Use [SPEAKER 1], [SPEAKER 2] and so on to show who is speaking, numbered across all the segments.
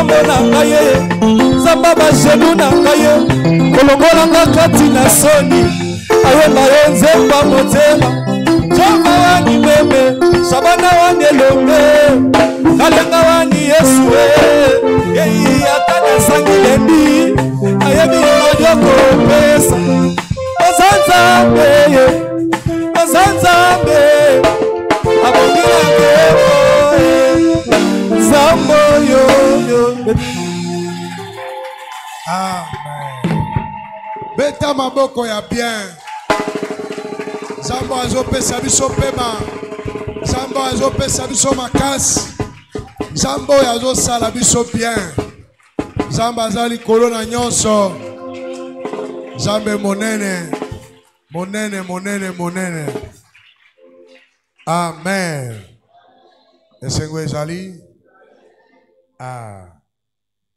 [SPEAKER 1] nkombo na ngai zamba bajenu na ngai kolongolanga kati na soni ayemba yo nzemba motema jova wani meme sabana wani elonge kalenga wani yesu yeyi ata nasangi lendi ayebi yoko pesa ozanzambe ozanzambe abongila ngebo zambo yo.
[SPEAKER 2] Amen. Beta maboko ya bien. Zambo azopesa biso pema. Zambo azopesa biso makasi. Zambo azosala biso bien. Zambo azali kolona nyonso. Zambe monene. Monene, monene, monene. Amen. Esengo ezali.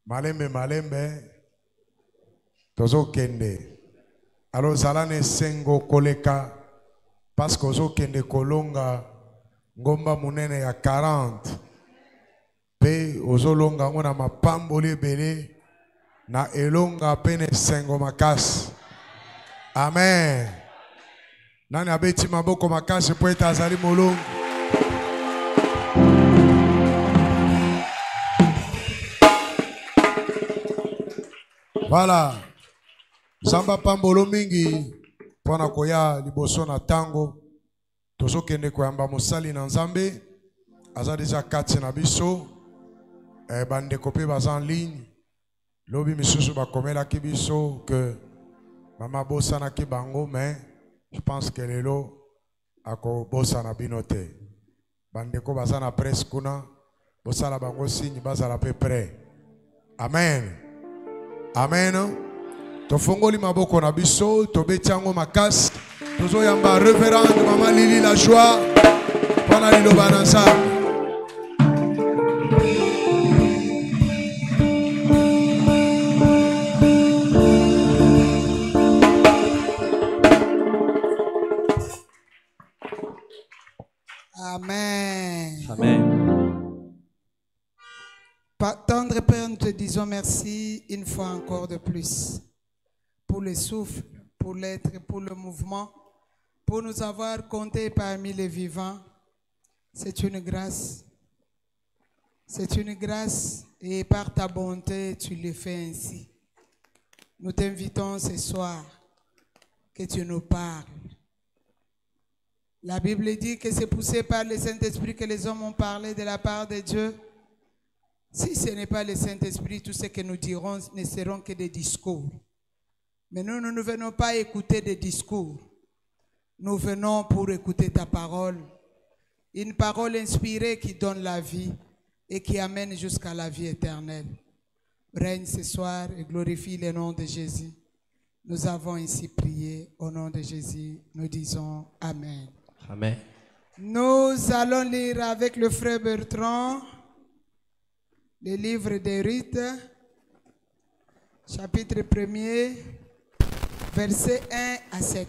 [SPEAKER 2] Malembe, malembe. Tozo kende. Alors zalane sengo koleka. Parce que ozo kende kolonga. Ngomba munene ya 40. Pe ozo longa ngona mapamboli bele. Na elonga pene sengo makasi. Amen. Nani abeti maboko makasi po eta azali molongo. Voilà. Samba pambolo mingi pona koya liboso na tango tozo kende koyamba mosali na nzambe aza deja kati na biso bande kopé baza en ligne lobi misusu bakomela ki biso que mama bossa na ki bango mais je pense que lelo ako bossa na binote bande ko baza na presse kuna bossa la bango signe baza la peu près. Amen. Amen. Tofongoli maboko na biso, tobeti yango makasi. Tozo yamba révérende Maman Lili la joie. Pana liloba na nzambe.
[SPEAKER 3] Amen.
[SPEAKER 4] Amen.
[SPEAKER 3] Tendre Père, nous te disons merci une fois encore de plus pour le souffle, pour l'être, pour le mouvement, pour nous avoir comptés parmi les vivants. C'est une grâce. C'est une grâce et par ta bonté, tu le fais ainsi. Nous t'invitons ce soir que tu nous parles. La Bible dit que c'est poussé par le Saint-Esprit que les hommes ont parlé de la part de Dieu. Si ce n'est pas le Saint-Esprit, tout ce que nous dirons ne seront que des discours. Mais nous ne venons pas écouter des discours. Nous venons pour écouter ta parole. Une parole inspirée qui donne la vie et qui amène jusqu'à la vie éternelle. Règne ce soir et glorifie le nom de Jésus. Nous avons ainsi prié au nom de Jésus. Nous disons Amen.
[SPEAKER 4] Amen.
[SPEAKER 3] Nous allons lire avec le frère Bertrand le livre de Ruth, chapitre 1er, versets 1 à 7.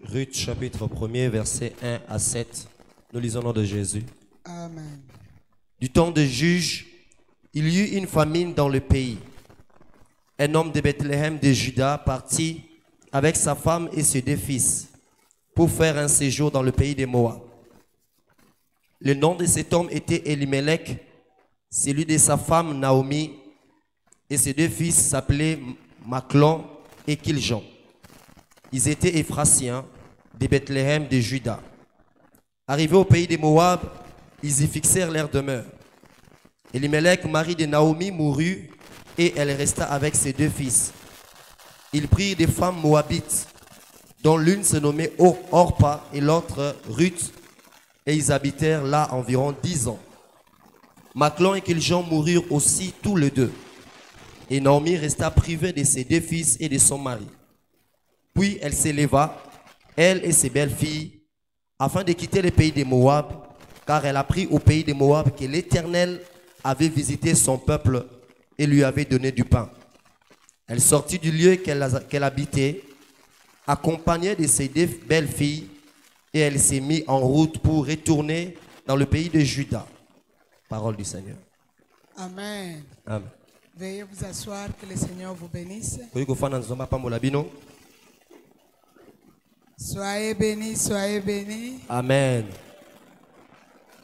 [SPEAKER 4] Ruth, chapitre 1er, versets 1 à 7. Nous lisons au nom de Jésus.
[SPEAKER 3] Amen.
[SPEAKER 4] Du temps des juges, il y eut une famine dans le pays. Un homme de Bethléem de Juda partit avec sa femme et ses 2 fils pour faire un séjour dans le pays des Moab. Le nom de cet homme était Elimelech, celui de sa femme Naomi, et ses 2 fils s'appelaient Machlon et Kiljon. Ils étaient Éphrasiens de Bethléem de Juda. Arrivés au pays des Moab, ils y fixèrent leur demeure. Elimelech, mari de Naomi, mourut et elle resta avec ses 2 fils. Ils prirent des femmes moabites, dont l'une se nommait Orpa et l'autre Ruth, et ils habitèrent là environ 10 ans. Machlon et Kiljon moururent aussi tous les 2. Et Naomi resta privée de ses 2 fils et de son mari. Puis elle s'éleva, elle et ses belles-filles, afin de quitter le pays des Moab, car elle apprit au pays des Moab que l'Éternel avait visité son peuple et lui avait donné du pain. Elle sortit du lieu qu'elle habitait, accompagnée de ses 2 belles-filles, et elle s'est mise en route pour retourner dans le pays de Juda. Parole du Seigneur.
[SPEAKER 3] Amen.
[SPEAKER 4] Amen.
[SPEAKER 3] Veuillez vous asseoir, que le Seigneur vous bénisse.
[SPEAKER 4] Koyi kofanda nzomba pambola bino.
[SPEAKER 3] Soyez bénis, soyez bénis.
[SPEAKER 4] Amen.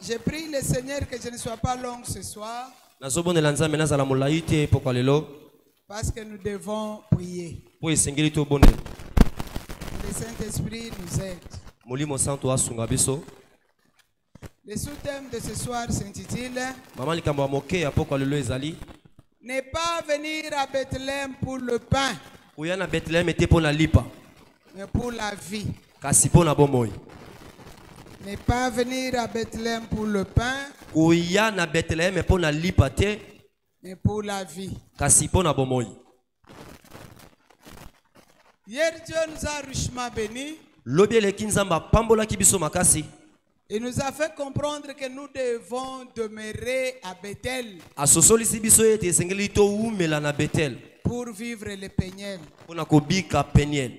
[SPEAKER 3] Je prie le Seigneur que je ne sois pas long ce soir
[SPEAKER 4] Nazobonela nzambe nazala molai te pokwa lelo
[SPEAKER 3] parce que nous devons prier.
[SPEAKER 4] po esengeli tobonela.
[SPEAKER 3] Le Saint-Esprit nous aide.
[SPEAKER 4] Molimo santo asunga biso.
[SPEAKER 3] Le sous-thème de ce soir s'intitule
[SPEAKER 4] Mama likambo ya moke ya pokwa lelo ezali
[SPEAKER 3] Ne pas venir à Bethléem pour le pain,
[SPEAKER 4] koya na Bethlehem ete mpo na lipa
[SPEAKER 3] mais pour la vie.
[SPEAKER 4] kasi mpo na bomoi.
[SPEAKER 3] Ne pas venir à Bethléem pour le pain,
[SPEAKER 4] Koya na Bethlehem mpo na lipa te
[SPEAKER 3] mais pour la vie.
[SPEAKER 4] kasi mpo na bomoi.
[SPEAKER 3] Hier, Dieu nous a richement bénis.
[SPEAKER 4] Lobi eleki nzambe apambolaki biso makasi.
[SPEAKER 3] Il nous a fait comprendre que nous devons demeurer à Bethel
[SPEAKER 4] Asosolisi biso ete esengeli toumela na Bethel
[SPEAKER 3] pour vivre le Peniel.
[SPEAKER 4] mpo na kobika Peniel.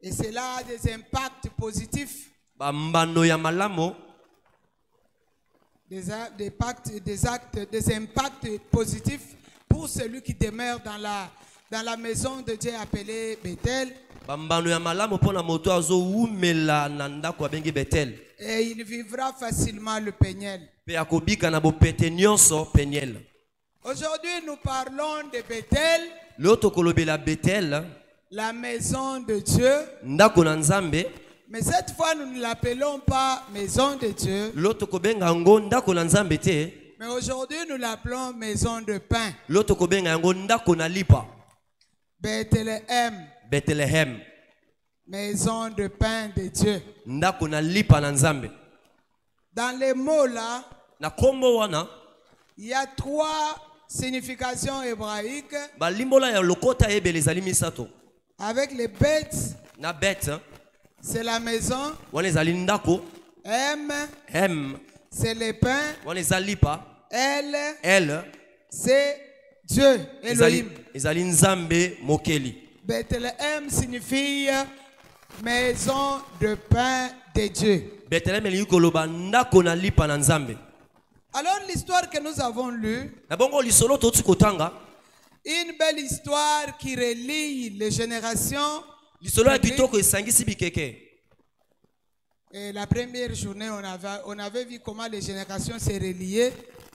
[SPEAKER 3] Et cela a des impacts positifs,
[SPEAKER 4] Bambano ya malamo
[SPEAKER 3] des impacts positifs pour celui qui demeure dans la maison de Dieu appelée Bethel.
[SPEAKER 4] bambano ya malamu mpo na moto azoumela na ndako abengi Bethel
[SPEAKER 3] Et il vivra facilement le Peniel.
[SPEAKER 4] mpe akobika na bopete nyonso Peniel.
[SPEAKER 3] Aujourd'hui, nous parlons de Bethel,
[SPEAKER 4] Lelo tokolobela Bethel,
[SPEAKER 3] la maison de Dieu.
[SPEAKER 4] ndako na Nzambe.
[SPEAKER 3] Mais cette fois, nous ne l'appelons pas maison de Dieu.
[SPEAKER 4] Lelo tokobenga yango ndako na Nzambe te.
[SPEAKER 3] Mais aujourd'hui, nous l'appelons maison de pain.
[SPEAKER 4] Lelo tokobenga yango ndako na lipa.
[SPEAKER 3] Bethléem,
[SPEAKER 4] Bethlehem,
[SPEAKER 3] maison de pain de Dieu.
[SPEAKER 4] ndako na lipa na Nzambe.
[SPEAKER 3] Dans les mots là,
[SPEAKER 4] Na kombo wana
[SPEAKER 3] il y a 3 significations hébraïques
[SPEAKER 4] balimbola ya lokota ebele ezali misato.
[SPEAKER 3] avec les bêtes.
[SPEAKER 4] Na bet
[SPEAKER 3] C'est la maison.
[SPEAKER 4] wana ezali ndako.
[SPEAKER 3] M,
[SPEAKER 4] Hem
[SPEAKER 3] c'est le pain.
[SPEAKER 4] wana ezali lipa.
[SPEAKER 3] L,
[SPEAKER 4] El
[SPEAKER 3] c'est Dieu, Elohim.
[SPEAKER 4] ezali Nzambe mokeli.
[SPEAKER 3] Bethléem signifie maison de pain de Dieu.
[SPEAKER 4] Bethlehem elingi koloba ndako na lipa na Nzambe.
[SPEAKER 3] Alors l'histoire que nous avons lue,
[SPEAKER 4] Na bongo lisolo toti kotanga
[SPEAKER 3] une belle histoire qui relie les générations.
[SPEAKER 4] lisolo ya kitoko esangisi bikeke.
[SPEAKER 3] Et la première journée, on avait vu comment les générations se reliaient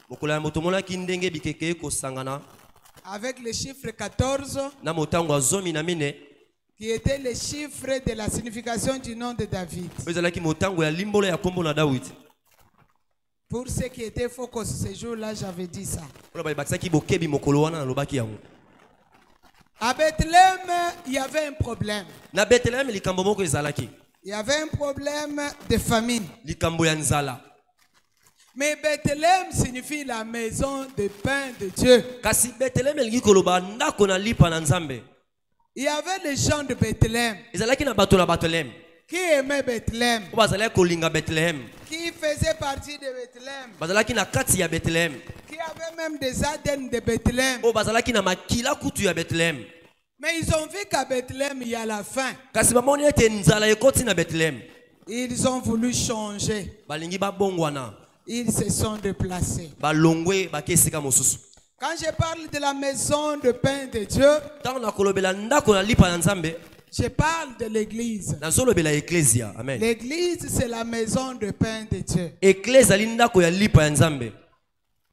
[SPEAKER 4] Mokolo ya moto monaki ndenge bikeke kosangana
[SPEAKER 3] avec le chiffre 14,
[SPEAKER 4] na motango ya zomi na mine.
[SPEAKER 3] qui était le chiffre de la signification du nom de David.
[SPEAKER 4] Oyo ezalaki motango ya limbolo ya kombo na Dawidi.
[SPEAKER 3] Pour ceux qui étaient focus ce jour-là, j'avais dit ça.
[SPEAKER 4] Oyo batisaki bokebi mokolo wana nalobaki yango.
[SPEAKER 3] À Bethléem, il y avait un problème.
[SPEAKER 4] Na Bethlehem likambo moko ezalaki.
[SPEAKER 3] Il y avait un problème de famine.
[SPEAKER 4] Likambo ya nzala.
[SPEAKER 3] Mais Bethléem signifie la maison de pain de Dieu.
[SPEAKER 4] Kasi Bethlehem elingi koloba ndako na lipa na Nzambe.
[SPEAKER 3] Il y avait les gens de Bethléem
[SPEAKER 4] Ezalaki na bato na Bethlehem.
[SPEAKER 3] qui aimaient Bethléem,
[SPEAKER 4] Oyo bazalaki kolinga Bethlehem.
[SPEAKER 3] qui faisaient partie de Bethléem,
[SPEAKER 4] Bazalaki na kati ya Bethlehem.
[SPEAKER 3] qui avaient même des ADN de Bethléem.
[SPEAKER 4] Oyo bazalaki na makila kutu ya Bethlehem.
[SPEAKER 3] Mais ils ont vu qu'à Bethléem, il y a la faim.
[SPEAKER 4] Kasi bamoni ete nzala ekoti na Bethlehem.
[SPEAKER 3] Ils ont voulu changer.
[SPEAKER 4] Balingi babongwana.
[SPEAKER 3] Ils se sont déplacés.
[SPEAKER 4] Balongwe bake esika mosusu.
[SPEAKER 3] Quand je parle de la maison de pain de Dieu,
[SPEAKER 4] Tango na kolobela ndako na lipa na Nzambe,
[SPEAKER 3] je parle de l'église.
[SPEAKER 4] nazolobela ecclesia. Amen.
[SPEAKER 3] L'église, c'est la maison de pain de Dieu.
[SPEAKER 4] Ecclesia ali ndako ya lipa ya Nzambe.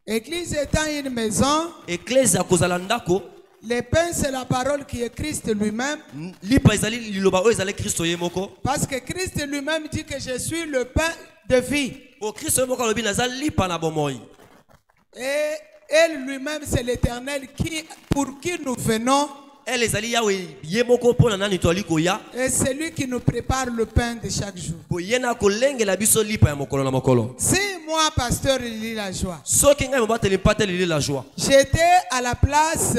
[SPEAKER 3] Église étant une maison,
[SPEAKER 4] Ecclesia kozala ndako,
[SPEAKER 3] le pain, c'est la parole qui est Christ lui-même.
[SPEAKER 4] lipa ezali liloba oyo ezali Kristo ye moko.
[SPEAKER 3] Parce que Christ lui-même dit que je suis le pain de vie.
[SPEAKER 4] Po Kristo ye moko alobi naza lipa na bomoi.
[SPEAKER 3] Et elle lui-même, c'est l'Éternel pour qui nous venons.
[SPEAKER 4] Elle ezali yawe ye moko pona nani toali koya.
[SPEAKER 3] Et c'est lui qui nous prépare le pain de chaque jour.
[SPEAKER 4] Po yena kolengela biso lipa ya mokolo na mokolo.
[SPEAKER 3] Si moi, pasteur Lili Lajoie,
[SPEAKER 4] Soki ngai mobateli mpateli la joie.
[SPEAKER 3] j'étais à la place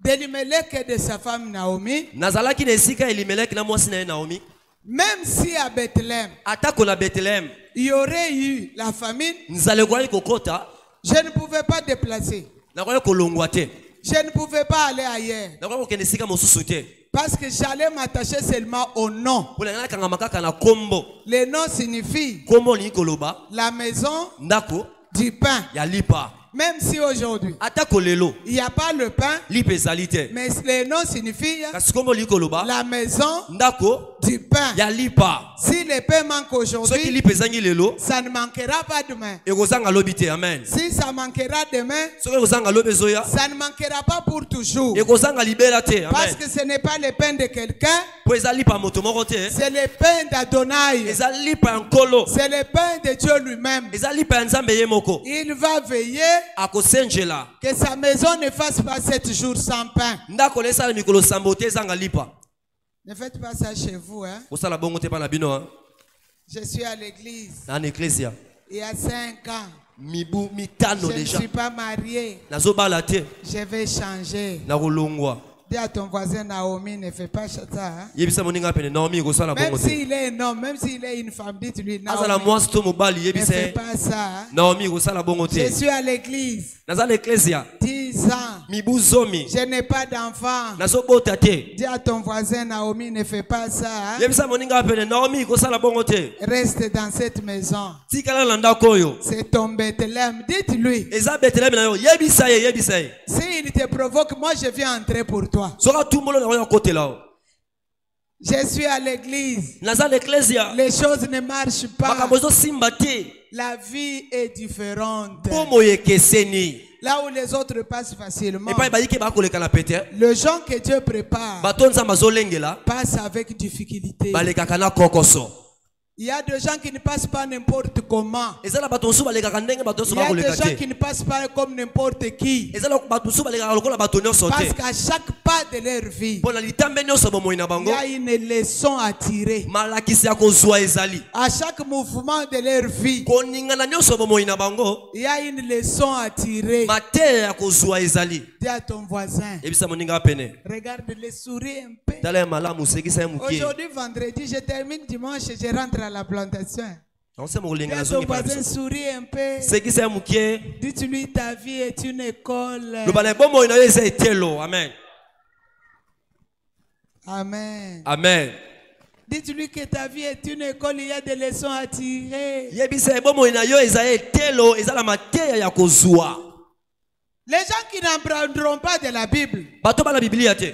[SPEAKER 3] d'Elimelech et de sa femme Naomi,
[SPEAKER 4] Nazalaki na esika Elimeleki na mwasi na ye Naomi.
[SPEAKER 3] même si à Bethléem,
[SPEAKER 4] Atako na Bethlehem,
[SPEAKER 3] il y aurait eu la famine,
[SPEAKER 4] nzala ekwali kokota,
[SPEAKER 3] je ne pouvais pas déplacer.
[SPEAKER 4] nakoki kolongwa te.
[SPEAKER 3] Je ne pouvais pas aller ailleurs.
[SPEAKER 4] Nakoki kokende esika mosusu te.
[SPEAKER 3] Parce que j'allais m'attacher seulement au nom.
[SPEAKER 4] Pona ngai nakangama kaka na kombo.
[SPEAKER 3] Le nom signifie
[SPEAKER 4] Kombo olingi koloba
[SPEAKER 3] la maison
[SPEAKER 4] ndako
[SPEAKER 3] du pain.
[SPEAKER 4] ya lipa.
[SPEAKER 3] Même si aujourd'hui,
[SPEAKER 4] atako lelo
[SPEAKER 3] il n'y a pas le pain,
[SPEAKER 4] lipa ezali te
[SPEAKER 3] mais le nom signifie
[SPEAKER 4] kasi kombo likoloba
[SPEAKER 3] la maison
[SPEAKER 4] ndako
[SPEAKER 3] du pain.
[SPEAKER 4] ya lipa.
[SPEAKER 3] Si le pain manque
[SPEAKER 4] Soki
[SPEAKER 3] aujourd'hui,
[SPEAKER 4] lipa ezangi lelo
[SPEAKER 3] ça ne manquera pas demain.
[SPEAKER 4] ekozanga lobi te. Amen.
[SPEAKER 3] Si ça manquera demain,
[SPEAKER 4] Soki ekozanga lobi ezoya
[SPEAKER 3] ça ne manquera pas pour toujours.
[SPEAKER 4] ekozanga libela te.
[SPEAKER 3] Parce
[SPEAKER 4] Amen.
[SPEAKER 3] que ce n'est pas le pain de quelqu'un,
[SPEAKER 4] Po eza lipa moto moko te,
[SPEAKER 3] c'est le pain d'Adonai.
[SPEAKER 4] eza lipa ya nkolo,
[SPEAKER 3] C'est le pain de Dieu lui-même.
[SPEAKER 4] eza lipa ya nzambe ye moko.
[SPEAKER 3] Il va veiller
[SPEAKER 4] Akosenjela
[SPEAKER 3] que sa maison ne fasse pas 7 jours sans pain.
[SPEAKER 4] ndako lesala mikolo sambo te ezanga lipa.
[SPEAKER 3] Ne faites pas ça chez vous. Hein?
[SPEAKER 4] Kosala bongo te pa na bino hein?
[SPEAKER 3] Je suis à l'église
[SPEAKER 4] Na eklesia
[SPEAKER 3] il y a 5 ans.
[SPEAKER 4] mibu mitano
[SPEAKER 3] Je ne
[SPEAKER 4] deja
[SPEAKER 3] suis pas marié.
[SPEAKER 4] nazobala te
[SPEAKER 3] Je vais changer.
[SPEAKER 4] nakolongwa.
[SPEAKER 3] Dis à ton voisin Naomi, ne fais pas ça. Hein?
[SPEAKER 4] Yebisa moninga pene Naomi ekosala
[SPEAKER 3] Même
[SPEAKER 4] bongo te.
[SPEAKER 3] s'il est un homme, même s'il est une femme, dites-lui
[SPEAKER 4] Azala
[SPEAKER 3] Naomi,
[SPEAKER 4] mwasi to mobali
[SPEAKER 3] ne
[SPEAKER 4] yebisa
[SPEAKER 3] fais
[SPEAKER 4] ye
[SPEAKER 3] pas ça. Hein?
[SPEAKER 4] Naomi ekosala bongo te.
[SPEAKER 3] Je suis à l'église
[SPEAKER 4] Naza na eklesia
[SPEAKER 3] 10 ans.
[SPEAKER 4] mibu zomi
[SPEAKER 3] Je n'ai pas d'enfant.
[SPEAKER 4] nazobota te.
[SPEAKER 3] Dis à ton voisin Naomi, ne fais pas ça. Hein?
[SPEAKER 4] Yebisa moninga pene Naomi ekosala bongo te.
[SPEAKER 3] Reste dans cette maison.
[SPEAKER 4] Tikala na ndako oyo
[SPEAKER 3] C'est ton Bethléem. Dites-lui.
[SPEAKER 4] eza Bethlehem na yo yebisa ye yebisa ye.
[SPEAKER 3] S'il te provoque, moi je viens entrer pour toi.
[SPEAKER 4] Soka tumolo na yo kotela o.
[SPEAKER 3] Je suis à l'église.
[SPEAKER 4] Naza na eklesia
[SPEAKER 3] Les choses ne marchent pas.
[SPEAKER 4] makambo ezosimba te.
[SPEAKER 3] La vie est différente.
[SPEAKER 4] Bomo ekeseni
[SPEAKER 3] Là où les autres passent facilement,
[SPEAKER 4] epai bayike bakoleka na pete
[SPEAKER 3] le gens que Dieu prépare
[SPEAKER 4] bato nzambe azolengela
[SPEAKER 3] passe avec difficulté.
[SPEAKER 4] balekaka na kokoso.
[SPEAKER 3] Il y a des gens qui ne passent pas n'importe comment.
[SPEAKER 4] Ezala bato mosusu balekaka ndenge bato nyonso
[SPEAKER 3] Il y a
[SPEAKER 4] bakoleka
[SPEAKER 3] des gens
[SPEAKER 4] te.
[SPEAKER 3] qui ne passent pas comme n'importe qui.
[SPEAKER 4] Ezala bato mosusu balekaka lokola bato nyonso
[SPEAKER 3] Parce
[SPEAKER 4] te.
[SPEAKER 3] qu'à chaque pas de leur vie,
[SPEAKER 4] Mpo na litambe nyonso bomoi na
[SPEAKER 3] il
[SPEAKER 4] bango
[SPEAKER 3] y a une leçon à tirer.
[SPEAKER 4] malakisi ya kozwa ezali.
[SPEAKER 3] À chaque mouvement de leur vie,
[SPEAKER 4] koningana nyonso bomoi na bango
[SPEAKER 3] il y a une leçon à tirer.
[SPEAKER 4] mateya ya kozwa ezali.
[SPEAKER 3] Dis à ton voisin,
[SPEAKER 4] Yebisa moninga pene
[SPEAKER 3] regarde les souris un peu.
[SPEAKER 4] tala ye malamu sekisa ye mokie.
[SPEAKER 3] Aujourd'hui, vendredi, je termine dimanche, je rentre à la plantation.
[SPEAKER 4] Naosema
[SPEAKER 3] Dis
[SPEAKER 4] kolengela
[SPEAKER 3] à ton
[SPEAKER 4] zongi pa
[SPEAKER 3] voisin,
[SPEAKER 4] biso.
[SPEAKER 3] souris un peu.
[SPEAKER 4] sekisa ye mokie
[SPEAKER 3] Dites-lui, ta vie est une école.
[SPEAKER 4] loba na bomoi na yo eza etelo. Amen.
[SPEAKER 3] Amen.
[SPEAKER 4] Amen.
[SPEAKER 3] Dites-lui que ta vie est une école, il y a des leçons à tirer.
[SPEAKER 4] yebisa ye bomoi na yo eza etelo ezala mateya ya kozwa.
[SPEAKER 3] Les gens qui n'apprendront pas de la Bible
[SPEAKER 4] bato bana biblia te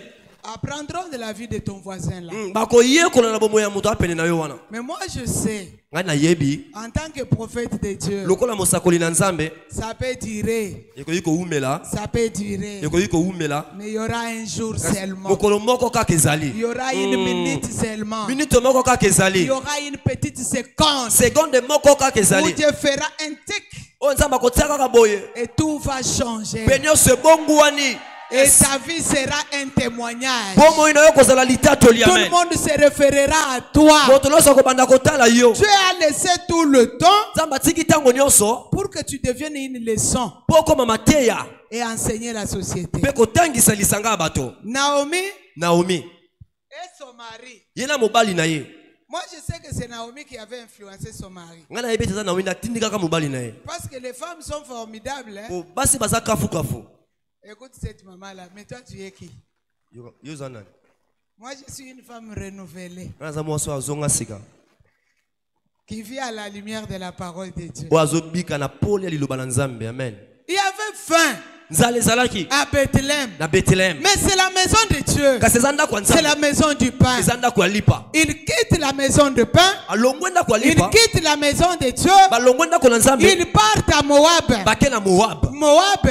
[SPEAKER 3] apprendront de la vie de ton voisin là.
[SPEAKER 4] bakoyekola na bomoi ya moto apene na yo wana.
[SPEAKER 3] Mais moi je sais,
[SPEAKER 4] ngai nayebi
[SPEAKER 3] en tant que prophète de Dieu,
[SPEAKER 4] lokola mosakoli na nzambe
[SPEAKER 3] ça peut durer,
[SPEAKER 4] ekoki koumela
[SPEAKER 3] ça peut durer.
[SPEAKER 4] ekoki koumela
[SPEAKER 3] Mais il y aura un jour seulement.
[SPEAKER 4] mokolo moko kaka
[SPEAKER 3] Il
[SPEAKER 4] ezali
[SPEAKER 3] y aura une minute seulement.
[SPEAKER 4] minute moko kaka
[SPEAKER 3] Il
[SPEAKER 4] ezali
[SPEAKER 3] y aura une petite seconde
[SPEAKER 4] seconde moko kaka
[SPEAKER 3] où
[SPEAKER 4] ezali
[SPEAKER 3] Dieu fera un tic
[SPEAKER 4] oyo nzambe akotia kaka boye
[SPEAKER 3] et tout va changer.
[SPEAKER 4] mpe nyonso ebongwani
[SPEAKER 3] Et ta vie sera un témoignage.
[SPEAKER 4] bomoi na yo kozala litatoli.
[SPEAKER 3] Tout le
[SPEAKER 4] Amen.
[SPEAKER 3] monde se référera à toi.
[SPEAKER 4] moto nyonso akobanda kotala yo.
[SPEAKER 3] Dieu a laissé tout le temps
[SPEAKER 4] nzambe atiki ntango nyonso
[SPEAKER 3] pour que tu deviennes une leçon
[SPEAKER 4] mpo okoma mateya
[SPEAKER 3] et enseigner la société.
[SPEAKER 4] mpe kotangisa lisanga ya bato.
[SPEAKER 3] Naomi
[SPEAKER 4] Naomi
[SPEAKER 3] et son mari.
[SPEAKER 4] ye na mobali na ye
[SPEAKER 3] Moi, je sais que c'est Naomi qui avait influencé son mari.
[SPEAKER 4] ngai nayebi ete eza Naomi natindi kaka mobali na ye.
[SPEAKER 3] Parce que les femmes sont formidables. Hein?
[SPEAKER 4] Po basi baza kafukafu.
[SPEAKER 3] Écoute cette maman-là. Mais toi, tu es qui?
[SPEAKER 4] Yo eza nani?
[SPEAKER 3] Moi, je suis une femme renouvelée
[SPEAKER 4] ngai naza mwasi oyo azonga sika
[SPEAKER 3] qui vit à la lumière de la parole de Dieu.
[SPEAKER 4] oyo azobika na pole ya liloba na nzambe. Amen.
[SPEAKER 3] Il y avait faim
[SPEAKER 4] nzala ezalaki
[SPEAKER 3] à Bethléem.
[SPEAKER 4] na Bethlehem
[SPEAKER 3] Mais c'est la maison de Dieu.
[SPEAKER 4] kasi eza ndako ya
[SPEAKER 3] C'est la
[SPEAKER 4] nzambe
[SPEAKER 3] maison du pain.
[SPEAKER 4] eza ndako ya lipa.
[SPEAKER 3] Il quitte la maison de pain.
[SPEAKER 4] alongwe ndako ya
[SPEAKER 3] Il
[SPEAKER 4] lipa
[SPEAKER 3] quitte la maison de Dieu.
[SPEAKER 4] balongwe ndako na nzambe
[SPEAKER 3] Il part à Moab.
[SPEAKER 4] bake na Moab.
[SPEAKER 3] Moab,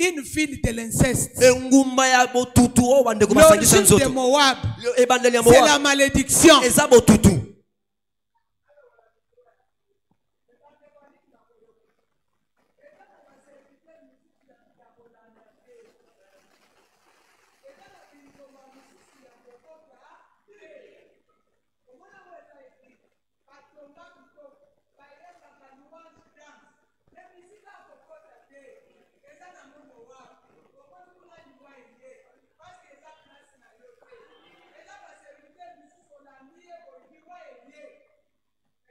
[SPEAKER 3] une ville de l'inceste.
[SPEAKER 4] engumba ya botutu oyo bandeko basangisa
[SPEAKER 3] L'origine de
[SPEAKER 4] nzoto.
[SPEAKER 3] Moab,
[SPEAKER 4] ebandeli ya
[SPEAKER 3] c'est la
[SPEAKER 4] Moab
[SPEAKER 3] malédiction.
[SPEAKER 4] eza botutu.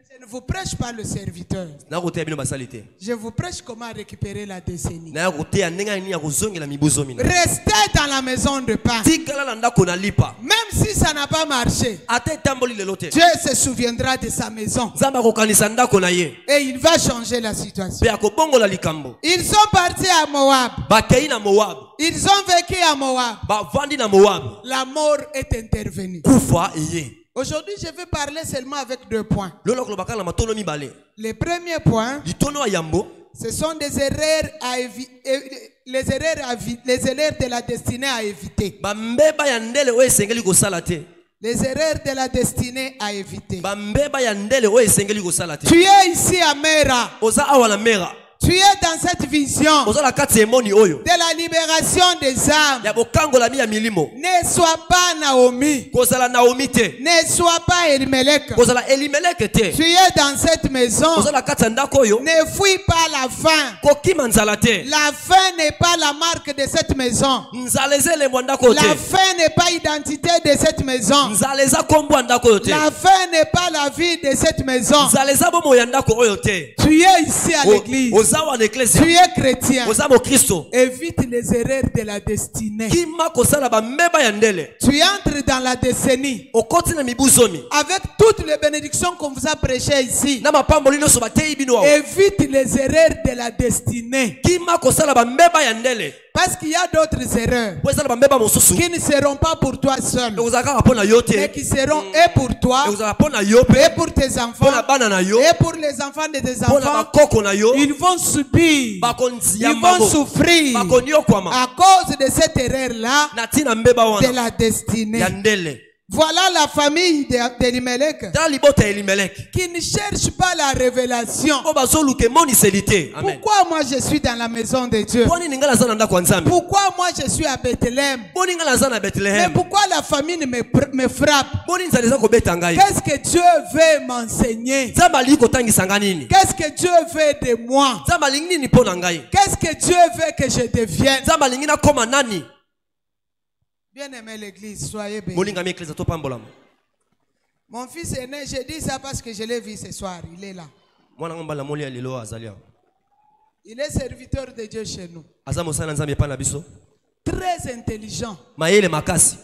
[SPEAKER 3] Je ne vous prêche pas le serviteur.
[SPEAKER 4] Na kote bino basali te.
[SPEAKER 3] Je vous prêche comment récupérer la décennie.
[SPEAKER 4] Na kote ya ndenge nini ya kozongela mibuzo mina.
[SPEAKER 3] Restez dans la maison de pain.
[SPEAKER 4] Tikala na ndako na lipa.
[SPEAKER 3] Même si ça n'a pas marché,
[SPEAKER 4] Ate tamboli lelo te.
[SPEAKER 3] Dieu se souviendra de sa maison.
[SPEAKER 4] Nzamba kokanisa ndako na ye.
[SPEAKER 3] Et il va changer la situation.
[SPEAKER 4] Pe akobongola likambo.
[SPEAKER 3] Ils sont partis à Moab.
[SPEAKER 4] Bakei na Moab.
[SPEAKER 3] Ils ont vécu à Moab.
[SPEAKER 4] Bavandi na Moab.
[SPEAKER 3] La mort est intervenue.
[SPEAKER 4] Kufa eye.
[SPEAKER 3] Aujourd'hui, je vais parler seulement avec 2 points.
[SPEAKER 4] Lolo kolobaka na matono mibale.
[SPEAKER 3] Le premier point,
[SPEAKER 4] Litono ya yambo.
[SPEAKER 3] ce sont des erreurs les erreurs de la destinée à éviter.
[SPEAKER 4] Bambeba ya ndele oyo esengeli kosala te.
[SPEAKER 3] Les erreurs de la destinée à éviter.
[SPEAKER 4] Bambeba ya ndele oyo esengeli kosala te.
[SPEAKER 3] Tu es ici à Mera.
[SPEAKER 4] Oza awa na Mera.
[SPEAKER 3] Tu es dans cette vision
[SPEAKER 4] Oza la kati emoni oyo.
[SPEAKER 3] de la libération des âmes.
[SPEAKER 4] Ya bokangola mi ya milimo.
[SPEAKER 3] Ne sois pas Naomi.
[SPEAKER 4] Kozala Naomi te.
[SPEAKER 3] Ne sois pas Elimelech.
[SPEAKER 4] Kozala Elimeleke te.
[SPEAKER 3] Tu es dans cette maison.
[SPEAKER 4] Oza la kati ya ndako oyo.
[SPEAKER 3] Ne fuis pas la faim.
[SPEAKER 4] Kokima nzala te.
[SPEAKER 3] La faim n'est pas la marque de cette maison.
[SPEAKER 4] Nzala eza elembo ya ndako
[SPEAKER 3] La
[SPEAKER 4] te.
[SPEAKER 3] faim n'est pas l'identité de cette maison.
[SPEAKER 4] Nzala eza kombo ya ndako oyo te.
[SPEAKER 3] La faim n'est pas la vie de cette maison.
[SPEAKER 4] Nzala eza bomoi ya ndako oyo te.
[SPEAKER 3] Tu es ici à l'église.
[SPEAKER 4] Oza wa na eklezia.
[SPEAKER 3] Tu es chrétien.
[SPEAKER 4] Oza mo Kristo.
[SPEAKER 3] Évite les erreurs de la destinée.
[SPEAKER 4] Kima kosala bambeba ya ndele.
[SPEAKER 3] Tu entres dans la décennie
[SPEAKER 4] Okoti na mibuzomi.
[SPEAKER 3] avec toutes les bénédictions qu'on vous a prêchées ici.
[SPEAKER 4] Na mapamboli nyonso bateyi bino awa.
[SPEAKER 3] Évite les erreurs de la destinée.
[SPEAKER 4] Kima kosala bambeba ya ndele.
[SPEAKER 3] Parce qu'il y a d'autres erreurs
[SPEAKER 4] Po ezala bambeba mosusu.
[SPEAKER 3] qui ne seront pas pour toi seul,
[SPEAKER 4] Ekozala kaka mpo na yo
[SPEAKER 3] mais
[SPEAKER 4] te.
[SPEAKER 3] qui seront et pour toi,
[SPEAKER 4] Ekozala mpo na yo
[SPEAKER 3] et
[SPEAKER 4] pe.
[SPEAKER 3] pour tes
[SPEAKER 4] Mpo
[SPEAKER 3] enfants,
[SPEAKER 4] na bana na yo.
[SPEAKER 3] et pour les enfants de tes
[SPEAKER 4] Mpo na
[SPEAKER 3] enfants.
[SPEAKER 4] bakoko na yo.
[SPEAKER 3] Ils vont subir,
[SPEAKER 4] Bakonzia
[SPEAKER 3] ils vont
[SPEAKER 4] bango.
[SPEAKER 3] souffrir
[SPEAKER 4] Bakoniokwama.
[SPEAKER 3] à cause de cette erreur-là
[SPEAKER 4] Na tina mbeba
[SPEAKER 3] de
[SPEAKER 4] wana.
[SPEAKER 3] la destinée.
[SPEAKER 4] Ya ndele.
[SPEAKER 3] Voilà la famille d'Elimelech
[SPEAKER 4] Tala libota ya Elimeleki.
[SPEAKER 3] qui ne cherche pas la révélation.
[SPEAKER 4] Po bazoluka emoniseli te. Amen.
[SPEAKER 3] Pourquoi moi je suis dans la maison de Dieu?
[SPEAKER 4] Poni ninga naza na ndako ya Nzambe.
[SPEAKER 3] Pourquoi moi je suis à Bethléem?
[SPEAKER 4] Poni ninga naza na
[SPEAKER 3] Mais
[SPEAKER 4] Bethlehem.
[SPEAKER 3] pourquoi la famine me frappe?
[SPEAKER 4] Poni nzala eza kobeta ngai.
[SPEAKER 3] Qu'est-ce que Dieu veut m'enseigner?
[SPEAKER 4] Nzambe alingi kotangisa nga nini?
[SPEAKER 3] Qu'est-ce que Dieu veut de moi?
[SPEAKER 4] Nzambe alingi nini mpo na ngai?
[SPEAKER 3] Qu'est-ce que Dieu veut que je devienne?
[SPEAKER 4] Nzambe alingi nakoma nani?
[SPEAKER 3] Bien aimé l'église, soyez bénis.
[SPEAKER 4] Molingami eklezia topambolama.
[SPEAKER 3] Mon fils aîné, je dis ça parce que je l'ai vu ce soir. Il est là.
[SPEAKER 4] Mwana ngo mbala moli ya lelo azali awa.
[SPEAKER 3] Il est serviteur de Dieu chez nous.
[SPEAKER 4] Aza mosala Nzambe epai na biso.
[SPEAKER 3] Très intelligent.
[SPEAKER 4] Mayele makasi.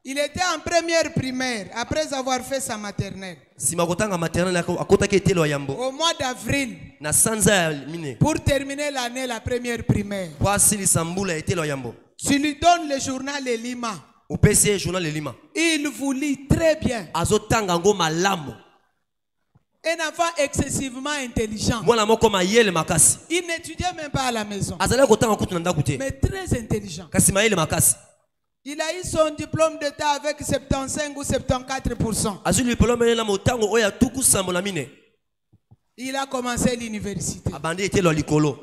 [SPEAKER 3] Il était en première primaire après avoir fait sa maternelle.
[SPEAKER 4] Sima kotanga maternelle akotaki etelo ya yambo.
[SPEAKER 3] Au mois d'avril,
[SPEAKER 4] Na sanza ya mine.
[SPEAKER 3] pour terminer l'année, la première primaire,
[SPEAKER 4] Po asilisa mbula etelo ya yambo.
[SPEAKER 3] tu lui donnes le journal Elima.
[SPEAKER 4] Opesi ye journal elima.
[SPEAKER 3] Il vous lit très bien.
[SPEAKER 4] Azotanga ngo malamu.
[SPEAKER 3] Un enfant excessivement intelligent.
[SPEAKER 4] Mwana moko mayele makasi.
[SPEAKER 3] Il n'étudiait même pas à la maison,
[SPEAKER 4] Azali kotanga kutu na ndako te.
[SPEAKER 3] mais très intelligent.
[SPEAKER 4] Kasi mayele makasi.
[SPEAKER 3] Il a eu son diplôme d'État avec 75 ou 74%.
[SPEAKER 4] Azuli diplôme na motango oya tuku sambo na mine.
[SPEAKER 3] Il a commencé l'université.
[SPEAKER 4] Abandi etelo ya likolo.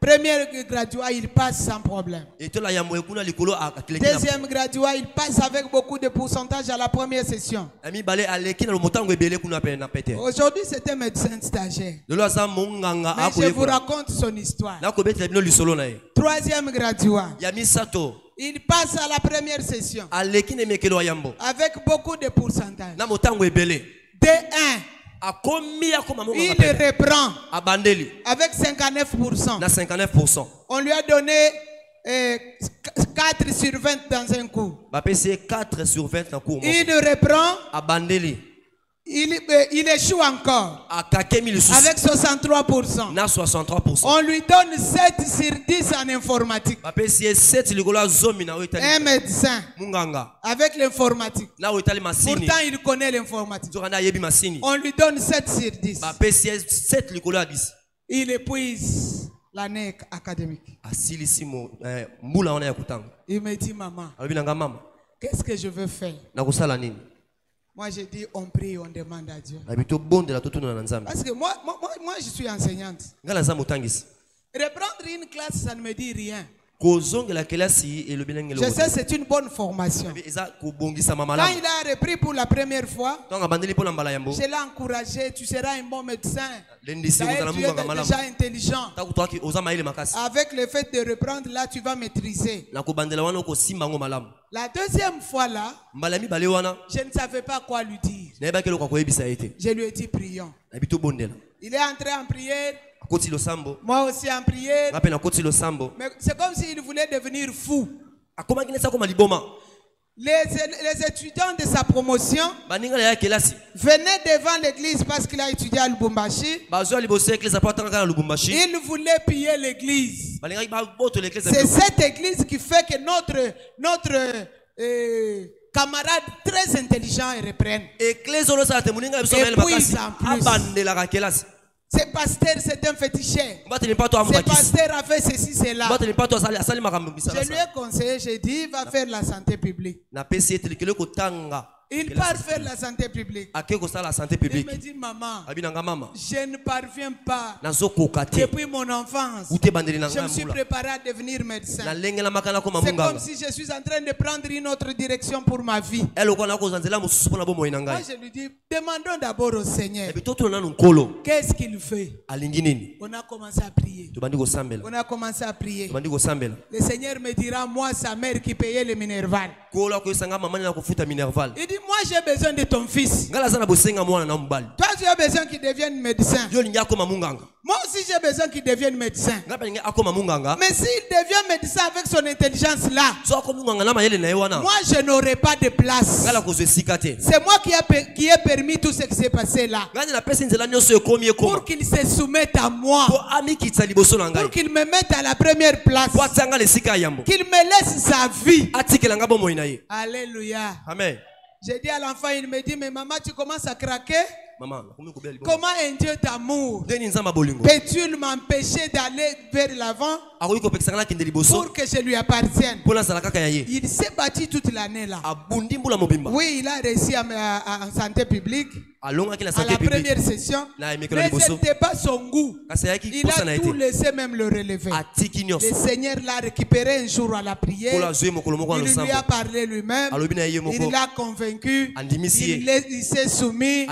[SPEAKER 3] Premier graduat, il passe sans problème.
[SPEAKER 4] Etelo ya yambo ekuna likolo akeleki na.
[SPEAKER 3] Deuxième graduat, il passe avec beaucoup de pourcentage à la première session.
[SPEAKER 4] Ami bale aleki na motango ebele kuna pe na pete.
[SPEAKER 3] Aujourd'hui, c'est un médecin stagiaire.
[SPEAKER 4] Lelo aza monganga
[SPEAKER 3] Mais je vous
[SPEAKER 4] akoyekola.
[SPEAKER 3] raconte son histoire.
[SPEAKER 4] Na kobetela bino lisolo na ye.
[SPEAKER 3] Troisième graduat,
[SPEAKER 4] Ya misato.
[SPEAKER 3] il passe à la première session
[SPEAKER 4] Aleki na mekelo ya yambo.
[SPEAKER 3] avec beaucoup de pourcentage.
[SPEAKER 4] Na motango ebele.
[SPEAKER 3] D1,
[SPEAKER 4] Akomi akoma
[SPEAKER 3] il
[SPEAKER 4] monganga pe.
[SPEAKER 3] reprend
[SPEAKER 4] Abandeli.
[SPEAKER 3] avec 59%.
[SPEAKER 4] Na 59%.
[SPEAKER 3] On lui a donné 4 sur 20 dans un coup.
[SPEAKER 4] Bapesi 4 sur 20 na cours.
[SPEAKER 3] Il reprend,
[SPEAKER 4] Abandeli.
[SPEAKER 3] il échoue encore
[SPEAKER 4] Akakemi lisusu.
[SPEAKER 3] avec 63%.
[SPEAKER 4] Na 63%.
[SPEAKER 3] On lui donne 7 sur 10 en informatique.
[SPEAKER 4] Bapesi 7 likolo ya zomi na
[SPEAKER 3] Un
[SPEAKER 4] oitali.
[SPEAKER 3] médecin
[SPEAKER 4] Munganga.
[SPEAKER 3] avec l'informatique.
[SPEAKER 4] Na oitali masini.
[SPEAKER 3] Pourtant, il connaît l'informatique.
[SPEAKER 4] Zokanda yebi masini.
[SPEAKER 3] On lui donne 7 sur 10.
[SPEAKER 4] Bapesi 7 likolo ya 10.
[SPEAKER 3] Il épuise l'année académique.
[SPEAKER 4] Asilisi mbula wana ya kutanga.
[SPEAKER 3] Il me dit, maman,
[SPEAKER 4] Alobi na nga mama.
[SPEAKER 3] qu'est-ce que je veux faire?
[SPEAKER 4] Nakosala nini?
[SPEAKER 3] Moi, je dis, on prie, on demande à Dieu.
[SPEAKER 4] Na bito bondela totuna na Nzambe.
[SPEAKER 3] Parce que moi, je suis enseignante.
[SPEAKER 4] Nga na Nzambe otangisi.
[SPEAKER 3] Reprendre une classe, ça ne me dit rien.
[SPEAKER 4] Kozongela kelasi elobi na ngelo.
[SPEAKER 3] Je sais, c'est une bonne formation.
[SPEAKER 4] Eza kobongisa mama
[SPEAKER 3] Quand
[SPEAKER 4] malamu.
[SPEAKER 3] il a repris pour la première fois,
[SPEAKER 4] Tonga bandeli pona mbala yambo.
[SPEAKER 3] je l'ai encouragé, tu seras un bon médecin.
[SPEAKER 4] Lendisi
[SPEAKER 3] D'ailleurs,
[SPEAKER 4] kozala
[SPEAKER 3] tu
[SPEAKER 4] munganga
[SPEAKER 3] es
[SPEAKER 4] malamu.
[SPEAKER 3] déjà intelligent.
[SPEAKER 4] Takutwaki oza mayele makasi.
[SPEAKER 3] Avec le fait de reprendre, là, tu vas maîtriser.
[SPEAKER 4] Na kobandela wana okosimba ngo malamu.
[SPEAKER 3] La deuxième fois, là,
[SPEAKER 4] Mbala mibale wana
[SPEAKER 3] je ne savais pas quoi lui dire. Je lui ai dit prions. Il est entré en prière. Moi aussi en prière. Mais c'est comme s'il voulait devenir fou. Les étudiants de sa promotion venaient devant l'église parce qu'il a étudié à Lubumbashi. Il voulait piller l'église. C'est cette église qui fait que notre camarade très intelligent reprenne. Et puis en plus. Ce pasteur, c'est un féticheur. Ce pasteur a fait ceci, cela. Je lui ai conseillé, j'ai dit, va faire la santé publique. Il part faire la santé publique. Il me dit, maman, je ne parviens pas. Depuis mon enfance, je me suis préparé à devenir médecin. C'est comme si je suis en train de prendre une autre direction pour ma vie. Moi, je lui dis, demandons d'abord au Seigneur. Qu'est-ce qu'il fait? On a commencé à prier. On a commencé à prier. Le Seigneur me dira, moi, sa mère qui payait le Minerval. Il dit, moi j'ai besoin de ton fils. Toi tu as besoin qu'il devienne médecin. Moi aussi j'ai besoin qu'il devienne médecin. Mais s'il devient médecin avec son intelligence là, moi je n'aurai pas de place. C'est moi qui ai permis tout ce qui s'est passé là. Pour qu'il se soumette à moi. Pour qu'il me mette à la première place. Qu'il me laisse sa vie. Alléluia.
[SPEAKER 4] Amen.
[SPEAKER 3] J'ai dit à l'enfant, il me dit, mais maman, tu commences à craquer? Comment un Dieu d'amour peut-il m'empêcher d'aller vers l'avant pour que je lui appartienne? Il s'est battu toute l'année là. Oui, il a réussi en santé publique. À la première session, mais ce n'était pas son goût. Il a tout laissé, même le relever. Le Seigneur l'a récupéré un jour à la prière. Il lui a parlé lui-même. Il l'a convaincu. Il s'est soumis.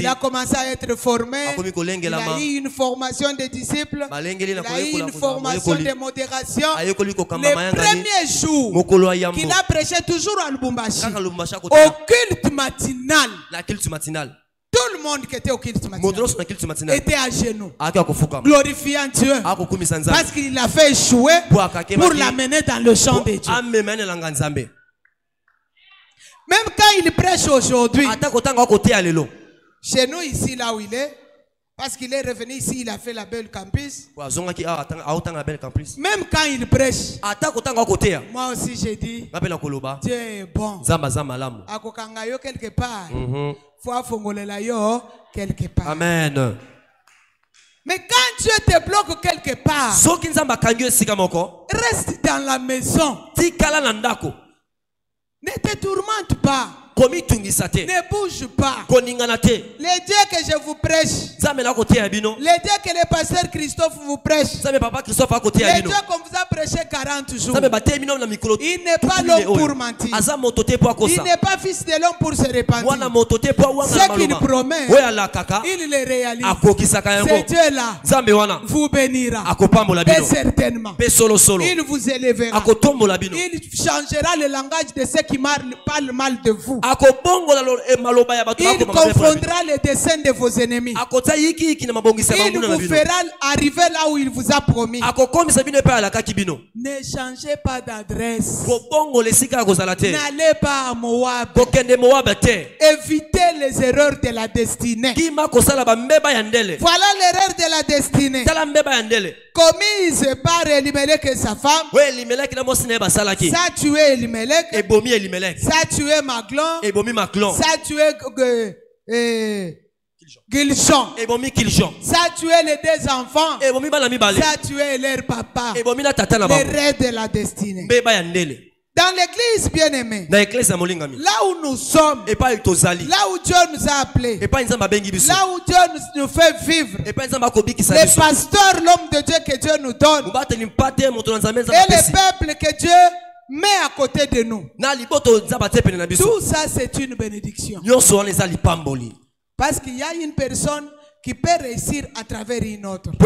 [SPEAKER 3] Il a commencé à être formé. Il a eu une formation de disciples. Il a eu une formation de modération. Le premier jour qu'il a prêché toujours à Lubumbashi, au culte matinal. Tout le monde qui était au culte matinal était à genoux, glorifiant Dieu, parce qu'il l'a fait échouer pour l'amener dans le champ de Dieu. Même quand il prêche aujourd'hui, chez nous ici, là où il est, parce qu'il est revenu ici, il a fait la belle campus. Même quand il prêche, moi aussi j'ai dit, Dieu est bon. Akokangayo quelque part. Quelque part.
[SPEAKER 4] Amen.
[SPEAKER 3] Mais quand Dieu te bloque quelque part, reste dans la maison. Ne te tourmente pas. Ne bouge pas. Les dieux que je vous prêche, les dieux que le pasteur Christophe vous prêche, les dieux qu'on vous a prêché 40 jours, il n'est pas l'homme pour mentir. Il n'est pas fils de l'homme pour se repentir. Ce qu'il promet, il le réalise. Ce Dieu-là vous bénira. Et certainement, il vous élèvera. Il changera le langage de ceux qui parlent mal de vous. Il confondra les desseins de vos ennemis. Il vous fera arriver là où il vous a promis. Ne changez pas d'adresse. N'allez pas à Moab. Évitez les erreurs de la destinée. Voilà l'erreur de la destinée. Commise par Elimelech et sa femme. Ça a tué Elimelech. Ça a tué Maglon. Ça a tué Gilson. Ça a tué les deux enfants. Ça a tué leur papa. L'erreur de la destinée. Dans l'église bien-aimée, là où nous sommes, là où Dieu nous a appelés, là où Dieu nous fait vivre, les pasteurs, l'homme de Dieu que Dieu nous donne, et les peuples que Dieu met à côté de nous, tout ça c'est une bénédiction. Parce qu'il y a une personne qui peut réussir à travers une autre. Tu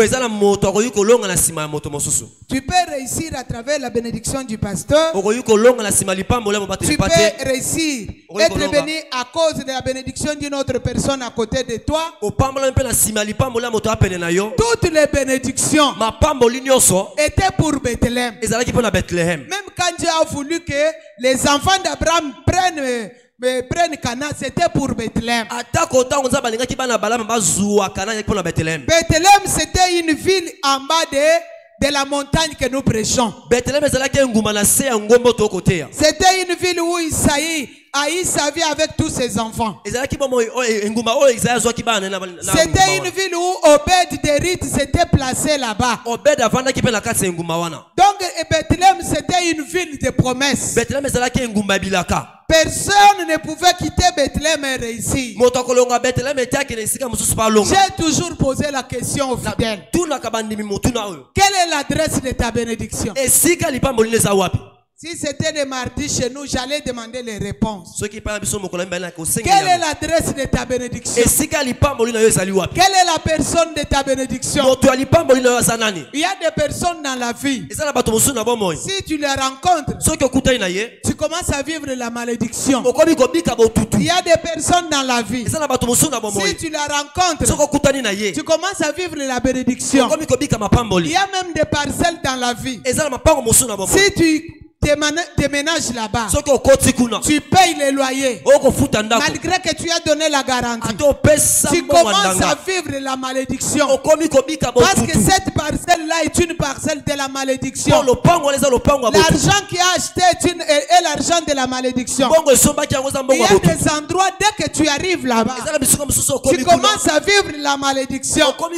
[SPEAKER 3] peux réussir à travers la bénédiction du pasteur. Tu peux réussir, être béni à cause de la bénédiction d'une autre personne à côté de toi. Toutes les bénédictions étaient pour Bethléem. Même quand Dieu a voulu que les enfants d'Abraham prennent Canaan, c'était pour Bethléem. Bethléem, c'était une ville en bas de la montagne que nous prêchons. C'était une ville où Isaïe a eu sa vie avec tous ses enfants. C'était une ville où Obed de Rite s'était placé là-bas. Donc Bethléem, c'était une ville de promesses. Personne ne pouvait quitter Bethléem et réussir. J'ai toujours posé la question aux fidèles. Quelle est l'adresse de ta bénédiction? Si c'était le mardi chez nous, j'allais demander les réponses. Quelle est l'adresse de ta bénédiction? Quelle est la personne de ta bénédiction? Il y a des personnes dans la vie. Si tu les rencontres, tu commences à vivre la malédiction. Il y a des personnes dans la vie. Si tu la rencontres, tu commences à vivre la bénédiction. Il y a même des parcelles dans la vie. Si tu déménage là-bas, tu payes les loyers malgré que tu as donné la garantie. Tu commences à vivre la malédiction parce que cette parcelle-là est une parcelle de la malédiction. L'argent qui a acheté est l'argent de la malédiction. Il y a des endroits, dès que tu arrives là-bas, tu commences à vivre la malédiction. Mais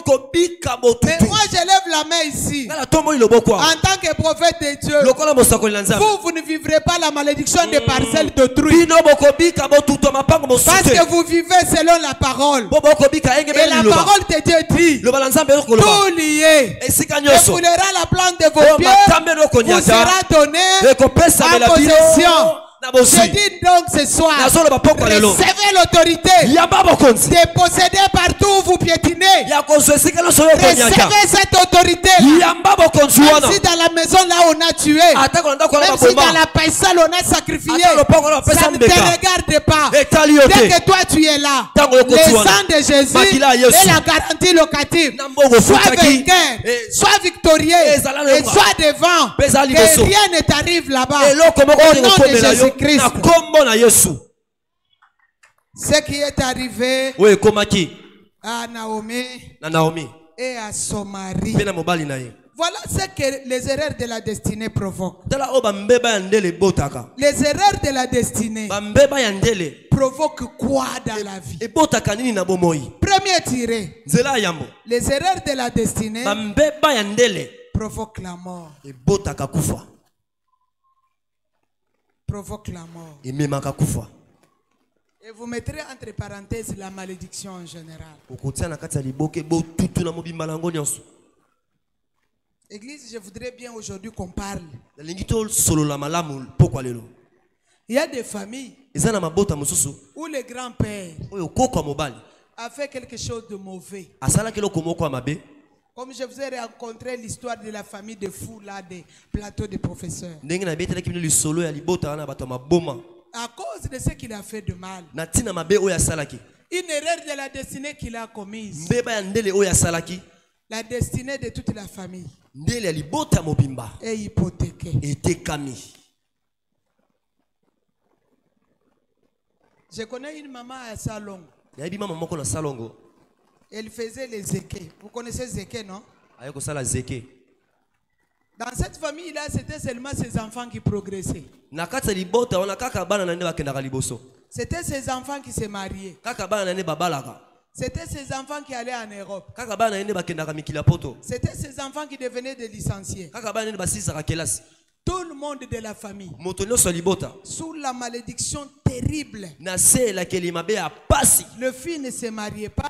[SPEAKER 3] moi je lève la main ici en tant que prophète de Dieu. Vous ne vivrez pas la malédiction des parcelles d'autrui. Parce que vous vivez selon la parole. Et la parole de Dieu dit, tout lié, et foulera la plante de vos pieds, vous sera donné en possession. Je dis donc ce soir, recevez l'autorité de posséder partout où vous piétinez. Recevez cette autorité là. Même si dans la maison là on a tué, même si dans la parcelle on a sacrifié, ça ne te regarde pas. Dès que toi tu es là, le sang de Jésus est la garantie locative. Sois vainqueur, sois victorieux et sois devant, que rien ne t'arrive là-bas. Au nom de Jésus Christ. Ce qui est arrivé à Naomi et à son mari. Voilà ce que les erreurs de la destinée provoquent. Les erreurs de la destinée provoquent quoi dans la vie? Premier tiré. Les erreurs de la destinée provoquent la mort. Provoque la mort. Et vous mettrez entre parenthèses la malédiction en général. Église, je voudrais bien aujourd'hui qu'on parle. Il y a des familles où le grand-père a fait quelque chose de mauvais. Comme je vous ai rencontré l'histoire de la famille de fous là, des plateaux de professeurs. À cause de ce qu'il a fait de mal. Une erreur de la destinée qu'il a commise. La destinée de toute la famille est hypothéquée. Je connais une maman à Salon. Elle faisait les zéké. Vous connaissez zéké, non? Dans cette famille-là, c'était seulement ses enfants qui progressaient. C'était ses enfants qui se mariaient. C'était ses enfants qui allaient en Europe. C'était ses enfants qui devenaient des licenciés. Tout le monde de la famille, sous la malédiction terrible, le fils ne se mariait pas,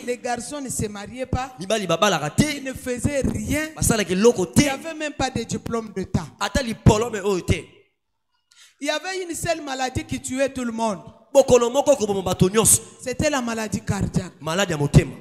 [SPEAKER 3] les garçons ne se mariaient pas, ils ne faisaient rien, il n'y avait même pas de diplôme d'État. Il y avait une seule maladie qui tuait tout le monde. C'était la maladie cardiaque.
[SPEAKER 4] Malade ya motema.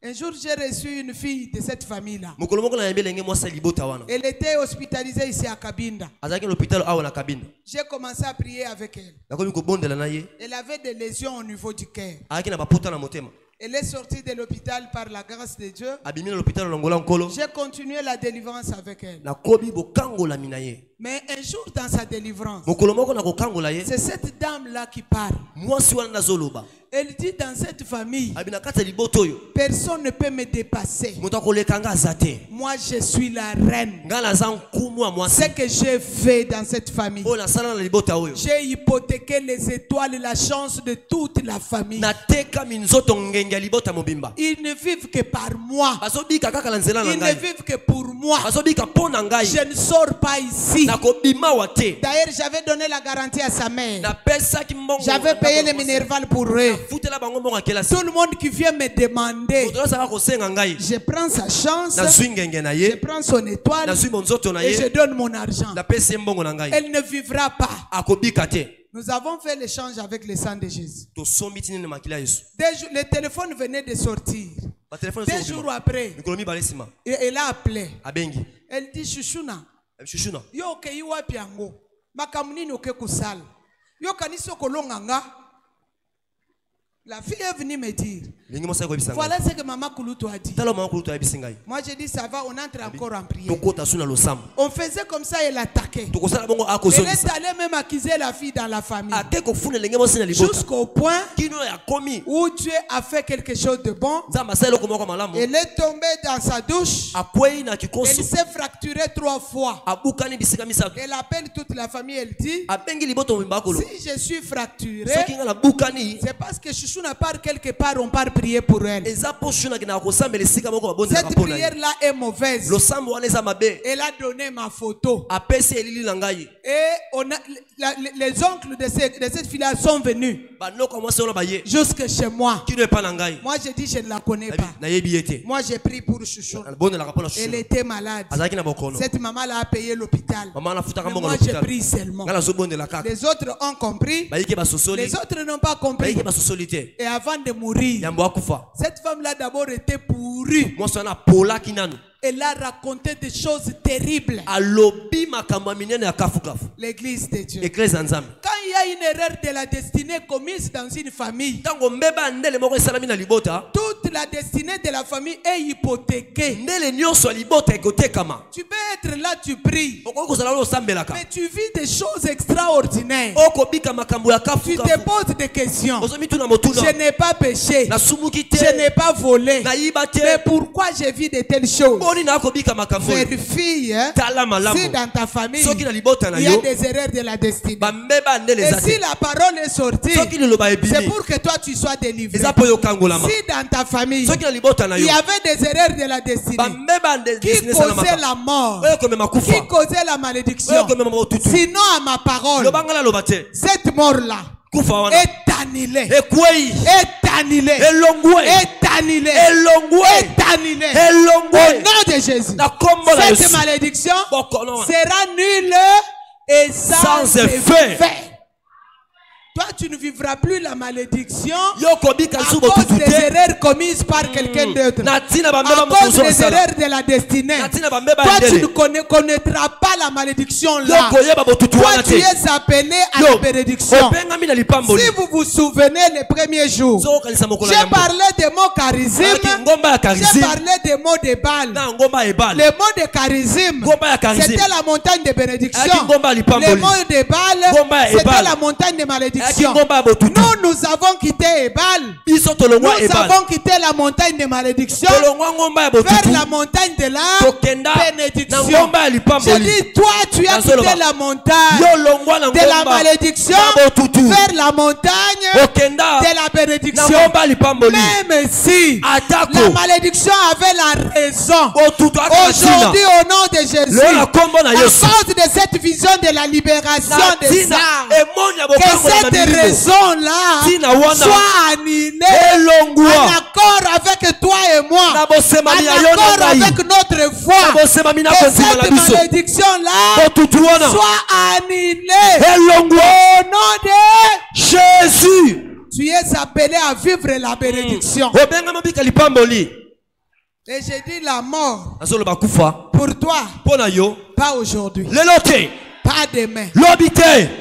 [SPEAKER 3] Un jour, j'ai reçu une fille de cette famille-là.
[SPEAKER 4] Mokolo moko na yembele ngemo sa libota wana.
[SPEAKER 3] Elle était hospitalisée ici à Kabinda.
[SPEAKER 4] Azaki l'hôpital awa na Kabinda.
[SPEAKER 3] J'ai commencé à prier avec elle.
[SPEAKER 4] Nakomi ko bondela na ye.
[SPEAKER 3] Elle avait des lésions au niveau du cœur.
[SPEAKER 4] Azaki na bapota na motema.
[SPEAKER 3] Elle est sortie de l'hôpital par la grâce de Dieu.
[SPEAKER 4] Abimi na l'hôpital longola nkolo.
[SPEAKER 3] J'ai continué la délivrance avec elle.
[SPEAKER 4] Nakobi bokangola minaye.
[SPEAKER 3] Mais un jour dans sa délivrance,
[SPEAKER 4] Mokolo moko na kokangola ye.
[SPEAKER 3] c'est cette dame-là qui parle.
[SPEAKER 4] Mwasi wana nazoloba.
[SPEAKER 3] Elle dit dans cette famille,
[SPEAKER 4] Abina kata liboto yo.
[SPEAKER 3] personne ne peut me dépasser.
[SPEAKER 4] Moto kolekanga azate.
[SPEAKER 3] Moi, je suis la reine.
[SPEAKER 4] Ngala za nkumu wa mwasi.
[SPEAKER 3] Ce que j'ai fait dans cette famille,
[SPEAKER 4] O na sala na libota oyo.
[SPEAKER 3] j'ai hypothéqué les étoiles et la chance de toute la famille.
[SPEAKER 4] Nateka minzoto ngenge libota mobimba.
[SPEAKER 3] Ils ne vivent que par moi.
[SPEAKER 4] Bazobika kaka la nzela na
[SPEAKER 3] Ils ne
[SPEAKER 4] ngai.
[SPEAKER 3] vivent que pour moi.
[SPEAKER 4] Bazobika pona ngai.
[SPEAKER 3] Je ne sors pas ici.
[SPEAKER 4] Nakobima wate.
[SPEAKER 3] D'ailleurs, j'avais donné la garantie à sa mère.
[SPEAKER 4] Na pesa ki mbongo.
[SPEAKER 3] J'avais payé les minervales pour eux.
[SPEAKER 4] Futela bango mbongo akela.
[SPEAKER 3] Tout le monde qui vient me demander,
[SPEAKER 4] Moto sala ko senga ngai.
[SPEAKER 3] je prends sa chance,
[SPEAKER 4] Na swingenge na
[SPEAKER 3] je
[SPEAKER 4] ye.
[SPEAKER 3] prends son étoile
[SPEAKER 4] Na swi monzoto na
[SPEAKER 3] et je
[SPEAKER 4] ye.
[SPEAKER 3] donne mon argent.
[SPEAKER 4] Na pesa mbongo na ngai.
[SPEAKER 3] Elle ne vivra pas.
[SPEAKER 4] Akobika te.
[SPEAKER 3] Nous avons fait l'échange avec le sang de Jésus.
[SPEAKER 4] To sombi tini makila Yesu.
[SPEAKER 3] Le téléphone venait de sortir.
[SPEAKER 4] Ba téléphone
[SPEAKER 3] 2 jours après,
[SPEAKER 4] Mikolo mi balesima.
[SPEAKER 3] elle a appelé.
[SPEAKER 4] Abengi.
[SPEAKER 3] Elle dit, Chouchouna,
[SPEAKER 4] Chuchuna.
[SPEAKER 3] yo ke wapi yango makamuni no ke kusala yo kanisa kolonganga. La fille est venue me dire,
[SPEAKER 4] Lingi mosa ko bisanga.
[SPEAKER 3] voilà ce que maman Kulutu a dit.
[SPEAKER 4] Talo mama kuluto ya bisingai.
[SPEAKER 3] Moi j'ai dit ça va, on entre encore en prière.
[SPEAKER 4] Tokota suna lo sam.
[SPEAKER 3] On faisait comme ça, elle attaquait.
[SPEAKER 4] Tokosala bongo
[SPEAKER 3] Elle
[SPEAKER 4] akozongisa.
[SPEAKER 3] est allée même accuser la fille dans la famille.
[SPEAKER 4] Ake ko funa lingi mosa na libota.
[SPEAKER 3] Jusqu'au point
[SPEAKER 4] Kino ya komi.
[SPEAKER 3] où Dieu a fait quelque chose de bon.
[SPEAKER 4] Nzamba sala ko moko malamu.
[SPEAKER 3] Elle est tombée dans sa douche.
[SPEAKER 4] Akwei na
[SPEAKER 3] Elle
[SPEAKER 4] kikoso.
[SPEAKER 3] s'est fracturée 3 fois.
[SPEAKER 4] Abukani bisika misato.
[SPEAKER 3] Elle appelle toute la famille, elle dit,
[SPEAKER 4] Abengi liboto mbakolo.
[SPEAKER 3] si je suis fracturée,
[SPEAKER 4] Soki nga na bukani.
[SPEAKER 3] c'est parce que Chouchou n'a pas quelque part, on part prier pour elle.
[SPEAKER 4] Eza po shuna kina kosambela sika moko babonza
[SPEAKER 3] Cette
[SPEAKER 4] kapona.
[SPEAKER 3] prière-là est mauvaise.
[SPEAKER 4] Lo sambo wana eza mabe.
[SPEAKER 3] Elle a donné ma photo.
[SPEAKER 4] Apesi elili na ngai.
[SPEAKER 3] Et les oncles de cette fille-là sont venus
[SPEAKER 4] Banoko mwasi ona baye.
[SPEAKER 3] jusque chez moi.
[SPEAKER 4] Kino epa na ngai.
[SPEAKER 3] Moi, j'ai dit, je ne la connais pas.
[SPEAKER 4] Na yebi ete.
[SPEAKER 3] Moi, j'ai pris pour Chouchou.
[SPEAKER 4] Bonne la kapona
[SPEAKER 3] Elle
[SPEAKER 4] shuna.
[SPEAKER 3] était malade.
[SPEAKER 4] Azaki na bokono.
[SPEAKER 3] Cette maman-là a payé l'hôpital.
[SPEAKER 4] Mama na futaka
[SPEAKER 3] Mais
[SPEAKER 4] mbongo
[SPEAKER 3] moi,
[SPEAKER 4] na
[SPEAKER 3] j'ai
[SPEAKER 4] hospital.
[SPEAKER 3] pris seulement.
[SPEAKER 4] Ngala zo bonde la kaka.
[SPEAKER 3] Les autres ont compris.
[SPEAKER 4] Bayike ba sosoli.
[SPEAKER 3] Les autres n'ont pas compris.
[SPEAKER 4] Bayike ba sosoli te.
[SPEAKER 3] Et avant de mourir,
[SPEAKER 4] Yambo akufa.
[SPEAKER 3] cette femme-là d'abord était pourrie.
[SPEAKER 4] Mwasi wana pola kinanu.
[SPEAKER 3] Elle a raconté des choses terribles.
[SPEAKER 4] Alobi makambo minene ya kafu kafu.
[SPEAKER 3] L'église de Dieu.
[SPEAKER 4] Eklese nzambe.
[SPEAKER 3] Quand il y a une erreur de la destinée commise dans une famille,
[SPEAKER 4] Tango mbeba ndele moko esalami na libota.
[SPEAKER 3] toute la destinée de la famille est hypothéquée.
[SPEAKER 4] Ndele nyonso ya libota ekotekama.
[SPEAKER 3] Tu peux être là, tu pries,
[SPEAKER 4] Okoki kozala lo osambelaka.
[SPEAKER 3] mais tu vis des choses extraordinaires.
[SPEAKER 4] Okobika makambo ya kafu
[SPEAKER 3] Tu te
[SPEAKER 4] kafu.
[SPEAKER 3] poses des questions.
[SPEAKER 4] Ozomituna motuna.
[SPEAKER 3] Je n'ai pas péché.
[SPEAKER 4] Nasumuki te.
[SPEAKER 3] Je n'ai pas volé.
[SPEAKER 4] Nayiba te.
[SPEAKER 3] Mais pourquoi j'ai vu de telles choses?
[SPEAKER 4] Boni na akobika makambo.
[SPEAKER 3] Vérifie, hein,
[SPEAKER 4] Tala malamu.
[SPEAKER 3] si dans ta famille
[SPEAKER 4] Soki na libota na
[SPEAKER 3] il y a
[SPEAKER 4] yo.
[SPEAKER 3] des erreurs de la destinée.
[SPEAKER 4] Bambeba ndele
[SPEAKER 3] Et si
[SPEAKER 4] zate.
[SPEAKER 3] la parole est sortie,
[SPEAKER 4] Soki liloba
[SPEAKER 3] c'est
[SPEAKER 4] ebimi.
[SPEAKER 3] pour que toi tu sois délivré.
[SPEAKER 4] Eza po yo kangolama.
[SPEAKER 3] Si dans ta famille
[SPEAKER 4] Soki na libota na
[SPEAKER 3] il
[SPEAKER 4] yo.
[SPEAKER 3] y avait des erreurs de la destinée
[SPEAKER 4] Bambeba ndele
[SPEAKER 3] qui
[SPEAKER 4] destinée sana
[SPEAKER 3] causaient
[SPEAKER 4] maka.
[SPEAKER 3] la mort,
[SPEAKER 4] Oyo komema kufa.
[SPEAKER 3] qui causaient la malédiction,
[SPEAKER 4] Oyo komema motutu.
[SPEAKER 3] sinon à ma parole,
[SPEAKER 4] Lobanga la loba te.
[SPEAKER 3] cette mort-là
[SPEAKER 4] Kufa wana.
[SPEAKER 3] est annulée.
[SPEAKER 4] Ekwei.
[SPEAKER 3] Est annulée.
[SPEAKER 4] Elongwe.
[SPEAKER 3] Est annulée.
[SPEAKER 4] Elongwe.
[SPEAKER 3] Est annulée. Au
[SPEAKER 4] Elongwe.
[SPEAKER 3] nom de Jésus.
[SPEAKER 4] Na kombo na
[SPEAKER 3] Cette
[SPEAKER 4] Yesu.
[SPEAKER 3] malédiction
[SPEAKER 4] Bokono wana.
[SPEAKER 3] sera nulle et sans
[SPEAKER 4] Sans effet.
[SPEAKER 3] effet. Toi, tu ne vivras plus la malédiction
[SPEAKER 4] Yo kobika
[SPEAKER 3] à
[SPEAKER 4] su
[SPEAKER 3] cause
[SPEAKER 4] botutu
[SPEAKER 3] des
[SPEAKER 4] te.
[SPEAKER 3] erreurs commises par quelqu'un d'autre.
[SPEAKER 4] Natina
[SPEAKER 3] À
[SPEAKER 4] bambeba
[SPEAKER 3] cause
[SPEAKER 4] mokozo
[SPEAKER 3] des
[SPEAKER 4] sala.
[SPEAKER 3] erreurs de la destinée.
[SPEAKER 4] Natina bambeba
[SPEAKER 3] Toi, tu ne
[SPEAKER 4] ndele.
[SPEAKER 3] connaîtras pas la malédiction
[SPEAKER 4] Yo
[SPEAKER 3] là.
[SPEAKER 4] koyeba botutu
[SPEAKER 3] Toi,
[SPEAKER 4] wana
[SPEAKER 3] tu
[SPEAKER 4] te.
[SPEAKER 3] es appelé à
[SPEAKER 4] Yo
[SPEAKER 3] la bénédiction.
[SPEAKER 4] obengami na lipamboli.
[SPEAKER 3] Si vous vous souvenez les premiers jours,
[SPEAKER 4] Zo kanisa mokolo
[SPEAKER 3] j'ai
[SPEAKER 4] ya mbo.
[SPEAKER 3] parlé des mots charisme.
[SPEAKER 4] Alaki ngomba ya
[SPEAKER 3] J'ai
[SPEAKER 4] karizim.
[SPEAKER 3] parlé des mots de Baal.
[SPEAKER 4] Na ngomba ebal.
[SPEAKER 3] Les mots de charisme,
[SPEAKER 4] Ngomba ya charisme.
[SPEAKER 3] c'était la montagne de bénédiction.
[SPEAKER 4] Alaki ngomba ya lipamboli.
[SPEAKER 3] Les mots de Baal,
[SPEAKER 4] Ngomba ya
[SPEAKER 3] c'était
[SPEAKER 4] Ebal.
[SPEAKER 3] la montagne de
[SPEAKER 4] Alaki
[SPEAKER 3] malédiction.
[SPEAKER 4] ngomba ya botutu.
[SPEAKER 3] Nous avons quitté Ebal.
[SPEAKER 4] Biso tolongwa
[SPEAKER 3] Nous
[SPEAKER 4] ebal.
[SPEAKER 3] avons quitté la montagne de malédiction
[SPEAKER 4] Tolongwa ngomba ya
[SPEAKER 3] vers
[SPEAKER 4] botutu.
[SPEAKER 3] la montagne de la
[SPEAKER 4] Tokenda na
[SPEAKER 3] bénédiction.
[SPEAKER 4] ngomba ya
[SPEAKER 3] Je
[SPEAKER 4] lipamboli.
[SPEAKER 3] dis, toi, tu as
[SPEAKER 4] Nazoloba.
[SPEAKER 3] quitté la montagne
[SPEAKER 4] Yo longwa na
[SPEAKER 3] de la
[SPEAKER 4] ngomba
[SPEAKER 3] malédiction
[SPEAKER 4] ya botutu.
[SPEAKER 3] vers la montagne
[SPEAKER 4] Okenda
[SPEAKER 3] de la
[SPEAKER 4] na
[SPEAKER 3] bénédiction.
[SPEAKER 4] ngomba ya lipamboli.
[SPEAKER 3] Même si
[SPEAKER 4] Atako.
[SPEAKER 3] la malédiction avait la raison,
[SPEAKER 4] Botutu akatina.
[SPEAKER 3] aujourd'hui, au nom de Jésus,
[SPEAKER 4] Leo na kombo na
[SPEAKER 3] à
[SPEAKER 4] Yesu.
[SPEAKER 3] cause de cette vision de la libération des
[SPEAKER 4] Natina
[SPEAKER 3] âmes,
[SPEAKER 4] emoni ya
[SPEAKER 3] que
[SPEAKER 4] bokango na
[SPEAKER 3] cette
[SPEAKER 4] mabilo.
[SPEAKER 3] raison-là
[SPEAKER 4] Tina wana.
[SPEAKER 3] soit annulée
[SPEAKER 4] Elongwa.
[SPEAKER 3] en accord avec toi et moi.
[SPEAKER 4] Na
[SPEAKER 3] accord avec notre foi, que cette malédiction-là soit annulée. Au nom de
[SPEAKER 4] Jésus.
[SPEAKER 3] Tu es appelé à vivre la bénédiction. Et j'ai dit la mort pour toi, pas aujourd'hui, pas demain.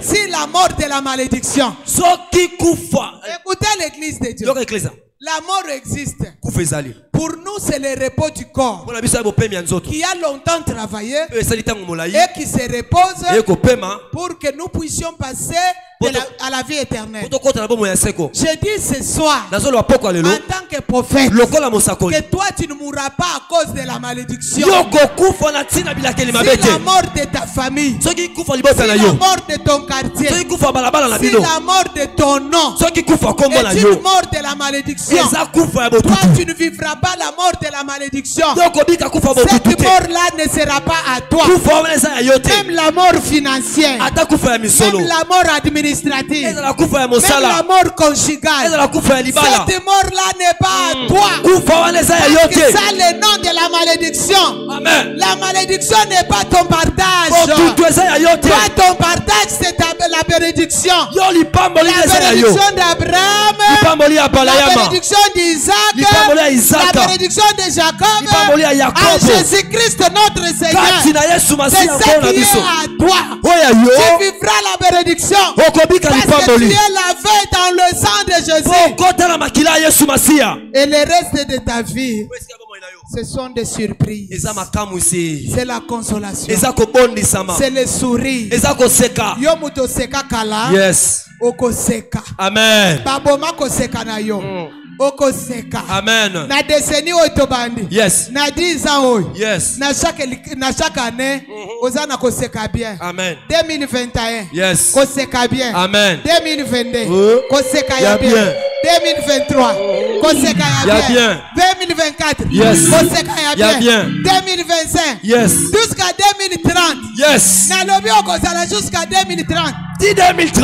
[SPEAKER 3] Si la mort de la malédiction, écoutez l'église de Dieu. La mort existe. Pour nous, c'est le repos du corps qui a longtemps travaillé et qui se repose pour que nous puissions passer à la vie éternelle. Je dis ce soir, en tant que prophète, que toi tu ne mourras pas à cause de la malédiction. Si la mort de ta famille, si la mort de ton quartier, si la mort de ton nom est une mort de la malédiction, toi tu ne vivras pas la mort de la malédiction. Cette mort-là ne sera pas à toi. Même la mort financière, même la mort administrative, même la mort conjugale, cette mort-là n'est pas à toi. Parce que ça, le nom de la malédiction.
[SPEAKER 4] Amen.
[SPEAKER 3] La malédiction n'est pas ton partage. Toi, ton partage, c'est la bénédiction. La bénédiction d'Abraham, la bénédiction d'Isaac, la bénédiction de Jacob, en Jésus-Christ notre Seigneur. C'est ça qui est à toi. Tu vivras la bénédiction parce que tu es lavé dans le sang de Jésus. Et le reste de ta vie, ce sont des surprises. C'est la consolation. C'est le sourire. Yo muto seka kala.
[SPEAKER 4] Yes.
[SPEAKER 3] Oko seka.
[SPEAKER 4] Amen.
[SPEAKER 3] Baboma ko seka na yo. Oko seka.
[SPEAKER 4] Amen.
[SPEAKER 3] Na décennie otobandi.
[SPEAKER 4] Yes.
[SPEAKER 3] Na 10 ans oyo.
[SPEAKER 4] Yes.
[SPEAKER 3] Na chaque année, ozana ko seka bien.
[SPEAKER 4] Amen.
[SPEAKER 3] 2021.
[SPEAKER 4] Yes.
[SPEAKER 3] Ko seka bien.
[SPEAKER 4] Amen.
[SPEAKER 3] 2022. Ko seka ya bien. 2023. Ko seka ya bien. 2024.
[SPEAKER 4] Yes.
[SPEAKER 3] Ko seka ya bien. 2025.
[SPEAKER 4] Yes.
[SPEAKER 3] Jusqu'à 2030.
[SPEAKER 4] Yes.
[SPEAKER 3] Na lobi okozala jusqu'à 2030.
[SPEAKER 4] 2030.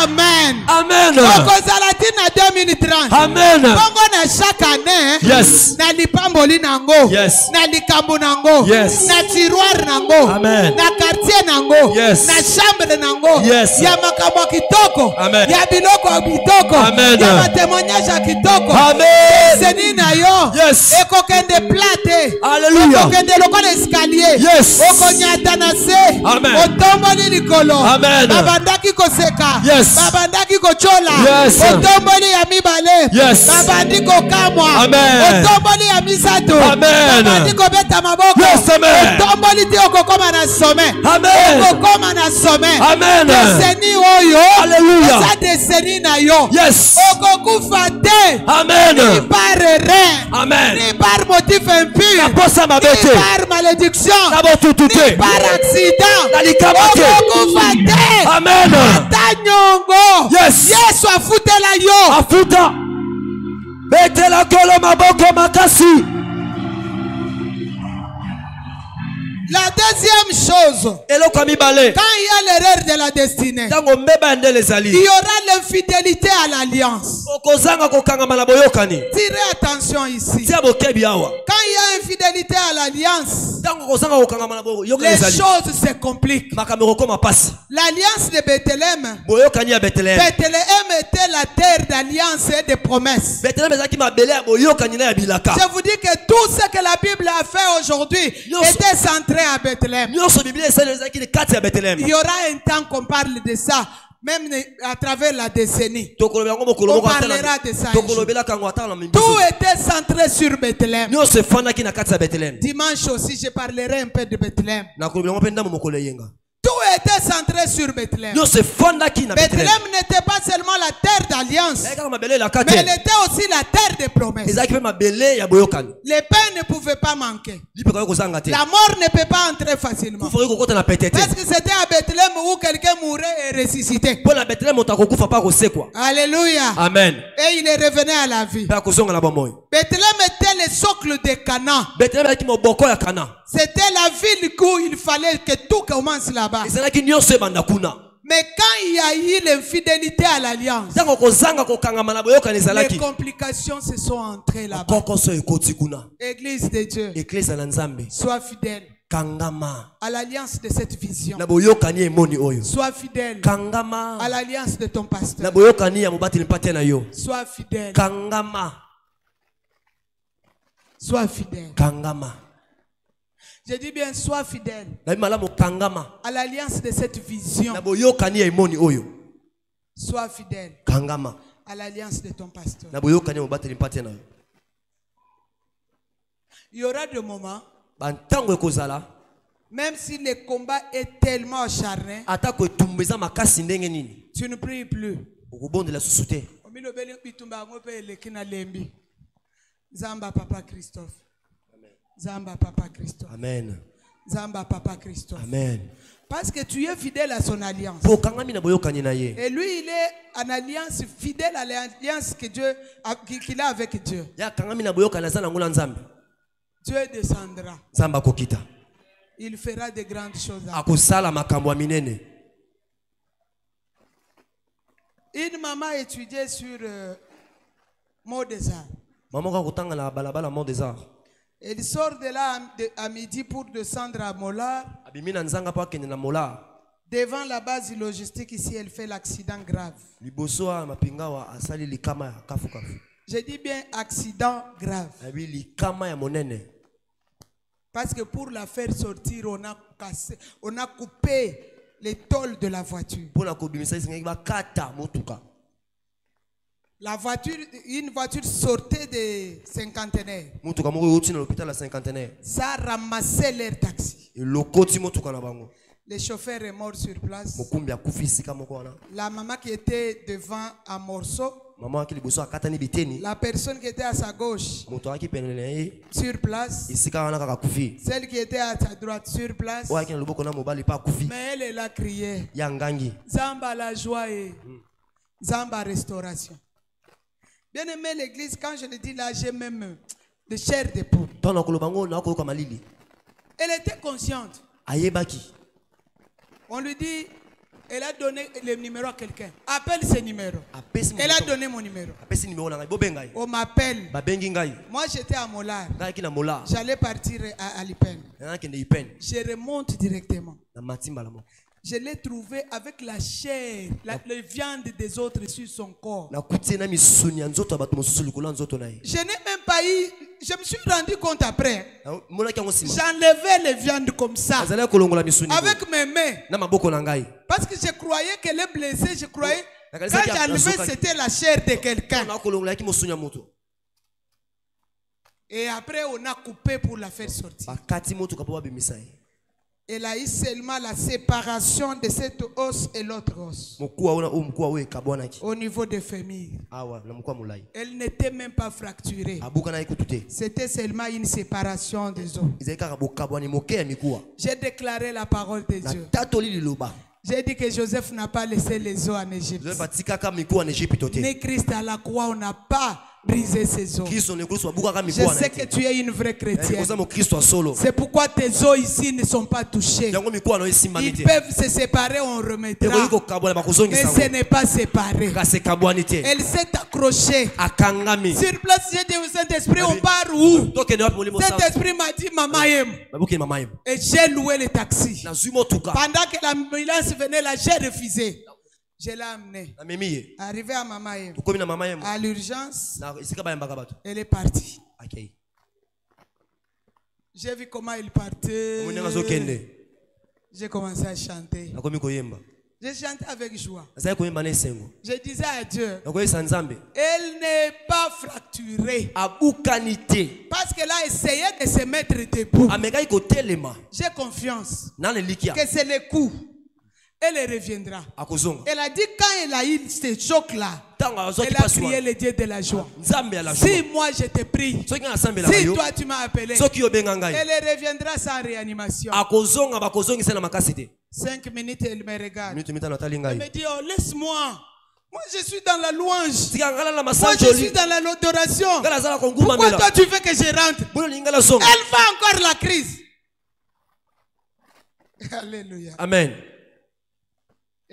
[SPEAKER 3] Amen.
[SPEAKER 4] Amen.
[SPEAKER 3] Okozala tina 2030.
[SPEAKER 4] Amen.
[SPEAKER 3] Bongo na chaque année.
[SPEAKER 4] Yes.
[SPEAKER 3] Na lipamboli nango.
[SPEAKER 4] Yes.
[SPEAKER 3] Na likambo nango.
[SPEAKER 4] Yes.
[SPEAKER 3] Na tiroir nango.
[SPEAKER 4] Amen.
[SPEAKER 3] Na quartier nango.
[SPEAKER 4] Yes.
[SPEAKER 3] Na chambre nango.
[SPEAKER 4] Yes.
[SPEAKER 3] Ya makambo kitoko.
[SPEAKER 4] Amen.
[SPEAKER 3] Ya biloko kitoko.
[SPEAKER 4] Amen.
[SPEAKER 3] Ya matemoignage kitoko.
[SPEAKER 4] Amen.
[SPEAKER 3] Seni na yo.
[SPEAKER 4] Yes.
[SPEAKER 3] Ekokende plate.
[SPEAKER 4] Hallelujah.
[SPEAKER 3] Ekokende lokola escalier.
[SPEAKER 4] Yes.
[SPEAKER 3] Okonyata na se.
[SPEAKER 4] Amen.
[SPEAKER 3] Otomboli likolo.
[SPEAKER 4] Amen.
[SPEAKER 3] Babandaki koseka.
[SPEAKER 4] Yes.
[SPEAKER 3] Babandaki kochola.
[SPEAKER 4] Yes.
[SPEAKER 3] Otomboli ya mibale.
[SPEAKER 4] Yes.
[SPEAKER 3] Babandi kokamwa.
[SPEAKER 4] Amen.
[SPEAKER 3] Otomboli ya misato.
[SPEAKER 4] Amen.
[SPEAKER 3] Babandi kobeta maboko.
[SPEAKER 4] Yes, amen.
[SPEAKER 3] Otomboli te okokoma na sommet.
[SPEAKER 4] Amen.
[SPEAKER 3] Okokoma na sommet.
[SPEAKER 4] Amen.
[SPEAKER 3] Deseni oyo.
[SPEAKER 4] Hallelujah.
[SPEAKER 3] Esa deseni na yo.
[SPEAKER 4] Yes.
[SPEAKER 3] Okokufa te.
[SPEAKER 4] Amen.
[SPEAKER 3] Ni par erreur.
[SPEAKER 4] Amen.
[SPEAKER 3] Ni par motif impur.
[SPEAKER 4] Naposa mabete.
[SPEAKER 3] Ni par malédiction.
[SPEAKER 4] Nabotutute.
[SPEAKER 3] Ni par accident.
[SPEAKER 4] Nalikabate.
[SPEAKER 3] Okokufa te.
[SPEAKER 4] Amen.
[SPEAKER 3] Ata nyongo.
[SPEAKER 4] Yes.
[SPEAKER 3] Yesu afutela yo.
[SPEAKER 4] Afuta. Betela kolo maboko makasi.
[SPEAKER 3] La deuxième chose,
[SPEAKER 4] Eloko mibale.
[SPEAKER 3] quand il y a l'erreur de la destinée,
[SPEAKER 4] Tango mbeba ndele zali.
[SPEAKER 3] il y aura l'infidélité à l'alliance.
[SPEAKER 4] Okozanga kokangama na boyokani.
[SPEAKER 3] Tirez attention ici.
[SPEAKER 4] Tia bokebi awa.
[SPEAKER 3] Quand il y a infidélité à l'alliance,
[SPEAKER 4] Tango kozanga kokangama na boyokani
[SPEAKER 3] les
[SPEAKER 4] zali.
[SPEAKER 3] choses se compliquent.
[SPEAKER 4] Makamero koma pasi.
[SPEAKER 3] L'alliance de Bethléem,
[SPEAKER 4] Boyokani ya Bethlehem.
[SPEAKER 3] Bethléem était la terre d'alliance et de promesses.
[SPEAKER 4] Bethlehem ezaki mabele ya boyokani na ya bilaka.
[SPEAKER 3] Je vous dis que tout ce que la Bible a fait aujourd'hui était centré à Bethléem.
[SPEAKER 4] Nyonso Biblia esali ezaki ne kati ya Bethlehem.
[SPEAKER 3] Il y aura un temps qu'on parle de ça, même à travers la décennie.
[SPEAKER 4] Tokolobela ngo mokolo
[SPEAKER 3] On
[SPEAKER 4] moko
[SPEAKER 3] parlera de ça un jour.
[SPEAKER 4] Tokolobela kango atala na mimbiso.
[SPEAKER 3] Tout était centré sur Bethléem.
[SPEAKER 4] Nyonso efandaki na kati ya Bethlehem.
[SPEAKER 3] Dimanche aussi, je parlerai un peu de Bethléem.
[SPEAKER 4] Na kolobela ngo penda mokolo yenga.
[SPEAKER 3] Tout était centré sur Bethléem.
[SPEAKER 4] Nyonso efandaki na Bethlehem.
[SPEAKER 3] Bethléem n'était pas seulement la terre d'alliance,
[SPEAKER 4] Ezaki mabele la
[SPEAKER 3] mais
[SPEAKER 4] kati.
[SPEAKER 3] elle était aussi la terre de promesses.
[SPEAKER 4] Ezaki pe mabele ya boyokani.
[SPEAKER 3] Les pains ne pouvaient pas manquer.
[SPEAKER 4] Lipeka kozanga te.
[SPEAKER 3] La mort ne peut pas entrer facilement.
[SPEAKER 4] Kufa kokota na petete.
[SPEAKER 3] Parce que c'était à Bethléem où quelqu'un mourait et ressuscitait.
[SPEAKER 4] Pour la Bethlehem otakokufa pa kosekwa.
[SPEAKER 3] Alléluia.
[SPEAKER 4] Amen.
[SPEAKER 3] Et il est revenu à la vie.
[SPEAKER 4] Pa kozonga na bomoyo.
[SPEAKER 3] Bethléem était le socle de Canaan.
[SPEAKER 4] Bethlehem ezaki moboko ya Kana.
[SPEAKER 3] C'était la ville où il fallait que tout commence là-bas.
[SPEAKER 4] Ezalaki nyonso ebanda kuna.
[SPEAKER 3] Mais quand il y a eu l'infidélité à l'alliance, les complications se sont entrées là-bas. Église de Dieu, sois fidèle à l'alliance de cette vision. Sois fidèle à l'alliance de ton pasteur. Sois fidèle. Sois fidèle. Je dis bien, sois fidèle à l'alliance de cette vision. Sois fidèle à l'alliance de ton pasteur. Il y aura des moments, même si le combat est tellement acharné, tu ne pries plus. Zamba Papa Christophe. Zamba Papa Christophe.
[SPEAKER 4] Amen.
[SPEAKER 3] Zamba Papa Christophe.
[SPEAKER 4] Amen.
[SPEAKER 3] Parce que tu es fidèle à son alliance. Et lui, il est en alliance, fidèle à l'alliance que Dieu qu'il a avec Dieu. Dieu descendra. Il fera de grandes choses. Une maman étudiait sur mot des arts. Elle sort de là à midi pour descendre à Mollard. Devant la base logistique ici, elle fait l'accident grave. Je dis bien accident grave. Parce que pour la faire sortir, on a coupé les tôles de la voiture. La voiture, une voiture sortait des cinquantenaires. Ça a ramassé leur taxi. Le chauffeur est mort sur place. La maman qui était devant un morceau. La personne qui était à sa gauche sur place. Celle qui était à sa droite sur place. Mais elle a crié. Zamba la joie et Zamba restauration. Bien aimé l'église, quand je le dis là, j'ai même de chair de poule. Elle était consciente. On lui dit, elle a donné le numéro à quelqu'un. Appelle ce numéro. Elle a donné mon numéro. On m'appelle. Moi j'étais à Mollard. J'allais partir à Lipen. Je remonte directement. Je l'ai trouvé avec la chair, la viande des autres sur son corps. Je n'ai même pas eu, je me suis rendu compte après. J'enlevais les viandes comme ça, avec mes mains. Parce que je croyais qu'elle est blessée, je croyais quand j'enlevais c'était la chair de quelqu'un. Et après on a coupé pour la faire sortir. Elle a eu seulement la séparation de cette os et l'autre os. Au niveau des fémurs. Elle n'était même pas fracturée. C'était seulement une séparation des os. J'ai déclaré la parole de Dieu. J'ai dit que Joseph n'a pas laissé les os en Égypte. Ni Christ à la croix, on n'a pas brisé ses os. Je sais que tu es une vraie chrétienne. C'est pourquoi tes os ici ne sont pas touchés. Ils peuvent se séparer, on remettra. Mais ce n'est pas séparé. Elle s'est accrochée. Sur place, j'ai dit au Saint-Esprit, on part où? Saint-Esprit m'a dit, maman aime. Et j'ai loué le taxi. Pendant que l'ambulance venait là, j'ai refusé. Je l'ai amené. Arrivé à Mamaïm. À l'urgence, elle est partie. J'ai vu comment elle partait. J'ai commencé à chanter. J'ai chanté avec joie. Je disais à Dieu, elle n'est pas fracturée. Parce qu'elle a essayé de se mettre debout. J'ai confiance que c'est le coup. Elle reviendra. Elle a dit quand elle a eu ce choc-là, elle a crié le Dieu de la joie. Si moi je te prie, si toi tu m'as appelé, elle reviendra sans réanimation. 5 minutes, elle me regarde. Elle me dit, oh laisse-moi. Moi je suis dans la louange. Moi je suis dans l'adoration. Pourquoi toi tu veux que je rentre? Elle va encore la crise. Alléluia.
[SPEAKER 4] Amen.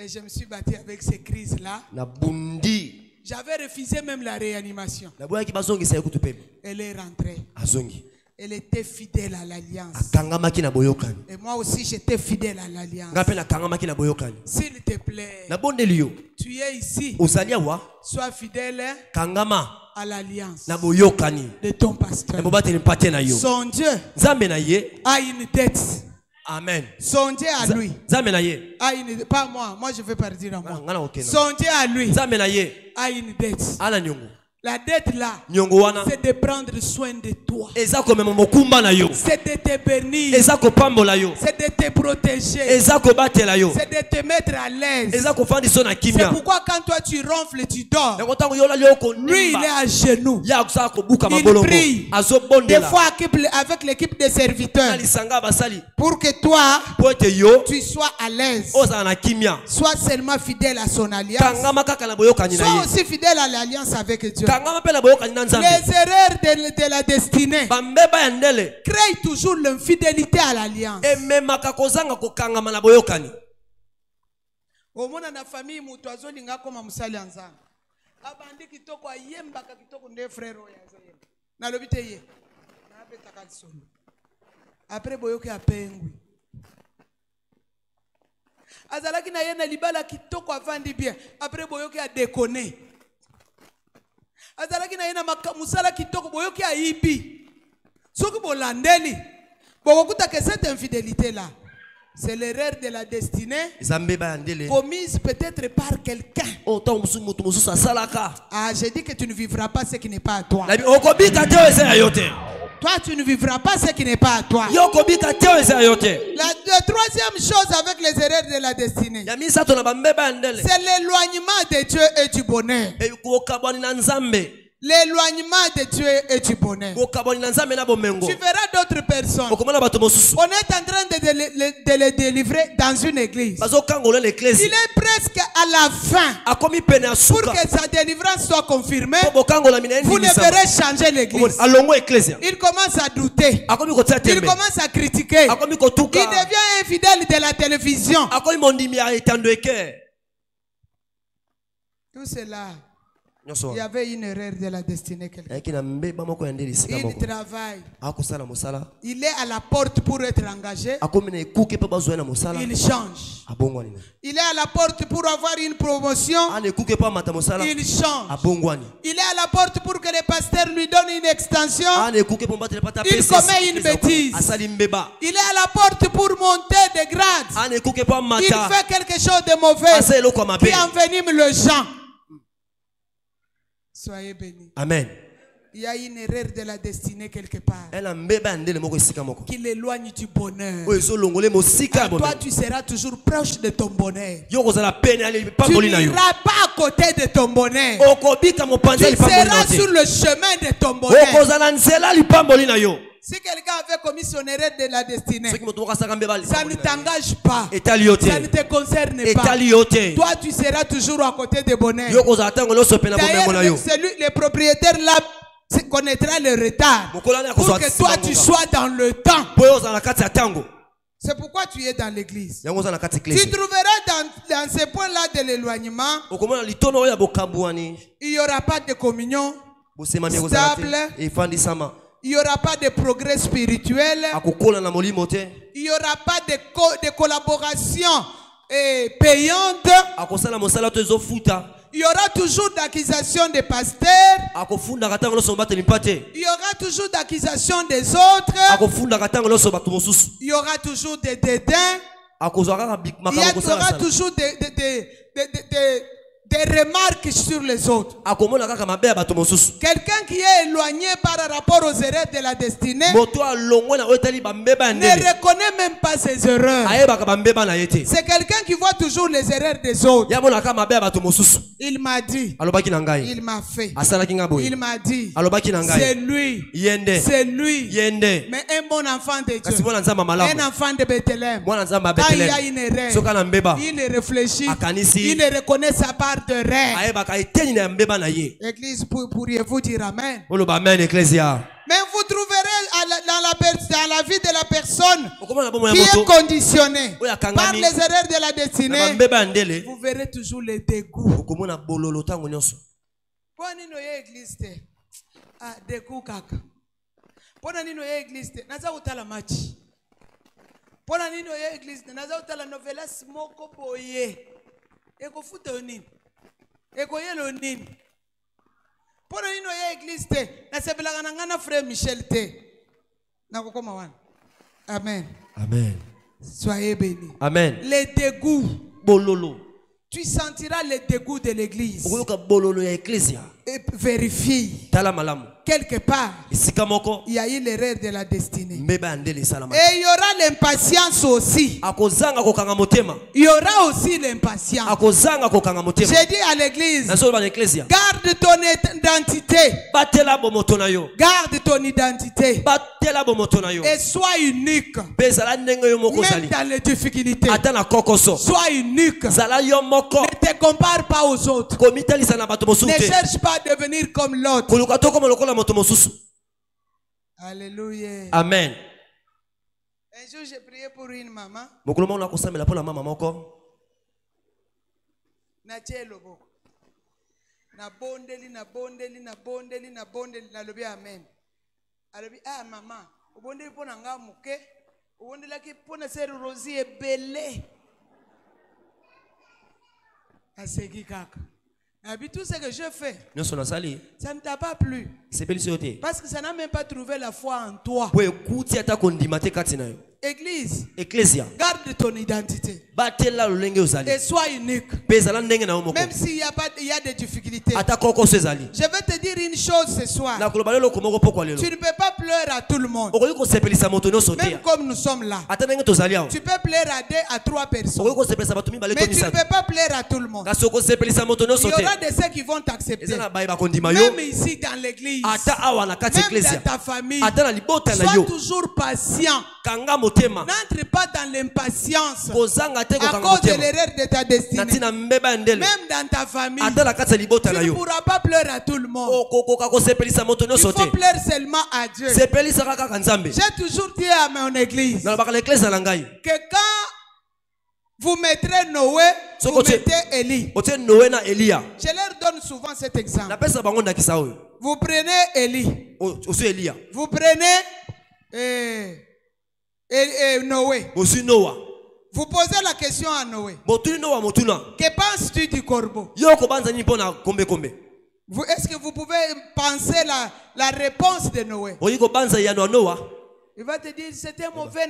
[SPEAKER 3] Et je me suis battu avec ces crises-là.
[SPEAKER 4] na bundi
[SPEAKER 3] J'avais refusé même la réanimation.
[SPEAKER 4] na boya ki bazongisa ye kutu pembe
[SPEAKER 3] Elle est rentrée.
[SPEAKER 4] azongi
[SPEAKER 3] Elle était fidèle à l'alliance.
[SPEAKER 4] akangamaki na boyokani
[SPEAKER 3] Et moi aussi, j'étais fidèle à l'alliance.
[SPEAKER 4] nga mpe nakangamaki na boyokani
[SPEAKER 3] S'il te plaît,
[SPEAKER 4] na bondeli yo
[SPEAKER 3] tu es ici.
[SPEAKER 4] ozali awa
[SPEAKER 3] Sois fidèle
[SPEAKER 4] kangama
[SPEAKER 3] à l'alliance
[SPEAKER 4] na boyokani
[SPEAKER 3] de ton
[SPEAKER 4] na
[SPEAKER 3] pasteur.
[SPEAKER 4] bobateli mpate na yo
[SPEAKER 3] Son Dieu
[SPEAKER 4] nzambe na ye
[SPEAKER 3] a une dette.
[SPEAKER 4] amen
[SPEAKER 3] Son Dieu à lui
[SPEAKER 4] nzambe na ye
[SPEAKER 3] a une... Pas moi. Moi, je veux partir en moi.
[SPEAKER 4] nga na kokenda
[SPEAKER 3] Son Dieu à lui
[SPEAKER 4] nzambe na ye
[SPEAKER 3] a une dette.
[SPEAKER 4] ana nyongo
[SPEAKER 3] La dette là,
[SPEAKER 4] nyongo wana
[SPEAKER 3] c'est de prendre soin de toi.
[SPEAKER 4] eza komema mokumba na yo
[SPEAKER 3] C'est de te bénir.
[SPEAKER 4] eza kopambola yo
[SPEAKER 3] C'est de te protéger.
[SPEAKER 4] eza kobatela yo
[SPEAKER 3] C'est de te mettre à l'aise.
[SPEAKER 4] eza kofandisa na
[SPEAKER 3] C'est
[SPEAKER 4] kimia
[SPEAKER 3] pourquoi quand toi tu ronfles, tu dors.
[SPEAKER 4] yango ntango yo olali
[SPEAKER 3] Lui, il est
[SPEAKER 4] okonimba
[SPEAKER 3] à genoux.
[SPEAKER 4] ya akusala kobuka
[SPEAKER 3] Il
[SPEAKER 4] mabolongo
[SPEAKER 3] prie. Des
[SPEAKER 4] azobondela
[SPEAKER 3] fois avec l'équipe de serviteurs.
[SPEAKER 4] na lisanga basali
[SPEAKER 3] Pour que toi,
[SPEAKER 4] po ete yo
[SPEAKER 3] tu sois à l'aise.
[SPEAKER 4] ozala na kimia
[SPEAKER 3] Sois seulement fidèle à son alliance.
[SPEAKER 4] kangama kaka na boyokani na
[SPEAKER 3] Sois
[SPEAKER 4] ye
[SPEAKER 3] aussi fidèle à l'alliance avec Dieu.
[SPEAKER 4] kangama mpe na boyokani na nzambe
[SPEAKER 3] Les erreurs de la destinée
[SPEAKER 4] bambeba ya ndele
[SPEAKER 3] créent toujours l'infidélité à l'alliance.
[SPEAKER 4] ememaka kozanga kokangama na boyokani
[SPEAKER 3] Omona na famille mutu azolinga koma musali ya nzambe. Abandi kitoko ayembaka kitoko nde frère oyo azoyemba. Nalobi te ye. Napetaka lisolo. Après boyoki apengwi. Azalaki na ye na libala kitoko avandi bien. Après boyoki a déconner. Azalaki na ye na musala kitoko boyoki aibi. Soki bolandeli. Bokokuta que cette infidélité là, c'est l'erreur de la destinée commise peut-être par quelqu'un. Ah, j'ai dit que tu ne vivras pas ce qui n'est pas à toi. Toi, tu ne vivras pas ce qui n'est pas à toi. La troisième chose avec les erreurs de la destinée, c'est l'éloignement de Dieu et du bonheur. L'éloignement de Dieu et du bonheur. Tu verras d'autres personnes. On est en train de les délivrer dans une église. Il est presque à la fin. Pour que sa délivrance soit confirmée, vous ne verrez changer l'église. Il commence à douter. Il commence à critiquer. Il devient infidèle de la télévision. Tout cela. Il y avait une erreur de la destinée quelque part. Il travaille. Il est à la porte pour être engagé. Il change. Il est à la porte pour avoir une promotion. Il change. Il est à la porte pour que le pasteur lui donne une extension. Il commet une bêtise. Il est à la porte pour monter de grade. Il fait quelque chose de mauvais qui envenime le gens. Soyez bénis.
[SPEAKER 4] Amen.
[SPEAKER 3] Il y a une erreur de la destinée quelque part qui l'éloigne du bonheur. Toi, tu seras toujours proche de ton bonheur. Tu n'iras pas à côté de ton bonheur. Tu seras sur le chemin de ton bonheur. Si quelqu'un avait commis son erreur de la destinée, ça ne t'engage pas. Ça ne te concerne pas. Toi, tu seras toujours à côté de bonheur. D'ailleurs, le propriétaire là connaîtra le retard pour que toi, tu sois dans le temps. C'est pourquoi tu es dans l'église. Tu trouveras dans ce point-là de l'éloignement, il n'y aura pas de communion stable. Il n'y aura pas de progrès spirituel. Il n'y aura pas de collaboration payante. Il y aura toujours d'accusations des pasteurs. Il y aura toujours d'accusations des autres. Il y aura toujours des dédains. Il y aura toujours des remarques sur les autres. Quelqu'un qui est éloigné par rapport aux erreurs de la destinée ne reconnaît même pas ses erreurs. C'est quelqu'un qui voit toujours les erreurs des autres. Il m'a dit, il m'a fait, il m'a dit, c'est lui, c'est lui. Mais un bon enfant de Dieu, un enfant de Bethléem, quand il y a une erreur, il réfléchit, il reconnaît sa part de rêve. Église, pourriez-vous dire Amen? Mais vous trouverez dans la vie de la personne
[SPEAKER 4] Okomona bomo ya
[SPEAKER 3] qui est
[SPEAKER 4] moto.
[SPEAKER 3] conditionné
[SPEAKER 4] Oya
[SPEAKER 3] par
[SPEAKER 4] kangami.
[SPEAKER 3] les erreurs de la
[SPEAKER 4] Na
[SPEAKER 3] destinée,
[SPEAKER 4] bambeba ya ndele.
[SPEAKER 3] vous verrez toujours les dégoûts.
[SPEAKER 4] Okomona bololo tango nyonso.
[SPEAKER 3] Pona nino ye église te. Ah, dégoût kaka. Pona nino ye église te. Naza utala match. Pona nino ye église te. Naza utala novelas moko boye. Eko futa nini? Eko yelo nini? Pona nino ye église te. Nasebelaka na ngana frère Michel te. Nakokoma wana. Amen.
[SPEAKER 4] Amen.
[SPEAKER 3] Soyez bénis.
[SPEAKER 4] Amen.
[SPEAKER 3] Les dégoûts.
[SPEAKER 4] Bololo.
[SPEAKER 3] Tu sentiras les dégoûts de l'église.
[SPEAKER 4] Okoyoka bololo ya ecclesia.
[SPEAKER 3] Et vérifie.
[SPEAKER 4] Tala malamu.
[SPEAKER 3] Quelque part,
[SPEAKER 4] Esika moko.
[SPEAKER 3] il y a eu l'erreur de la destinée.
[SPEAKER 4] Mbeba ya ndele salama.
[SPEAKER 3] Et il y aura l'impatience aussi.
[SPEAKER 4] Akozanga kokanga motema.
[SPEAKER 3] Il y aura aussi l'impatience.
[SPEAKER 4] Akozanga kokanga motema.
[SPEAKER 3] J'ai dit à l'église,
[SPEAKER 4] Nazo ba ecclesia.
[SPEAKER 3] garde ton identité.
[SPEAKER 4] Batela bomoto na yo.
[SPEAKER 3] Garde ton identité.
[SPEAKER 4] Batela bomoto na yo.
[SPEAKER 3] Et sois unique.
[SPEAKER 4] Bezala ndenge yo moko
[SPEAKER 3] Même
[SPEAKER 4] zali.
[SPEAKER 3] dans les difficultés.
[SPEAKER 4] Ata na kokoso.
[SPEAKER 3] Sois unique.
[SPEAKER 4] Zala yo moko.
[SPEAKER 3] Ne te compare pas aux autres.
[SPEAKER 4] Komitalisa na bato mosusu
[SPEAKER 3] Ne
[SPEAKER 4] te.
[SPEAKER 3] cherche pas à devenir comme l'autre.
[SPEAKER 4] Koluka to comme lokola moto mosusu.
[SPEAKER 3] Alléluia.
[SPEAKER 4] Amen.
[SPEAKER 3] Un jour, j'ai prié pour une maman.
[SPEAKER 4] Mokolo mona kosamela pola mama moko.
[SPEAKER 3] Na chelobo. Na bondeli, na bondeli, na bondeli, na bondeli, na lobi amen. Alobi, ah maman, obondeli pona nga muke, obondeli ki pona seru rosi ebele. Aseki kaka. Et tout ce que je fais,
[SPEAKER 4] Nyonso na sali.
[SPEAKER 3] ça ne t'a pas plu.
[SPEAKER 4] Sepeli sote.
[SPEAKER 3] Parce que ça n'a même pas trouvé la foi en toi.
[SPEAKER 4] Po ekuti ata kondima te kati na yo.
[SPEAKER 3] Église,
[SPEAKER 4] Ecclesia.
[SPEAKER 3] garde ton identité.
[SPEAKER 4] Batela lolenge ozali.
[SPEAKER 3] Et sois unique.
[SPEAKER 4] Bezala ndenge na yo moko.
[SPEAKER 3] Même s'il y a pas, il y a des difficultés.
[SPEAKER 4] Ata kokoso ezali.
[SPEAKER 3] Je vais te dire une chose ce soir.
[SPEAKER 4] Na koloba lelo komoko pokwa lelo.
[SPEAKER 3] Tu ne peux pas pleurer à tout le monde.
[SPEAKER 4] Okoki kosepelisa moto nyonso te.
[SPEAKER 3] Même comme nous sommes là.
[SPEAKER 4] Ata ndenge tozali awa.
[SPEAKER 3] Tu peux plaire à 2 à 3 personnes.
[SPEAKER 4] Okoki kosepelisa bato mibale
[SPEAKER 3] Mais
[SPEAKER 4] to
[SPEAKER 3] tu ne
[SPEAKER 4] misato.
[SPEAKER 3] peux pas plaire à tout le monde.
[SPEAKER 4] Kasi okosepelisa moto
[SPEAKER 3] Il
[SPEAKER 4] nyonso
[SPEAKER 3] y
[SPEAKER 4] te.
[SPEAKER 3] aura de ceux qui vont t'accepter.
[SPEAKER 4] Eza na baye bakondima yo.
[SPEAKER 3] Même ici dans l'église.
[SPEAKER 4] Ata awa na kati
[SPEAKER 3] Même
[SPEAKER 4] ecclesia.
[SPEAKER 3] dans ta famille.
[SPEAKER 4] Ata na libota na
[SPEAKER 3] Sois
[SPEAKER 4] yo.
[SPEAKER 3] toujours patient.
[SPEAKER 4] Kanga motema.
[SPEAKER 3] N'entre pas dans l'impatience.
[SPEAKER 4] Kozanga te
[SPEAKER 3] À
[SPEAKER 4] kokanga
[SPEAKER 3] cause de
[SPEAKER 4] motema.
[SPEAKER 3] l'erreur de ta destinée.
[SPEAKER 4] Natina mbeba ndele.
[SPEAKER 3] Même dans ta famille.
[SPEAKER 4] Ata na kati ya libota
[SPEAKER 3] Tu
[SPEAKER 4] na
[SPEAKER 3] ne
[SPEAKER 4] yo.
[SPEAKER 3] pourras pas pleurer à tout le monde.
[SPEAKER 4] Okokoka kosepelisa moto
[SPEAKER 3] Il
[SPEAKER 4] nyonso
[SPEAKER 3] faut
[SPEAKER 4] te.
[SPEAKER 3] plaire seulement à Dieu.
[SPEAKER 4] Sepelisa kaka nzambe.
[SPEAKER 3] J'ai toujours dit à mon église
[SPEAKER 4] Na bakala ecclesia na ngai.
[SPEAKER 3] que quand vous mettrez Noé, vous
[SPEAKER 4] Soko te-
[SPEAKER 3] mettez Élie.
[SPEAKER 4] Otie Noé na Elia.
[SPEAKER 3] Je leur donne souvent cet exemple.
[SPEAKER 4] Napesa bango ndakisa oyo.
[SPEAKER 3] Vous prenez Élie.
[SPEAKER 4] Osu Elia.
[SPEAKER 3] Vous prenez Noé.
[SPEAKER 4] Osu Noah.
[SPEAKER 3] Vous posez la question à Noé.
[SPEAKER 4] Motuni Noah motuna.
[SPEAKER 3] Que penses-tu du corbeau?
[SPEAKER 4] Yo kobanza nini pona kombe kombe.
[SPEAKER 3] Est-ce que vous pouvez penser la réponse de Noé?
[SPEAKER 4] Oyi kobanza ya Noah.
[SPEAKER 3] Il va te dire c'était un mauvais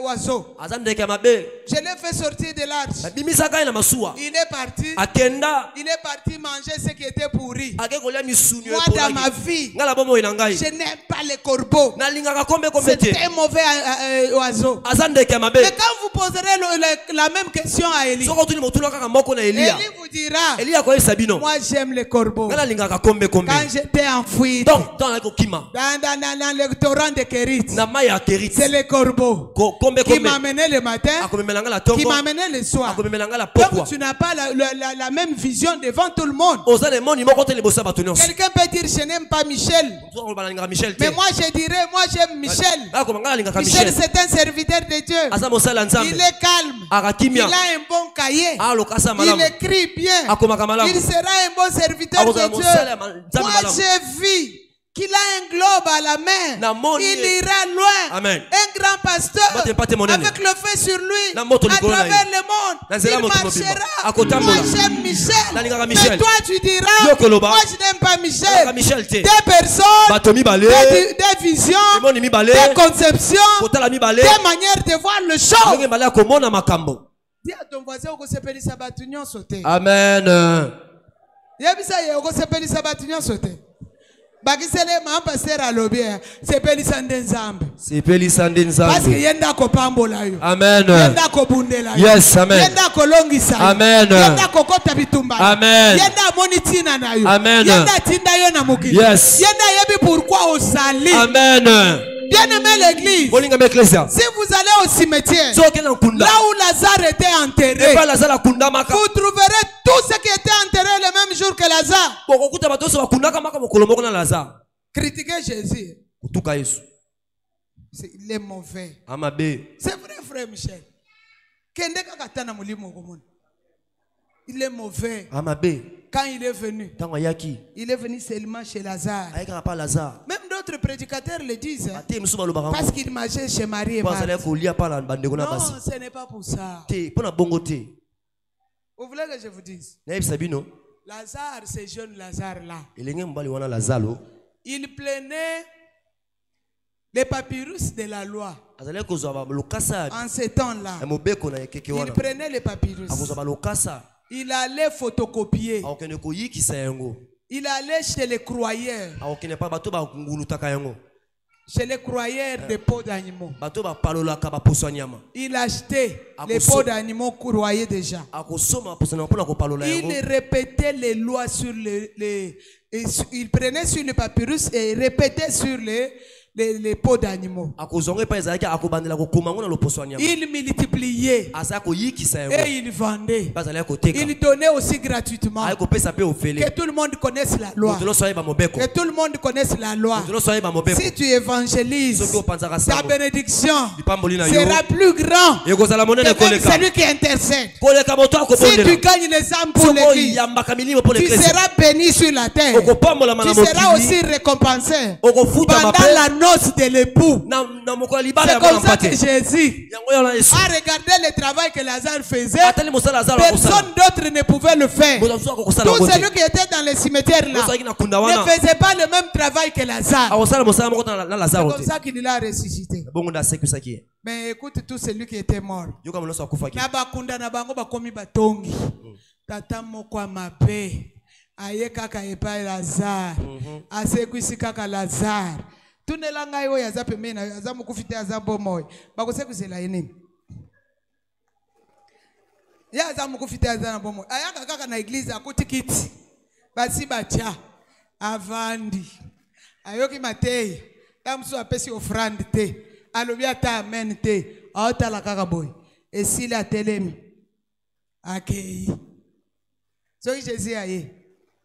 [SPEAKER 3] oiseau.
[SPEAKER 4] Aza ndeke mabe.
[SPEAKER 3] Je l'ai fait sortir de l'arche.
[SPEAKER 4] Bimisaka na masuwa.
[SPEAKER 3] Il est parti.
[SPEAKER 4] Akenda.
[SPEAKER 3] Il est parti manger ce qui était pourri.
[SPEAKER 4] Akekolia misuni
[SPEAKER 3] Moi, dans ma vie,
[SPEAKER 4] Ngala bomo ina ngai.
[SPEAKER 3] je n'aime pas les corbeaux.
[SPEAKER 4] Na lingaka kombe kombe te.
[SPEAKER 3] C'est un mauvais oiseau.
[SPEAKER 4] Aza ndeke mabe.
[SPEAKER 3] Mais quand vous poserez la même question à Élie,
[SPEAKER 4] Soko tuni motuna kaka moko na Elia.
[SPEAKER 3] Élie vous dira,
[SPEAKER 4] Elia ko sabino.
[SPEAKER 3] moi j'aime les corbeaux.
[SPEAKER 4] Ngala lingaka kombe kombe.
[SPEAKER 3] Quand j'étais en fuite,
[SPEAKER 4] Donc dans la kokima.
[SPEAKER 3] dans le torrent de Kérit,
[SPEAKER 4] Na maya Kerit.
[SPEAKER 3] c'est les corbeaux
[SPEAKER 4] Kombe
[SPEAKER 3] qui
[SPEAKER 4] kombe.
[SPEAKER 3] m'amenaient le matin,
[SPEAKER 4] Akomemela ngala
[SPEAKER 3] qui
[SPEAKER 4] tongo.
[SPEAKER 3] m'amenaient le soir.
[SPEAKER 4] Akomemela ngala pokwa.
[SPEAKER 3] Donc tu n'as pas la même vision devant tout le monde.
[SPEAKER 4] Ozale moni moko te libosa bato nyonso.
[SPEAKER 3] Quelqu'un peut dire je n'aime pas Michel.
[SPEAKER 4] Soko balingaka Michel te.
[SPEAKER 3] Mais moi je dirais, moi j'aime Michel.
[SPEAKER 4] Ako mangala lingaka
[SPEAKER 3] Michel
[SPEAKER 4] Michel.
[SPEAKER 3] c'est un serviteur de Dieu.
[SPEAKER 4] Asa mosala nzambe.
[SPEAKER 3] Il est calme. Il
[SPEAKER 4] Akakimia.
[SPEAKER 3] a un bon cahier.
[SPEAKER 4] Alo kasa
[SPEAKER 3] Il
[SPEAKER 4] malamu.
[SPEAKER 3] écrit bien.
[SPEAKER 4] Akomaka malamu.
[SPEAKER 3] Il sera un bon serviteur
[SPEAKER 4] Akozala
[SPEAKER 3] de
[SPEAKER 4] mosala
[SPEAKER 3] Dieu.
[SPEAKER 4] nzambe
[SPEAKER 3] Moi
[SPEAKER 4] malamu.
[SPEAKER 3] j'ai vu qu'il a un globe à la main.
[SPEAKER 4] Na moni.
[SPEAKER 3] Il ira loin.
[SPEAKER 4] Amen.
[SPEAKER 3] Un grand pasteur
[SPEAKER 4] Bate pate monene.
[SPEAKER 3] avec le feu sur lui
[SPEAKER 4] Na moto
[SPEAKER 3] à
[SPEAKER 4] likolo na ye.
[SPEAKER 3] travers le monde.
[SPEAKER 4] Na nzela
[SPEAKER 3] Il
[SPEAKER 4] moto mobimba.
[SPEAKER 3] marchera.
[SPEAKER 4] Akotambola.
[SPEAKER 3] Moi j'aime Michel.
[SPEAKER 4] Nalingaka
[SPEAKER 3] Mais
[SPEAKER 4] Michel.
[SPEAKER 3] toi tu diras,
[SPEAKER 4] Yo koloba.
[SPEAKER 3] moi je n'aime pas
[SPEAKER 4] Nalingaka
[SPEAKER 3] Michel.
[SPEAKER 4] Michel te.
[SPEAKER 3] Des personnes,
[SPEAKER 4] Bato mibale.
[SPEAKER 3] des visions,
[SPEAKER 4] Emoni mibale.
[SPEAKER 3] des conceptions,
[SPEAKER 4] Kotala mibale.
[SPEAKER 3] des manières de voir le show.
[SPEAKER 4] Ndenge mibale akomona makambo.
[SPEAKER 3] Dis à ton voisin okosepelisa bato nyonso te.
[SPEAKER 4] Amen.
[SPEAKER 3] Yebisa ye okosepelisa bato nyonso te. Bakisele ma pasteur alobi sepelisa nde Nzambe.
[SPEAKER 4] Sepelisa nde
[SPEAKER 3] Parce que
[SPEAKER 4] nzambe.
[SPEAKER 3] yenda kopambola yo.
[SPEAKER 4] Amen.
[SPEAKER 3] Yenda kobundela yo.
[SPEAKER 4] Yes, amen.
[SPEAKER 3] Yenda kolongisa yo.
[SPEAKER 4] Amen.
[SPEAKER 3] Yenda kokota bitumba.
[SPEAKER 4] Amen.
[SPEAKER 3] Yenda amoni tina na yo.
[SPEAKER 4] Amen.
[SPEAKER 3] Yenda tinda yo na mokili.
[SPEAKER 4] Yes.
[SPEAKER 3] Yenda yebi pourquoi osali.
[SPEAKER 4] Amen.
[SPEAKER 3] Bien-aimé l'église.
[SPEAKER 4] Bolinga m'ecclesia.
[SPEAKER 3] Si vous allez au cimetière,
[SPEAKER 4] Soke na kunda.
[SPEAKER 3] là où Lazare était enterré,
[SPEAKER 4] Eba lazala kunda maka.
[SPEAKER 3] vous trouverez tout ce qui était enterré le même jour que Lazare.
[SPEAKER 4] Bokokuta bato so bakunda maka mokolo moko na Lazare.
[SPEAKER 3] Critiquez Jésus.
[SPEAKER 4] Kutuka Yesu.
[SPEAKER 3] Il est mauvais.
[SPEAKER 4] Amabe.
[SPEAKER 3] C'est vrai, frère Michel. Il est mauvais.
[SPEAKER 4] Amabe.
[SPEAKER 3] Quand il est venu,
[SPEAKER 4] Tango yaki.
[SPEAKER 3] il est venu seulement chez Lazare.
[SPEAKER 4] Ayeka pa Lazare.
[SPEAKER 3] Même d'autres prédicateurs le disent. Hein,
[SPEAKER 4] Ate musu baloba kango.
[SPEAKER 3] parce qu'il mangeait chez Marie et
[SPEAKER 4] Parce
[SPEAKER 3] Marthe.
[SPEAKER 4] que kolia pa la bandeko na basi.
[SPEAKER 3] Non, ce n'est pas pour ça.
[SPEAKER 4] Te pona bongo te.
[SPEAKER 3] Vous voulez que je vous dise?
[SPEAKER 4] Na yebisa bino.
[SPEAKER 3] Lazare, ce jeune Lazare là,
[SPEAKER 4] Elenge mbali wana Lazaro.
[SPEAKER 3] il prenait les papyrus de la loi.
[SPEAKER 4] Azale kozwa ba lokasa.
[SPEAKER 3] En ce temps-là,
[SPEAKER 4] Mobeko na yekeke
[SPEAKER 3] il
[SPEAKER 4] wana.
[SPEAKER 3] prenait les papyrus.
[SPEAKER 4] Akozwa ba lokasa.
[SPEAKER 3] Il allait photocopier.
[SPEAKER 4] Akokende koyikisa yango.
[SPEAKER 3] Il allait chez les croyeurs.
[SPEAKER 4] Akokende pa bato ba ngulutaka yango.
[SPEAKER 3] Chez les croyeurs de peaux d'animaux.
[SPEAKER 4] Bato ba palolaka ba poso nyama.
[SPEAKER 3] Il achetait les peaux d'animaux croyés déjà.
[SPEAKER 4] Akosoma poso na pona ko palola yango.
[SPEAKER 3] Il répétait les lois sur il prenait sur les papyrus et répétait sur les peaux d'animaux. Il multipliait et il vendait. Il donnait aussi gratuitement. Que tout le monde connaisse la loi. Que tout le monde connaisse la loi. Si tu évangélises, ta bénédiction sera plus grande que même celui qui intercède. Si tu gagnes les âmes pour l'église, tu seras béni sur la terre. Tu seras aussi récompensé pendant la noce de l'époux. C'est comme ça que Jésus a regardé le travail que Lazare faisait. Personne d'autre ne pouvait le faire. Tout celui qui était dans le cimetière là ne faisait pas le même travail que Lazare. C'est comme ça qu'il l'a ressuscité. Mais écoute tout celui qui était mort. Nabakunda na bango bakomi batongi. Tata moko mabe. Aye kaka epai Lazare. Asekwisi kaka Lazare. Tunela ngai oyo aza pembeni na aza mukufite aza bomoy. Bakosekwisela yenini. Ya aza mukufite aza na bomoy. Ayaka kaka na église akuti kiti. Basi bacha avandi. Ayoki matei. Tamsu apesi offrande te. Alobi ata amen te. Aotala kaka boy. Esili atelemi. Akei. Soki Jésus aye.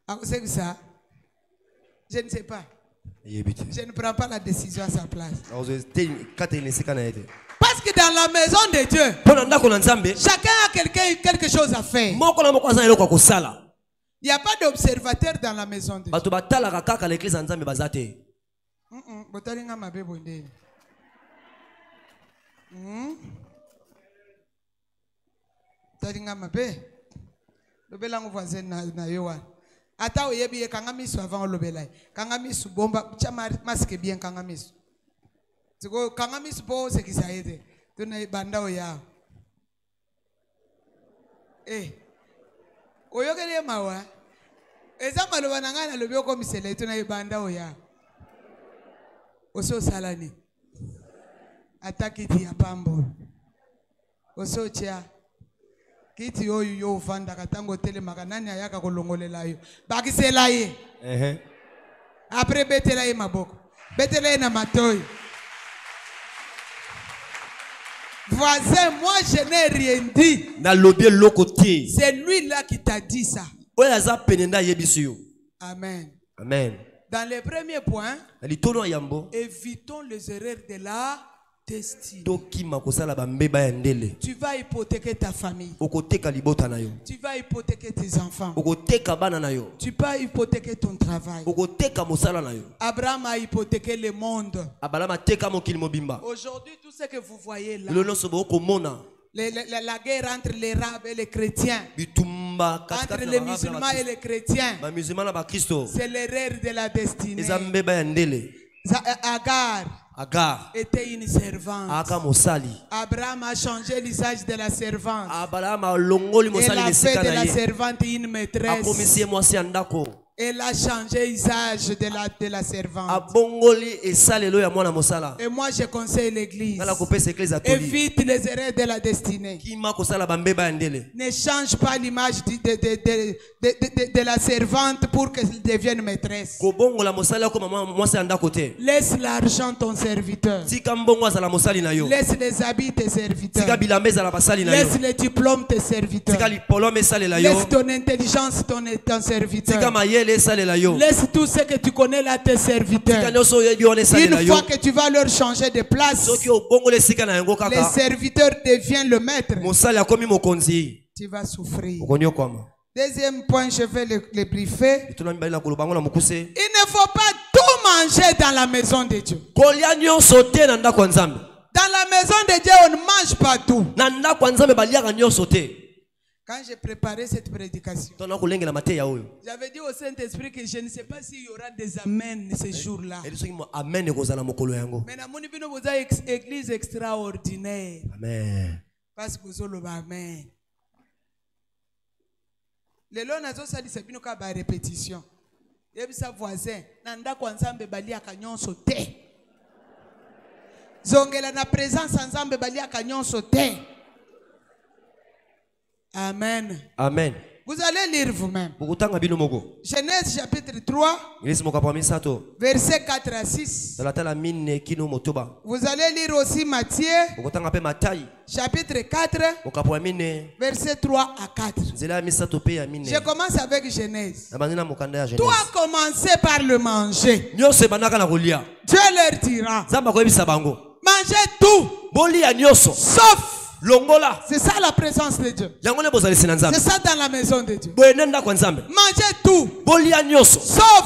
[SPEAKER 3] Akosekisa. Je ne sais pas. Je ne prends pas la décision à sa place. Parce que dans la maison de Dieu, chacun a quelque chose à faire. Il n'y a pas d'observateur dans la maison de Dieu. Ata oyebi ye kanga misu avant olobelai. Kanga misu bomba chama masque bien kanga misu. Tiko kanga misu po se kisaide. Tuna banda oya. Oyogele mawa. Eza maloba nangana lobi ko misele tuna banda oya. Oso salani. Atakiti ya pambo. Oso chia. Kiti oyo yo vanda katango tele makanani ayaka kolongolela yo bakisela ye après betela ye maboko betela ye na matoyi voisin moi je n'ai rien dit
[SPEAKER 4] na lobie lokoté
[SPEAKER 3] c'est lui là qui t'a dit ça
[SPEAKER 4] oyaza penenda yebisiyo
[SPEAKER 3] amen
[SPEAKER 4] amen
[SPEAKER 3] dans le premier point
[SPEAKER 4] litono yambo
[SPEAKER 3] évitons les erreurs de la destinée.
[SPEAKER 4] Tu
[SPEAKER 3] vas hypothéquer ta famille. Tu vas hypothéquer tes enfants. Tu vas hypothéquer ton travail. Abraham a hypothéqué le monde. Aujourd'hui, tout ce que vous voyez là, la guerre entre les arabes et les chrétiens, entre les musulmans et les chrétiens, c'est l'erreur de la destinée. Agar était une servante. Abraham a changé l'usage de la servante. Elle a fait de la servante une maîtresse. Elle a changé l'usage de la servante. Et moi je conseille l'église. Évite les erreurs de la destinée. Ne change pas l'image de la servante pour qu'elle devienne maîtresse. Laisse l'argent ton serviteur. Laisse les habits tes serviteurs. Laisse les diplômes tes serviteurs. Laisse ton intelligence ton serviteur. Laisse tout ce que tu connais là tes serviteurs. Une fois que tu vas leur changer de place, les serviteurs deviennent le maître. Tu vas souffrir. Deuxième point, je vais le briefer. Il ne faut pas tout manger dans la maison de Dieu. Dans la maison de Dieu, on ne mange pas tout. Quand j'ai préparé cette prédication, j'avais dit au Saint-Esprit que je ne sais pas s'il y aura des amens ce jour-là. Mais vous avez une église extraordinaire.
[SPEAKER 1] Amen.
[SPEAKER 3] Parce que vous avez amen. Le long nazo sali sabino ka ba répétition. Yebisa voisin, nanda kwa nzambe balia kanyonso te. Zongela na présence nzambe balia kanyonso te. Amen.
[SPEAKER 4] Amen.
[SPEAKER 3] Vous allez lire vous-même. Genèse chapitre 3, verset 4 à 6. Vous allez lire aussi Matthieu, chapitre 4, verset 3 à 4. Je commence avec Genèse. Tout a commencé par le manger. Dieu leur dira, mangez tout, sauf. C'est ça la présence de Dieu. C'est ça dans la maison de Dieu. Mangez tout, sauf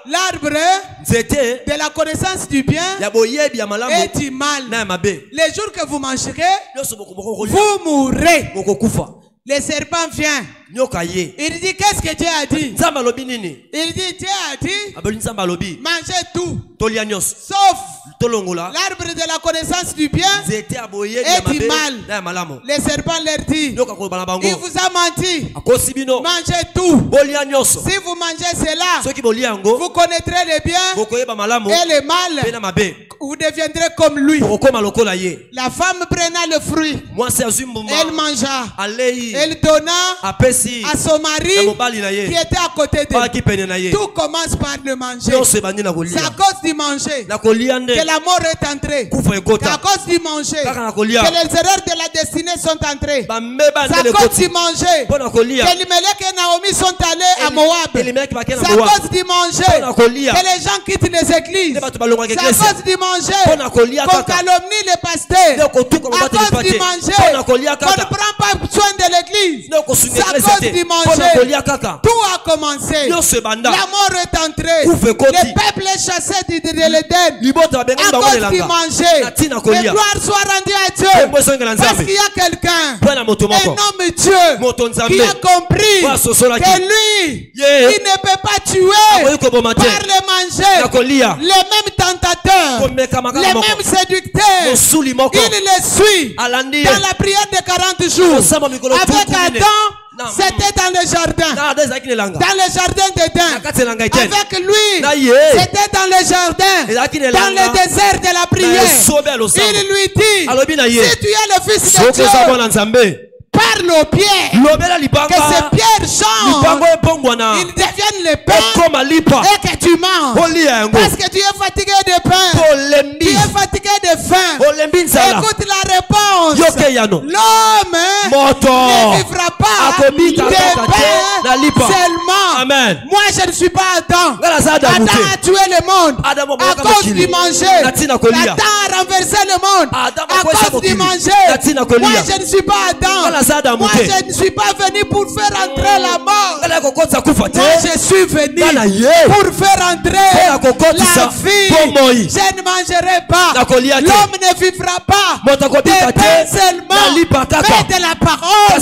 [SPEAKER 3] l'arbre de la connaissance du bien et du mal. Les jours que vous mangerez, vous mourrez. Le serpent vient. Il dit, qu'est-ce que Dieu a dit? Il dit, Dieu a dit, mangez tout, sauf l'arbre de la connaissance du bien et du mal. Le serpent leur dit, il vous a menti. Mangez tout. Si vous mangez cela, vous connaîtrez le bien et le mal. Vous deviendrez comme lui. La femme prenait le fruit. Elle mangea. Elle donna à son mari qui était à côté d'elle. Tout commence par le manger. C'est à cause du manger que la mort est entrée. C'est à cause du manger que les erreurs de la destinée sont entrées. C'est à cause du manger que Elimelech et Naomi sont allés à Moab. C'est à cause du manger que les gens quittent les églises. C'est à cause du manger qu'on calomnie les pasteurs. À cause du manger qu'on ne prend pas soin de l'église. C'est à cause du manger. Tout a commencé. La mort est entrée. Le peuple est chassé de l'Éden à cause du manger. Que gloire soit rendue à Dieu. Parce qu'il y a quelqu'un, un homme Dieu, qui a compris que lui, il ne peut pas tuer par le manger. Les mêmes tentateurs, les mêmes séducteurs, il les suit dans la prière de 40 jours. Avec Adam, c'était dans le jardin. Dans le jardin d'Éden. Avec lui, c'était dans le jardin. Dans le désert de la prière. Il lui dit, si tu es le fils de Dieu, parle aux pierres, que ces pierres changent, ils deviennent les pains et que tu manges. Parce que tu es fatigué de pain, tu es fatigué de faim. Écoute la réponse. L'homme ne vivra pas de pain seulement.
[SPEAKER 4] Amen.
[SPEAKER 3] Moi je ne suis pas Adam. Adam a tué le monde à cause du manger. Adam a renversé le monde à cause du manger. Moi je ne suis pas Adam. Moi je ne suis pas venu pour faire entrer la mort. Moi je suis venu pour faire entrer la vie. Je ne mangerai pas. L'homme ne vivra pas de pain seulement, mais de la parole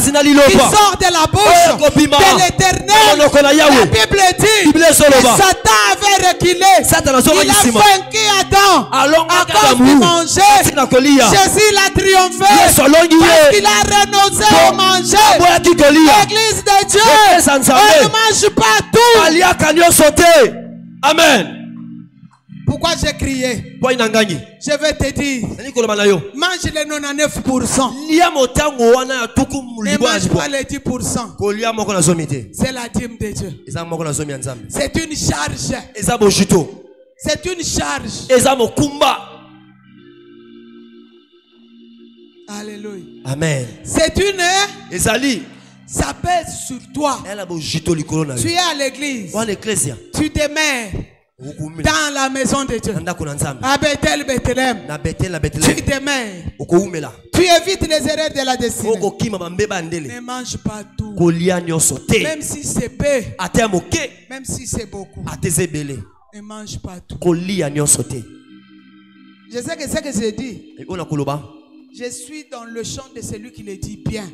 [SPEAKER 3] qui sort de la bouche de l'Éternel. La Bible dit que Satan avait reculé. Il a vaincu Adam à cause du manger. Jésus l'a triomphé parce qu'il a renoncé au manger. L'église de Dieu, on ne mange pas tout.
[SPEAKER 4] Amen.
[SPEAKER 3] Pourquoi j'ai crié? Je vais te dire, mange les 99%. Ne mange pas les 10%. C'est la dîme de Dieu. C'est une charge. C'est une charge. Alléluia.
[SPEAKER 4] Amen.
[SPEAKER 3] C'est une Ça pèse sur toi. Tu es à l'église. Tu demeures dans la maison de Dieu. À Bethel, Bethléem. Tu demeures. Tu évites les erreurs de la destinée. Ne mange pas tout. Même si c'est peu. Même si c'est beaucoup. Ne mange pas tout. Je sais que c'est ce que j'ai dit. Je suis dans le champ de celui qui le dit bien.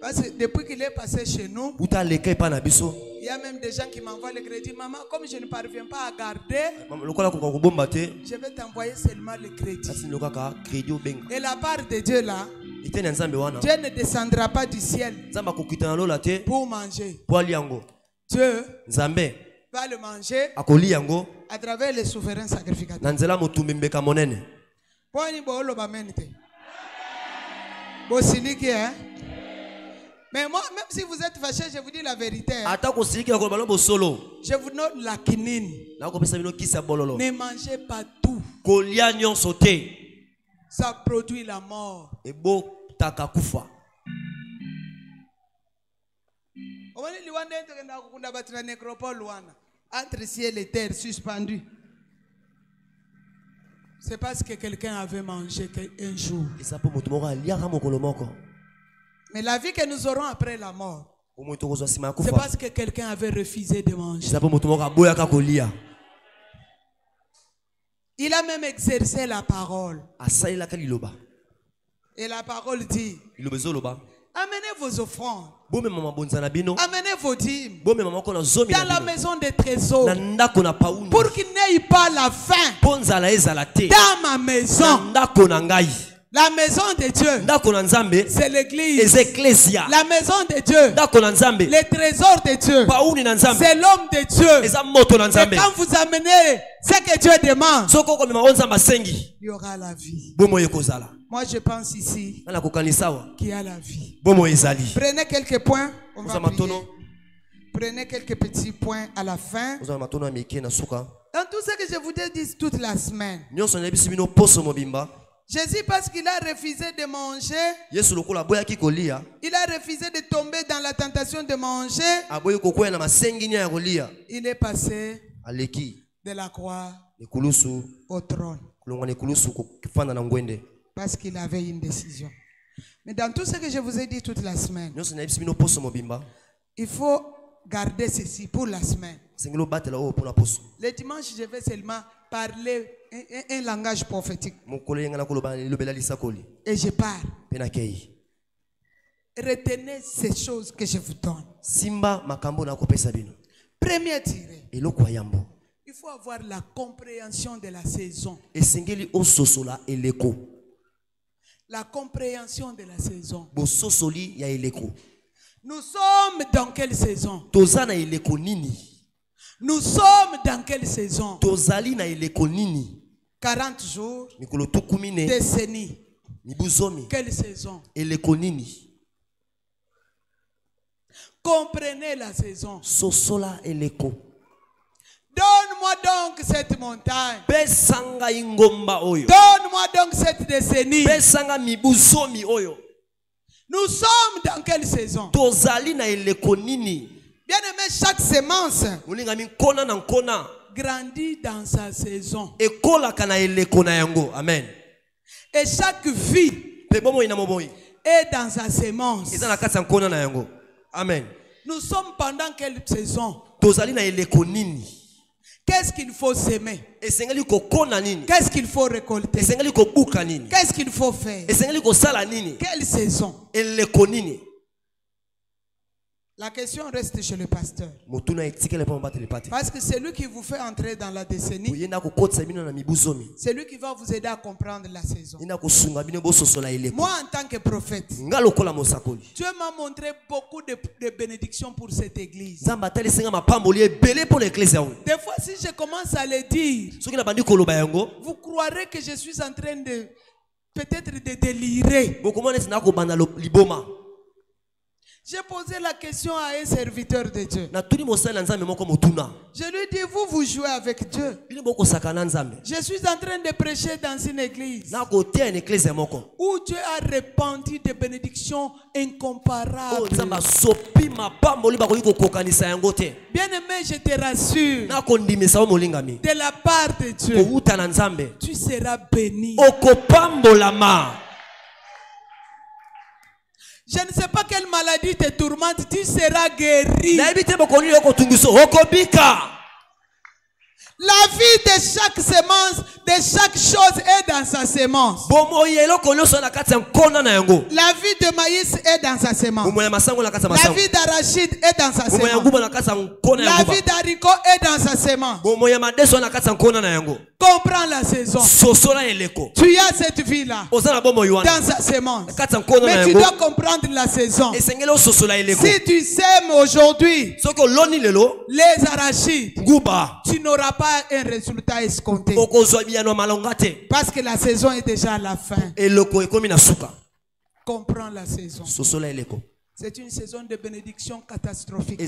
[SPEAKER 3] Parce que depuis qu'il est passé chez nous, il y a même des gens qui m'envoient le crédit. Maman, comme je ne parviens pas à garder, je vais t'envoyer seulement le crédit. Et la part de Dieu là, Dieu ne descendra pas du ciel pour manger. Dieu va le manger à travers les souverains sacrificateurs. Mais moi, même si vous êtes fâché, je vous dis la vérité. Je vous donne la quinine. Ne mangez pas tout. Ça produit la mort. Entre ciel et terre suspendu. C'est parce que quelqu'un avait mangé un jour. Mais la vie que nous aurons après la mort, c'est parce que quelqu'un avait refusé de manger. Il a même exercé la parole. Et la parole dit: amenez vos offrandes. Amenez vos dîmes dans la maison des trésors pour qu'il n'ait pas la faim dans ma maison. La maison de Dieu, c'est l'église. La maison de Dieu, les trésors de Dieu, c'est l'homme de Dieu. Et quand vous amenez ce que Dieu demande, il y aura la vie. Moi je pense ici qu'il y a la vie. Prenez quelques points. On va prier. Prenez quelques petits points à la fin. Dans tout ce que je vous ai dit toute la semaine, Jésus, parce qu'il a refusé de manger, il a refusé de tomber dans la tentation de manger, il est passé de la croix au trône parce qu'il avait une décision. Mais dans tout ce que je vous ai dit toute la semaine, il faut garder ceci pour la semaine. Le dimanche, je vais seulement parler un langage prophétique. Et je parle. Retenez ces choses que je vous donne. Premier tiré. Il faut avoir la compréhension de la saison. La compréhension de la saison. Nous sommes dans quelle saison? Nous sommes dans quelle saison? 40 jours, décennies. Quelle saison? Comprenez la saison. Donne-moi donc cette montagne. Donne-moi donc cette décennie. Nous sommes dans quelle saison? Bien aimé, chaque semence grandit dans sa saison.
[SPEAKER 4] Amen.
[SPEAKER 3] Et chaque vie est dans sa semence.
[SPEAKER 4] Amen.
[SPEAKER 3] Nous sommes pendant quelle saison? Qu'est-ce qu'il faut s'aimer? Qu'est-ce qu'il faut récolter? Qu'est-ce qu'il faut faire? Quelle saison? La question reste chez le pasteur. Parce que c'est lui qui vous fait entrer dans la décennie. C'est lui qui va vous aider à comprendre la saison. Moi, en tant que prophète, Dieu m'a montré beaucoup de bénédictions pour cette église. Des fois, si je commence à le dire, vous croirez que je suis en train de peut-être de délirer. J'ai posé la question à un serviteur de Dieu.
[SPEAKER 4] Na tuni mosala nzambe moko motuna.
[SPEAKER 3] Je lui dis, vous jouez avec Dieu.
[SPEAKER 4] Bino boko sakana nzambe.
[SPEAKER 3] Je suis en train de prêcher dans une église
[SPEAKER 4] Na kote une église moko.
[SPEAKER 3] où Dieu a répandu des bénédictions incomparables.
[SPEAKER 4] Oh nzamba sopi mapamboli ba ko kokanisa yango te.
[SPEAKER 3] Bien-aimé, je te rassure,
[SPEAKER 4] Na kondimisa o molingami.
[SPEAKER 3] de la part de Dieu,
[SPEAKER 4] Ko uta na nzambe.
[SPEAKER 3] tu seras béni.
[SPEAKER 4] Okopambolama.
[SPEAKER 3] Je ne sais pas quelle maladie te tourmente, tu seras guéri.
[SPEAKER 4] Na ebite bokoni yoko tungiso okobika.
[SPEAKER 3] La vie de chaque semence, de chaque chose est dans sa semence. La vie de maïs est dans sa semence. La vie d'arachide est dans sa semence. La vie d'haricot est dans sa semence. Comprends la saison. Tu as cette vie-là dans sa semence. Mais tu dois comprendre la saison. Si tu sèmes aujourd'hui les arachides, tu n'auras pas un résultat escompté. Parce que la saison est déjà à la fin. Comprends la saison. C'est une saison de bénédiction catastrophique.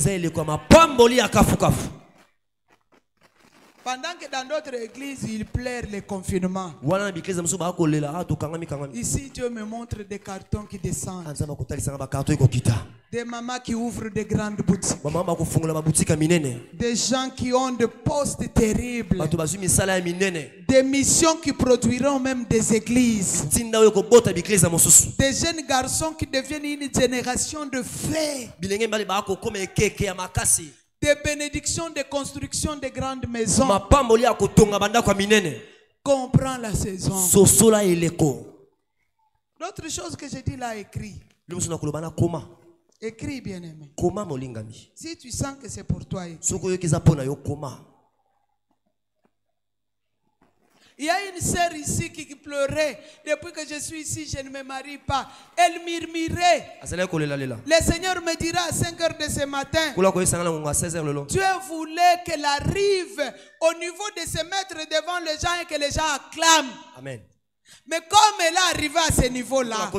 [SPEAKER 3] Pendant que dans d'autres églises, ils pleurent le confinement. Ici, Dieu me montre des cartons qui descendent. Des mamans qui ouvrent des grandes boutiques. Des gens qui ont des postes terribles. Des missions qui produiront même des églises. Des jeunes garçons qui deviennent une génération de fées. Des bénédictions de construction de grandes maisons. Comprends la saison. L'autre chose que j'ai dit là, écrit. Écris, bien-aimé. Si tu sens que c'est pour toi, écris. Il y a une sœur ici qui pleurait. Depuis que je suis ici, je ne me marie pas. Elle murmurait. Le Seigneur me dira à 5 heures de ce matin, Dieu voulait qu'elle arrive au niveau de se mettre devant les gens et que les gens acclament.
[SPEAKER 4] Amen.
[SPEAKER 3] Mais comme elle est arrivée à ce niveau-là,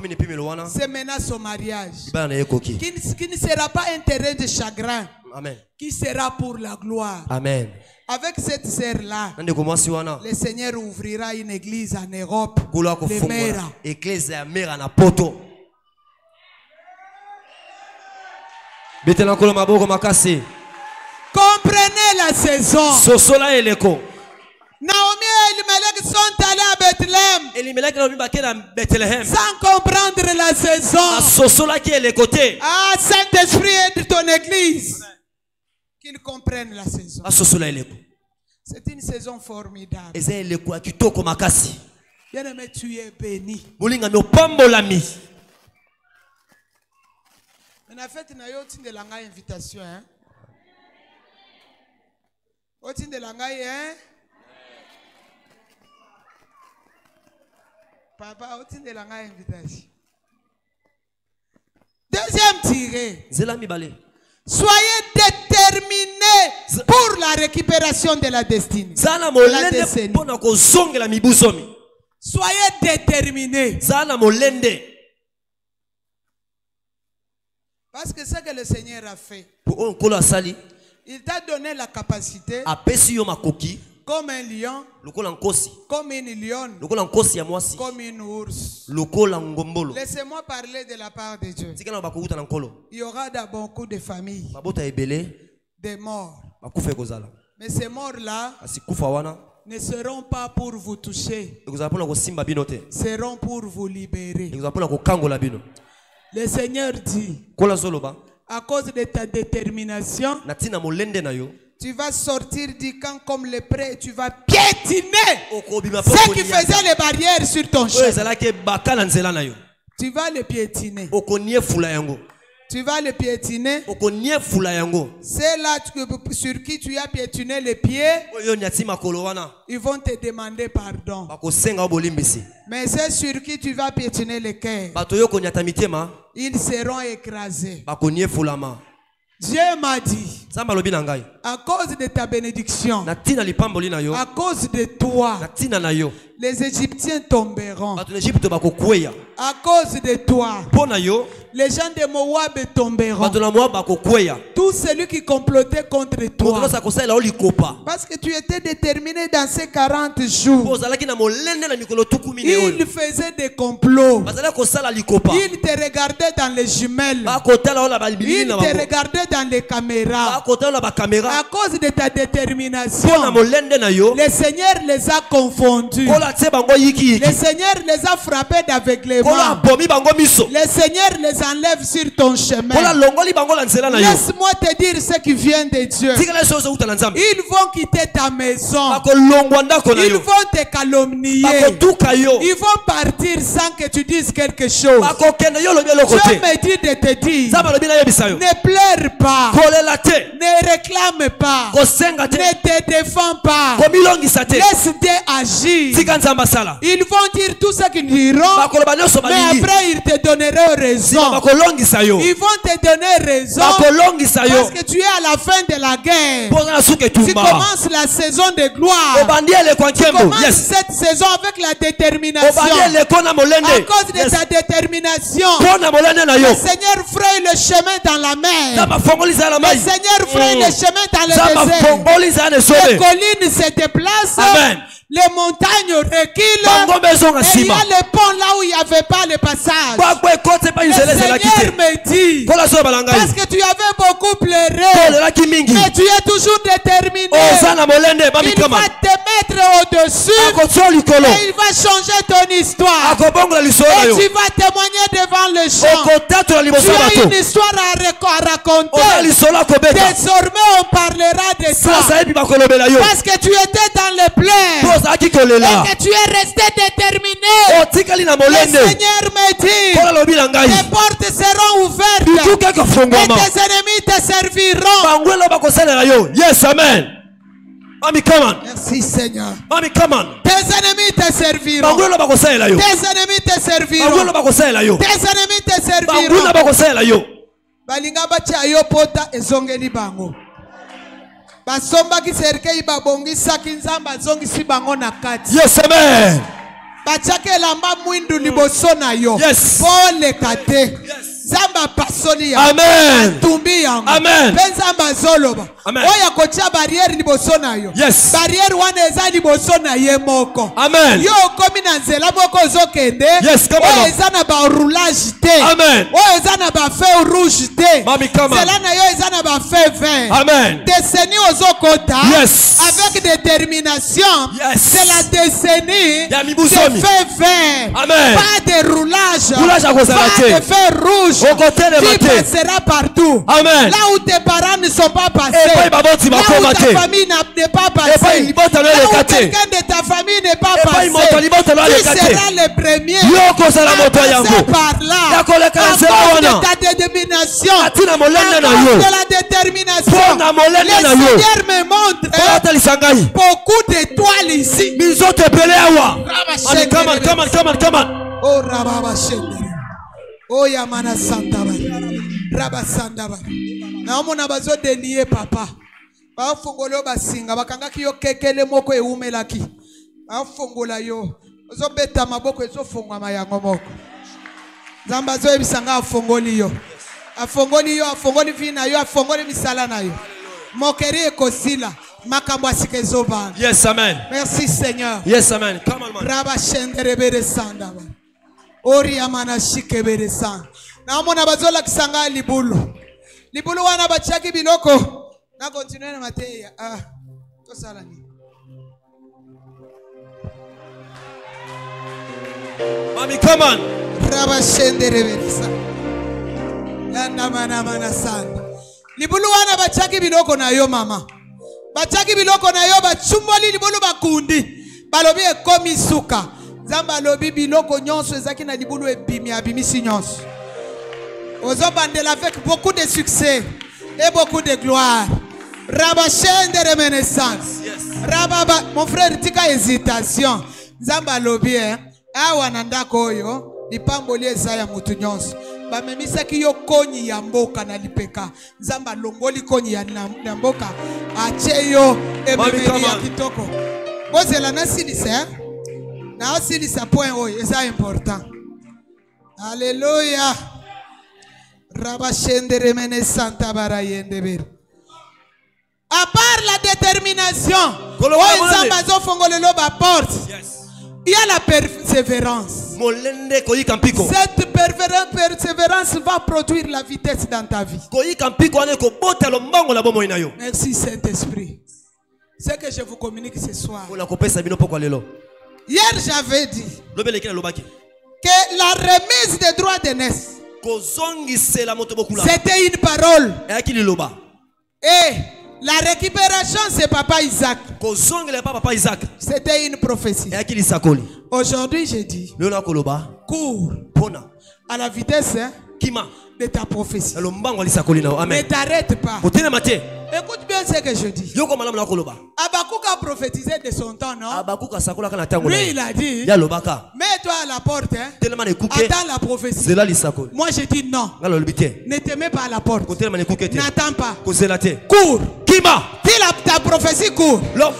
[SPEAKER 3] c'est maintenant son mariage. Qui ne sera pas un terrain de chagrin.
[SPEAKER 4] Amen.
[SPEAKER 3] Qui sera pour la gloire.
[SPEAKER 4] Amen.
[SPEAKER 3] Avec cette sœur-là, le Seigneur ouvrira une église en Europe. Les mères. Comprenez la saison. Naomi et Elimelech sont allés à Bethléem sans comprendre la saison. Ah, Saint-Esprit aide ton église. Qu'ils comprennent la saison. C'est une saison formidable. Bien-aimé, tu es béni. Mais en fait, il y a une invitation. Papa, invitation. Deuxième tiré. Soyez déterminés pour la récupération de la destinée. Soyez déterminés. Parce que ce que le Seigneur a fait, il t'a donné la capacité, comme un lion, comme une lionne, comme une ours. Laissez-moi parler de la part de Dieu. Il y aura d'abord beaucoup de familles, des morts. Mais ces morts-là ne seront pas pour vous toucher, seront pour vous libérer. Le Seigneur dit, à cause de ta détermination, tu vas sortir du camp comme le pré, tu vas piétiner ce qui faisait les barrières sur ton chemin. Tu vas le piétiner. Tu vas le piétiner. C'est là sur qui tu as piétiné les pieds. Ils vont te demander pardon. Mais c'est sur qui tu vas piétiner les cœurs. Ils seront écrasés. Dieu m'a dit,
[SPEAKER 4] Nzambe alobi na ngai.
[SPEAKER 3] À cause de ta bénédiction.
[SPEAKER 4] Na tina lipamboli na yo.
[SPEAKER 3] À cause de toi.
[SPEAKER 4] Na tina na yo.
[SPEAKER 3] Les Égyptiens tomberont.
[SPEAKER 4] Bato na Egypte bakokweya.
[SPEAKER 3] À cause de toi.
[SPEAKER 4] Po na yo.
[SPEAKER 3] Les gens de Moab tomberont.
[SPEAKER 4] Bato na Moab bakokweya.
[SPEAKER 3] Tout celui qui complotait contre toi.
[SPEAKER 4] Moto sa kosala o likopa.
[SPEAKER 3] Parce que tu étais déterminé dans ces 40 jours.
[SPEAKER 4] Bozalaki na molende na mikolo tukumi ne oyo.
[SPEAKER 3] Il faisait des complots.
[SPEAKER 4] Bazala kosala likopa.
[SPEAKER 3] Il te regardait dans les jumelles.
[SPEAKER 4] Bakotala ola balibili
[SPEAKER 3] Il
[SPEAKER 4] na
[SPEAKER 3] te
[SPEAKER 4] bango.
[SPEAKER 3] regardait dans les caméras.
[SPEAKER 4] Bakotala ola ba caméra.
[SPEAKER 3] À cause de ta détermination,
[SPEAKER 4] Po na molende na yo.
[SPEAKER 3] le Seigneur les a confondus.
[SPEAKER 4] Kola tse bango yiki yiki.
[SPEAKER 3] Le Seigneur les a frappés d'aveuglement.
[SPEAKER 4] Kola bomi bango miso.
[SPEAKER 3] Le Seigneur les enlève sur ton chemin.
[SPEAKER 4] Kola longoli bango la nzela na yo.
[SPEAKER 3] Laisse-moi te dire ce qui vient de Dieu.
[SPEAKER 4] Tikala soso uta na Nzambe.
[SPEAKER 3] Ils vont quitter ta maison.
[SPEAKER 4] Bakolongwa ndako na
[SPEAKER 3] Ils
[SPEAKER 4] yo.
[SPEAKER 3] vont te calomnier.
[SPEAKER 4] Bakotuka yo.
[SPEAKER 3] Ils vont partir sans que tu dises quelque chose.
[SPEAKER 4] Bakokende yo lobi
[SPEAKER 3] Dieu
[SPEAKER 4] lokote.
[SPEAKER 3] me dit de te dire,
[SPEAKER 4] Nzambe lobi na yebisa yo.
[SPEAKER 3] ne pleure pas,
[SPEAKER 4] Kolela te.
[SPEAKER 3] ne réclame pas,
[SPEAKER 4] Kosenga te.
[SPEAKER 3] ne te défends pas,
[SPEAKER 4] Komilongisa te.
[SPEAKER 3] laisse-te agir.
[SPEAKER 4] Tika Nzambe asala.
[SPEAKER 3] Ils vont dire tout ce qu'ils diront,
[SPEAKER 4] Bakoloba nyonso
[SPEAKER 3] mais
[SPEAKER 4] balingi.
[SPEAKER 3] après ils te donneront raison.
[SPEAKER 4] Bakolongisa yo.
[SPEAKER 3] Ils vont te donner raison
[SPEAKER 4] Bakolongisa yo.
[SPEAKER 3] parce que tu es à la fin de la guerre.
[SPEAKER 4] Poza na suke
[SPEAKER 3] Tu
[SPEAKER 4] tumba.
[SPEAKER 3] commences la saison de gloire.
[SPEAKER 4] Obandi ele kwa
[SPEAKER 3] Tu
[SPEAKER 4] nkembo.
[SPEAKER 3] commences
[SPEAKER 4] Yes.
[SPEAKER 3] cette saison avec la détermination.
[SPEAKER 4] Obandi ele kona
[SPEAKER 3] À
[SPEAKER 4] molende.
[SPEAKER 3] cause de
[SPEAKER 4] Yes.
[SPEAKER 3] ta détermination,
[SPEAKER 4] Kona molende na
[SPEAKER 3] le
[SPEAKER 4] yo.
[SPEAKER 3] Seigneur fraye le chemin dans la mer.
[SPEAKER 4] Zamba fongoliza na
[SPEAKER 3] Le
[SPEAKER 4] mai.
[SPEAKER 3] Seigneur fraye le chemin dans le
[SPEAKER 4] Zamba
[SPEAKER 3] désert.
[SPEAKER 4] fongoliza na
[SPEAKER 3] Les
[SPEAKER 4] sobe.
[SPEAKER 3] collines se déplacent.
[SPEAKER 4] Amen.
[SPEAKER 3] Les montagnes reculent.
[SPEAKER 4] Bango bezonga
[SPEAKER 3] Et il y
[SPEAKER 4] sima.
[SPEAKER 3] a le pont là où il n'y avait pas le passage.
[SPEAKER 4] Bakwe kote pa
[SPEAKER 3] Le
[SPEAKER 4] izele zela
[SPEAKER 3] Seigneur
[SPEAKER 4] kite.
[SPEAKER 3] me dit,
[SPEAKER 4] Kola so balangai.
[SPEAKER 3] parce que tu avais beaucoup pleuré,
[SPEAKER 4] Kolela ki mingi.
[SPEAKER 3] mais tu es toujours déterminé.
[SPEAKER 4] Oza na molende mami
[SPEAKER 3] Il
[SPEAKER 4] kama.
[SPEAKER 3] va te mettre au-dessus
[SPEAKER 4] Akotso likolo.
[SPEAKER 3] et il va changer ton histoire.
[SPEAKER 4] Akobongola lisolo na
[SPEAKER 3] Et
[SPEAKER 4] yo.
[SPEAKER 3] tu vas témoigner devant le champ.
[SPEAKER 4] Okotato na
[SPEAKER 3] Tu
[SPEAKER 4] liboso
[SPEAKER 3] as
[SPEAKER 4] bato.
[SPEAKER 3] une histoire à raconter.
[SPEAKER 4] Oza lisolo akobeta.
[SPEAKER 3] Désormais, on parlera de toi.
[SPEAKER 4] Sasa epi bakolobela yo.
[SPEAKER 3] Parce que tu étais dans les plaies.
[SPEAKER 4] Toza ki kolela.
[SPEAKER 3] Et que tu es resté déterminé.
[SPEAKER 4] Otikali na
[SPEAKER 3] Le
[SPEAKER 4] molende.
[SPEAKER 3] Seigneur me dit,
[SPEAKER 4] Kola lobi na ngai.
[SPEAKER 3] tes portes seront ouvertes.
[SPEAKER 4] Bituke
[SPEAKER 3] Et
[SPEAKER 4] kofungwama.
[SPEAKER 3] tes ennemis te serviront.
[SPEAKER 4] Bangwelo bakosalela yo. Yes, amen. Mami, come on.
[SPEAKER 3] Merci Seigneur.
[SPEAKER 4] Mami, come on.
[SPEAKER 3] Tes ennemis te serviront.
[SPEAKER 4] Bangwelo bakosalela yo.
[SPEAKER 3] Tes ennemis te serviront.
[SPEAKER 4] Bangwelo bakosalela yo.
[SPEAKER 3] Tes ennemis te
[SPEAKER 4] Bangwelo
[SPEAKER 3] serviront.
[SPEAKER 4] bakosalela yo.
[SPEAKER 3] Balinga batia yo pota ezongeli bango. Basombaki serikei babongisaki nzambe azongisi bango na kati.
[SPEAKER 4] Yes, amen.
[SPEAKER 3] Batiaki elamba mwindu liboso na yo.
[SPEAKER 4] Yes.
[SPEAKER 3] Po leka te. Nzambe apasoli yango.
[SPEAKER 4] Amen.
[SPEAKER 3] Atumbi yango.
[SPEAKER 4] Amen.
[SPEAKER 3] Mpe nzambe azoloba.
[SPEAKER 4] Amen.
[SPEAKER 3] Oyo akotia barriere liboso na yo.
[SPEAKER 4] Yes.
[SPEAKER 3] Barriere wana eza liboso na ye moko.
[SPEAKER 4] Amen.
[SPEAKER 3] Yo okomi na nzela moko ozokende.
[SPEAKER 4] Yes, come on.
[SPEAKER 3] Oyo eza na baroulage te.
[SPEAKER 4] Amen.
[SPEAKER 3] Oyo eza na bafeu rouge te.
[SPEAKER 4] Mami, come on.
[SPEAKER 3] Nzela na yo eza na bafeu vert.
[SPEAKER 4] Amen.
[SPEAKER 3] Décennie ozokota.
[SPEAKER 4] Yes.
[SPEAKER 3] Avec détermination.
[SPEAKER 4] Yes.
[SPEAKER 3] C'est la décennie
[SPEAKER 4] Ya
[SPEAKER 3] de
[SPEAKER 4] mibusomi.
[SPEAKER 3] feu vert.
[SPEAKER 4] Amen.
[SPEAKER 3] Pas de roulage.
[SPEAKER 4] Roulage à cause de la
[SPEAKER 3] Pas
[SPEAKER 4] terre.
[SPEAKER 3] de feu rouge.
[SPEAKER 4] Au côté de ma
[SPEAKER 3] Tu
[SPEAKER 4] terre.
[SPEAKER 3] passeras partout.
[SPEAKER 4] Amen.
[SPEAKER 3] Là où tes parents ne sont pas passés.
[SPEAKER 4] Et pas baboti
[SPEAKER 3] Là
[SPEAKER 4] bakoma
[SPEAKER 3] où
[SPEAKER 4] te.
[SPEAKER 3] ta famille n'est pas
[SPEAKER 4] Et pas
[SPEAKER 3] passée.
[SPEAKER 4] libota
[SPEAKER 3] Là
[SPEAKER 4] no
[SPEAKER 3] où
[SPEAKER 4] lekate.
[SPEAKER 3] quelqu'un de ta famille n'est pas
[SPEAKER 4] Et pas
[SPEAKER 3] passé.
[SPEAKER 4] imoto libota no
[SPEAKER 3] Tu
[SPEAKER 4] lekate.
[SPEAKER 3] seras le premier.
[SPEAKER 4] Yo kozala
[SPEAKER 3] à
[SPEAKER 4] moto
[SPEAKER 3] passer
[SPEAKER 4] yango.
[SPEAKER 3] par là.
[SPEAKER 4] Ya koleka na
[SPEAKER 3] À
[SPEAKER 4] nzela
[SPEAKER 3] cause
[SPEAKER 4] wana.
[SPEAKER 3] de ta détermination.
[SPEAKER 4] Atina molende
[SPEAKER 3] À
[SPEAKER 4] na
[SPEAKER 3] cause
[SPEAKER 4] yo.
[SPEAKER 3] de la détermination.
[SPEAKER 4] Po na molende
[SPEAKER 3] Le
[SPEAKER 4] na yo.
[SPEAKER 3] Seigneur me montre
[SPEAKER 4] Kola atalisa ngai.
[SPEAKER 3] beaucoup d'étoiles ici.
[SPEAKER 4] Minzoto ebele awa. Mami, come on, come on, come on, come on.
[SPEAKER 3] Oh Rababa Shendere. Oh Yamana Santaba. Rabba Sandaba. Naomona bazo denier papa. Bafungolo basinga bakangaki yo kekele moko eumelaki. Bafungola yo. Ozo beta maboko ezo fungwa mayango moko. Nzamba zo ebisanga afungoli yo. Afungoli yo, afungoli vina yo, afungoli misala na yo. Mokeri ekosila. Makambo asikezo bana.
[SPEAKER 4] Yes, amen.
[SPEAKER 3] Merci Seigneur.
[SPEAKER 4] Yes, amen. Come on, man.
[SPEAKER 3] Raba shendere bere sanda ba. Ori amana shike bere sanda. Na mona bazola kisanga libulu. Libulu wana bachaki biloko. Na continue na mateya. To sala ni.
[SPEAKER 4] Mami, come on.
[SPEAKER 3] Raba shendere bere sanda. Landa mana sanda. Libulu wana bachaki biloko na yo mama. Bachaki biloko na yo bachumboli libulu bakundi. Balobi ekomi suka. Zamba lobi biloko nyonso ezaki na libulu ebimi abimisi nyonso. Ozo bandela avec beaucoup de succès et beaucoup de gloire. Rabachende remenaissance. Rababa, mon frère tika hésitation. Zamba lobi awa nandako oyo lipamboli eza ya mutu nyonso. bamemisaki yo konyi ya mboka na lipeka nzamba longoli konyi ya na mboka ache yo ememeli ya kitoko bozela nasilisa na asilisa point oyo eza important. Alléluia. Rabashendere mene santa barayendebere. À part la détermination, il y a la persévérance. Cette persévérance va produire la vitesse dans ta vie. Merci Saint-Esprit. Ce que je vous communique ce soir. Hier j'avais dit que la remise des droits d'aînesse, c'était une parole. Et la récupération, c'est Papa Isaac. C'était une prophétie. Aujourd'hui, j'ai dit, cours à la vitesse de ta prophétie. Ne t'arrête pas. Écoute bien ce que je dis. Habakkuk a prophétisé de son temps, non? Lui, il a dit, mets-toi à la porte, attends la prophétie. Moi, je dis non. Ne te mets pas à la porte. N'attends pas. Cours. Si ta prophétie court, toi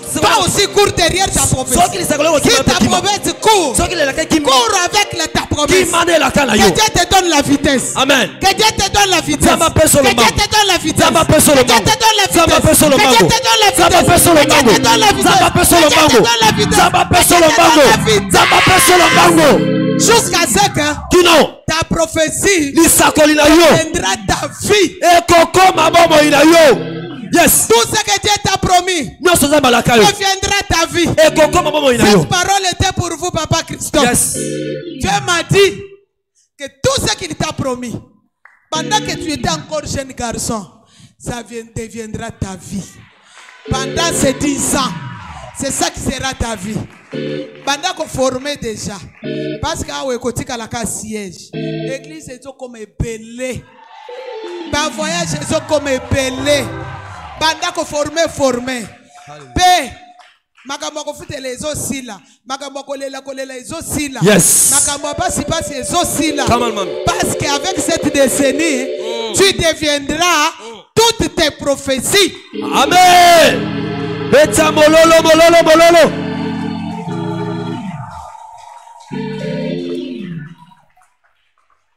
[SPEAKER 3] aussi cours derrière ta prophétie. Si ta prophétie court, cours avec ta promesse. Que Dieu te donne la vitesse.
[SPEAKER 1] Amen.
[SPEAKER 3] Que Dieu te donne la vitesse. Que Dieu te donne la vitesse. Que Dieu te donne la vitesse. Jusqu'à ce que ta prophétie deviendra ta vie.
[SPEAKER 1] Yes.
[SPEAKER 3] Tout ce que Dieu t'a promis deviendra ta vie. Cette parole était pour vous, Papa Christophe.
[SPEAKER 1] Yes.
[SPEAKER 3] Dieu m'a dit que tout ce qu'il t'a promis, pendant que tu étais encore jeune garçon, ça deviendra ta vie. Pendant ces 10 ans, c'est ça qui sera ta vie. Pendant qu'on formait déjà, parce qu'à la case siège, l'église est comme belé. Par voyage est comme belé. Pendant qu'on formait. Paix. Makambo fute les osila. Makambo kolela les osila.
[SPEAKER 1] Yes.
[SPEAKER 3] Makambo passe les osila.
[SPEAKER 1] Parce
[SPEAKER 3] qu'avec cette décennie, tu deviendras toutes tes prophéties.
[SPEAKER 1] Amen. Beta mololo.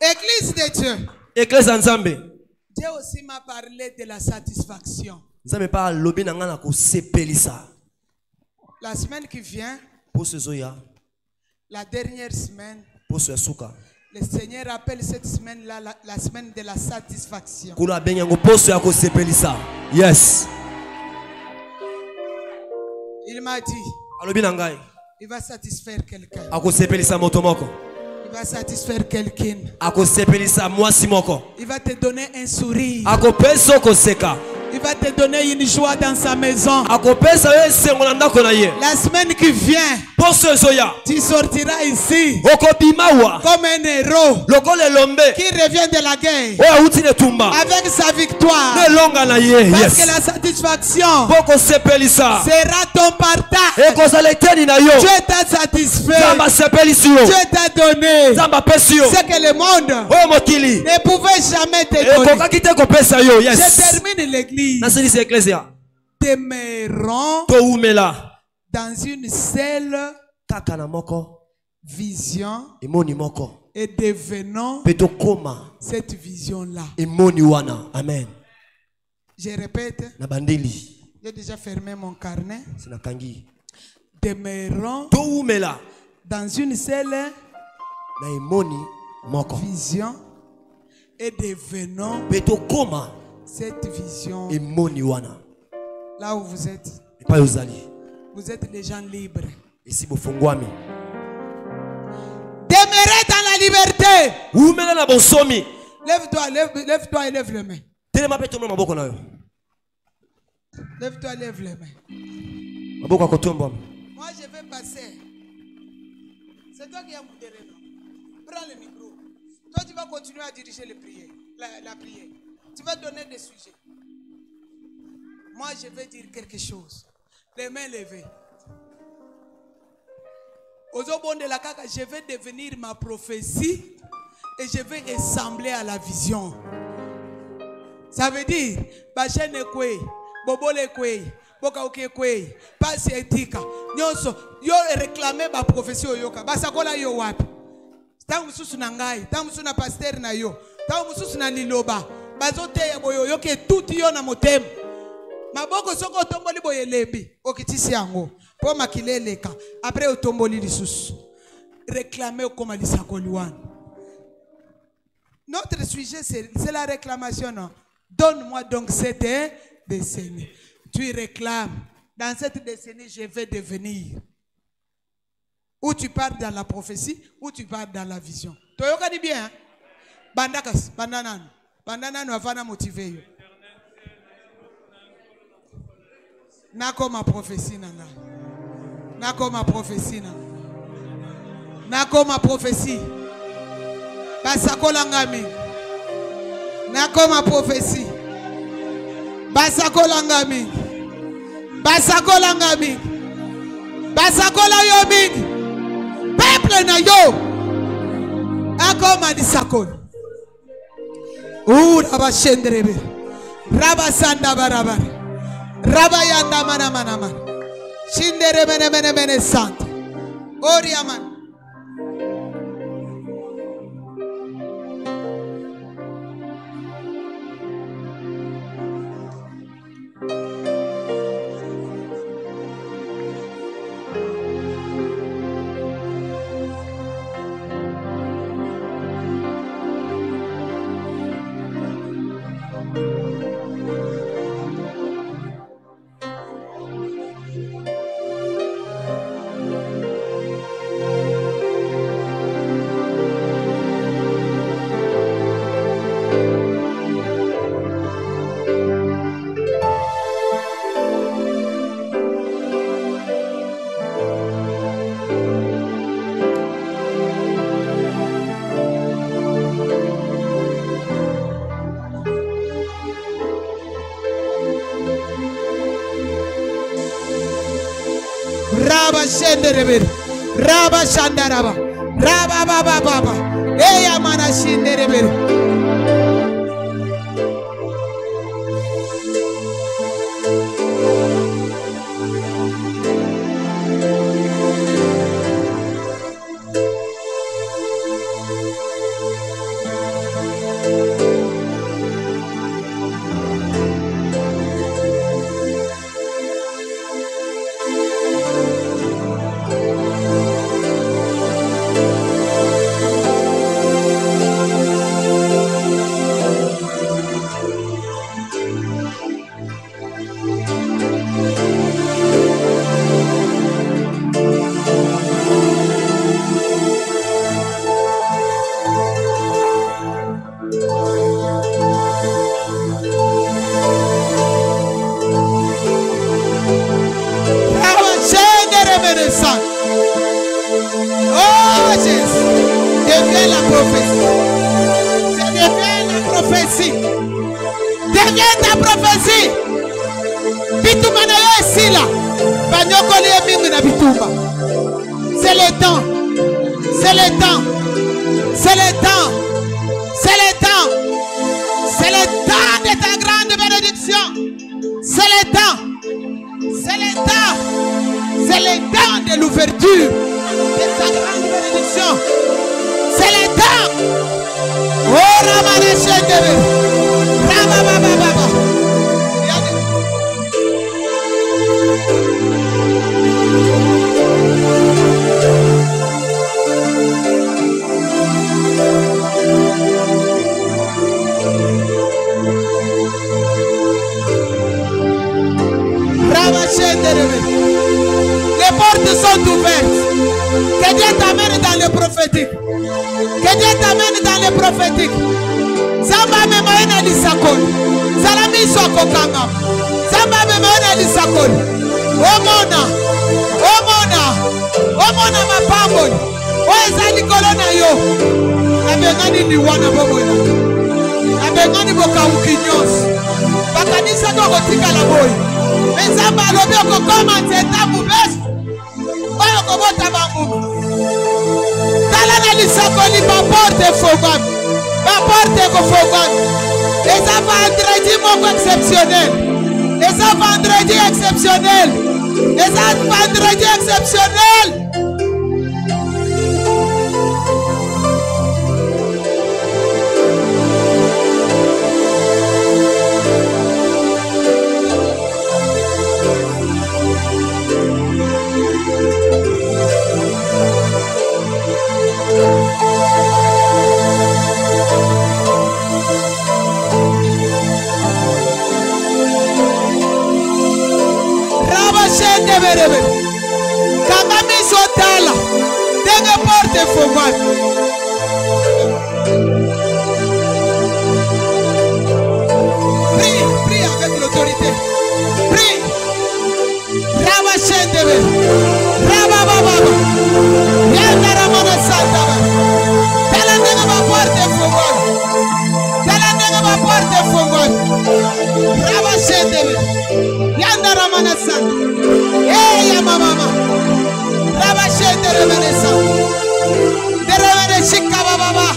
[SPEAKER 3] Église de Dieu.
[SPEAKER 1] Église Nzambe.
[SPEAKER 3] Dieu aussi m'a parlé de la satisfaction. La semaine qui vient, la dernière semaine, le Seigneur appelle cette semaine-là la semaine de la satisfaction.
[SPEAKER 1] Yes.
[SPEAKER 3] Il m'a dit, il va satisfaire quelqu'un. Il va satisfaire quelqu'un. Il va te donner un sourire. Il va te donner une joie dans sa maison. La semaine qui vient, tu sortiras ici comme un héros qui revient de la guerre avec sa victoire. Parce que la satisfaction sera ton partage. Dieu t'a satisfait. Dieu t'a donné ce que le monde ne pouvait jamais te donner. Je termine l'église. Demeurons dans une seule vision et devenons cette vision-là.
[SPEAKER 1] Amen.
[SPEAKER 3] Je répète, j'ai déjà fermé mon carnet. Demeurons dans une seule vision et devenons cette vision. Là où vous êtes, vous êtes des gens libres. Demeurez dans la liberté. Lève-toi et lève les mains. Lève-toi et lève les mains. Moi je vais passer. C'est toi qui as mon terrain. Prends le micro. Toi tu vas continuer à diriger les prières, la prière. Tu vas donner des sujets. Moi, je vais dire quelque chose. Les mains levées. Aux obons de la caca, je vais devenir ma prophétie et je vais ressembler à la vision. Ça veut dire, bachene kwe, bobole kwe, bokauke kwe, pasi etika, nyonso, yo réclamer ba prophétie yoka, basakola yo wapi. Tangu mususu na ngai, tangu mususu na pasteur na yo, tangu mususu na liloba, bazote ya boyo yoke tout yo na motema. Maboko soko otomboli boye lebi, okitisi yango, po makileleka, après otomboli lisusu. Réclamer comme lisakoliwan. Notre sujet c'est la réclamation, non? Donne-moi donc cette décennie. Tu réclames. Dans cette décennie, je vais devenir. Ou tu pars dans la prophétie, ou tu pars dans la vision. Toyoka dit bien. Bandakas, bandanan. Bandanan avana motiver. Nako ma prophétie nana. Nako ma prophétie nana. Nako ma prophétie. Basakola ngami. Nako ma prophétie. Basakola ngami. Basakola ngami. Basakola yoming. Peuple na yo. Akoma disakol. Raba shendrebe. Raba sanda baraba. Raba yanda mana mana mana. Shindere mene mene mene santa. Oriaman. Raba shenderebe, raba shandaraba, raba baba baba, eya mana shenderebe. Oh Jésus, deviens la prophétie. Je deviens la prophétie. Deviens ta prophétie. Bituma na yo esila. Banyokoli emingi na bitumba. C'est le temps. C'est le temps. C'est le temps. C'est le temps. C'est le temps de ta grande bénédiction. C'est le temps. C'est le temps. C'est le temps de l'ouverture de ta grande bénédiction. C'est le temps. Oh, Ramane Shendebe. Ramabababa. Les portes sont ouvertes. Que Dieu t'amène dans le prophétique. Que Dieu t'amène dans le prophétique. Zamba me maena lisakoli. Salami soko kanga. Zamba me maena lisakoli. Omona. Omona. Omona mapamboli. Oezali kolona yo. Abengani liwana boboina. Abengani boka ukinyos. Bakanisa koko tika la boy. Mezamba lobi okokoma nzeta mubesi. Oyo kobota bambu. Tala na lisakoli ma porte fogami. Ma porte kofongwami. Eza vendredi moko exceptionnel. Eza vendredi exceptionnel. Eza vendredi exceptionnel. Kanga miso tala denge porte fongwami. Prie avec l'autorité. Prie. Raba shendebe. Raba baba. Yanda ramana santa. Tala denge ma porte fongwami. Tala denge ma porte fongwami. Raba shendebe. Yanda ramana santa. Hey, ya mama. Raba shende reveresa. De reveresa baba.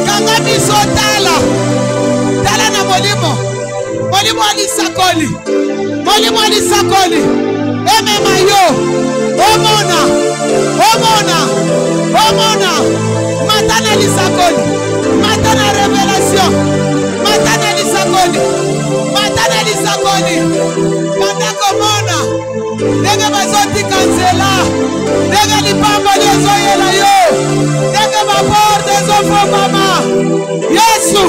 [SPEAKER 3] Kanga miso tala. Tala na molimo. Molimo alisakoli. Molimo alisakoli. Eme mayo. Omona. Matana alisakoli. Matana revelation. Matana alisakoli. Matako mona. Nega bazoti kansela. Nega lipambo lezo yela yo. Nega maporte zofo mama. Yesu.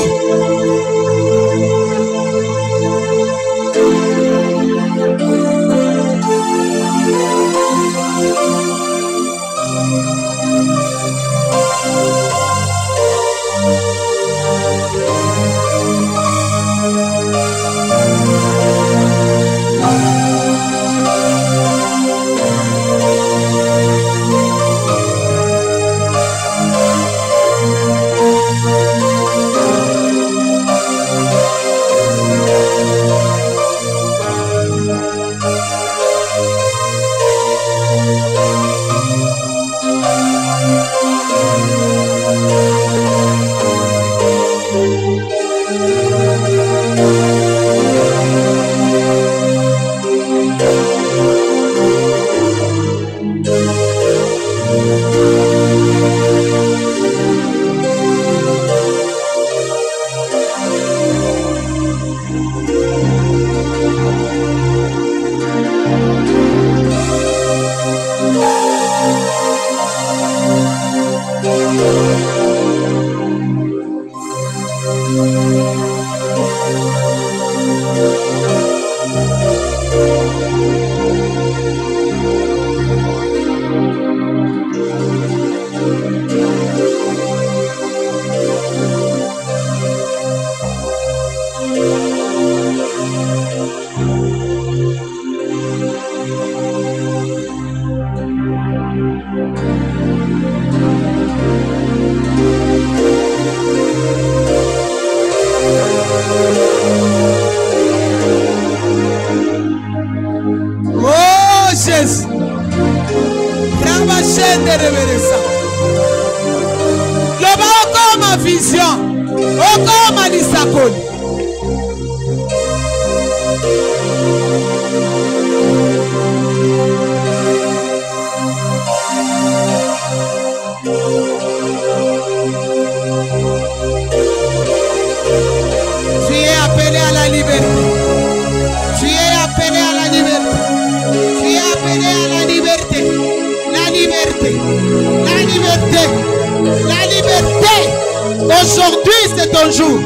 [SPEAKER 5] Aujourd'hui c'est ton jour.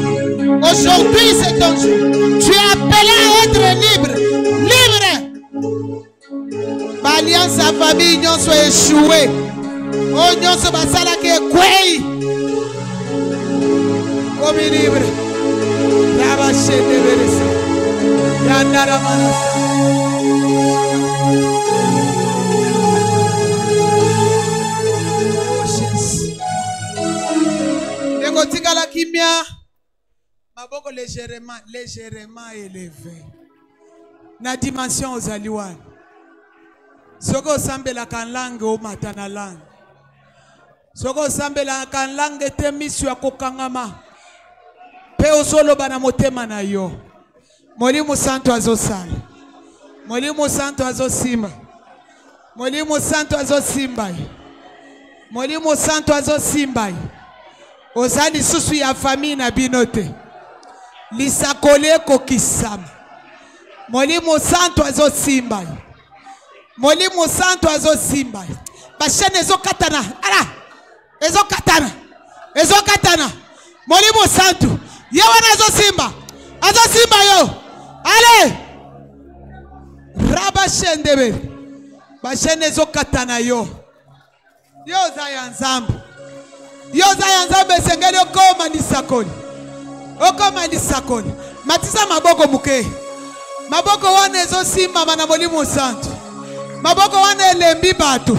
[SPEAKER 5] Aujourd'hui c'est ton jour. Tu es appelé à être libre. Libre. L'alliance à famille nous soit échouée. Oh nous sommes basala que quoi? Comme libre. Rabaché de veresa. Yandara manasa. Tika la kimia, maboko légèrement élevé. Na dimension aux aliwan. Soko sambe la kanlangue au matana langue.
[SPEAKER 3] Soko sambela kanlange te misu ya kokangama. Pe ozoloba na motema na yo. Molimo santo azosala. Molimo santo azosimba. Molimo santo azosimba. Molimo santo azosimba. Ozali susu ya famille na binote. Lisakole kokisama. Molimo santo azosimba. Molimo santo azosimba. Bashene ezokatana. Ala. Ezokatana. Ezokatana. Molimo santo. Yewana azosimba. Azosimba yo. Ale. Raba shendebe. Bashene ezokatana yo. Yo zaya nzambe. Yo zaya nzambe sengeli okoma lisakoli. Okoma lisakoli. Matisa maboko muke. Maboko wane ezosimba mana molimo santo. Maboko wane elembi batu.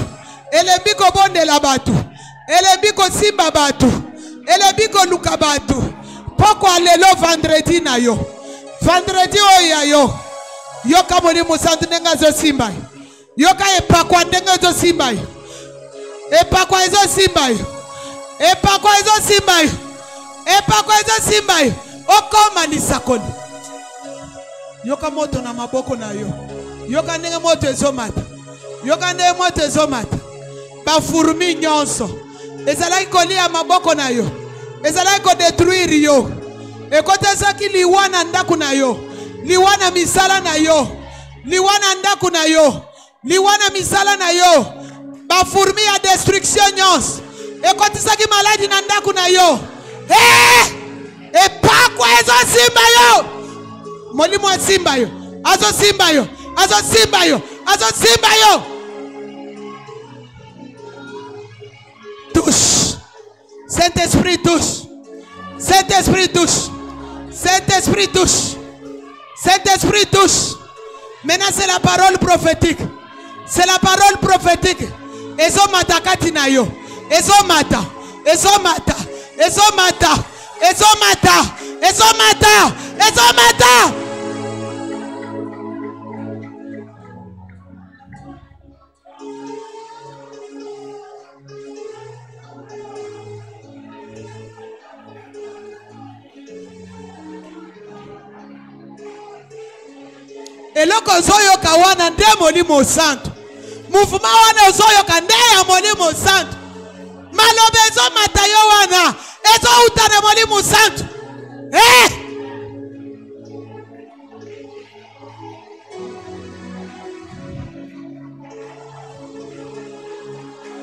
[SPEAKER 3] Elembi kobondela batu. Elembi kosimba batu. Elembi koluka batu. Poko alelo vendredi na yo. Vendredi oya yo. Yoka molimo santo nenga zosimba. Yoka epakwa nenga zosimba. Epakwa ezosimba. Epakwa ezosimba. Epakwa ezosimba. Okoma lisakoli. Yoka moto na maboko na yo. Yoka nenge moto ezomata. Yoka nenge moto ezomata. Bafurumi nyonso. Ezalaki kolia maboko na yo. Ezalaki kodetruire yo. Ekotesaki liwana ndaku na yo. Liwana misala na yo. Liwana ndaku na yo. Liwana misala na yo. Bafurumi ya destruction nyonso. Ekotesaki maladi na ndaku na yo. Epakwa ezosimba yo. Molimo asimba yo. Azosimba yo. Azosimba yo. Azosimba yo. Touche. Saint-Esprit touche. Saint-Esprit touche. Saint-Esprit touche. Saint-Esprit touche. Maintenant c'est la parole prophétique. C'est la parole prophétique. Ezomata katina yo. Ezomata. Ezomata. Ezomata. Ezomata. Ezomata. Ezomata. Eloko zoyoka wana nde molimo santo. Mufuma wana zoyoka nde ya molimo santo. Malobe ezomata yo wana. Ezo utane molimo santo.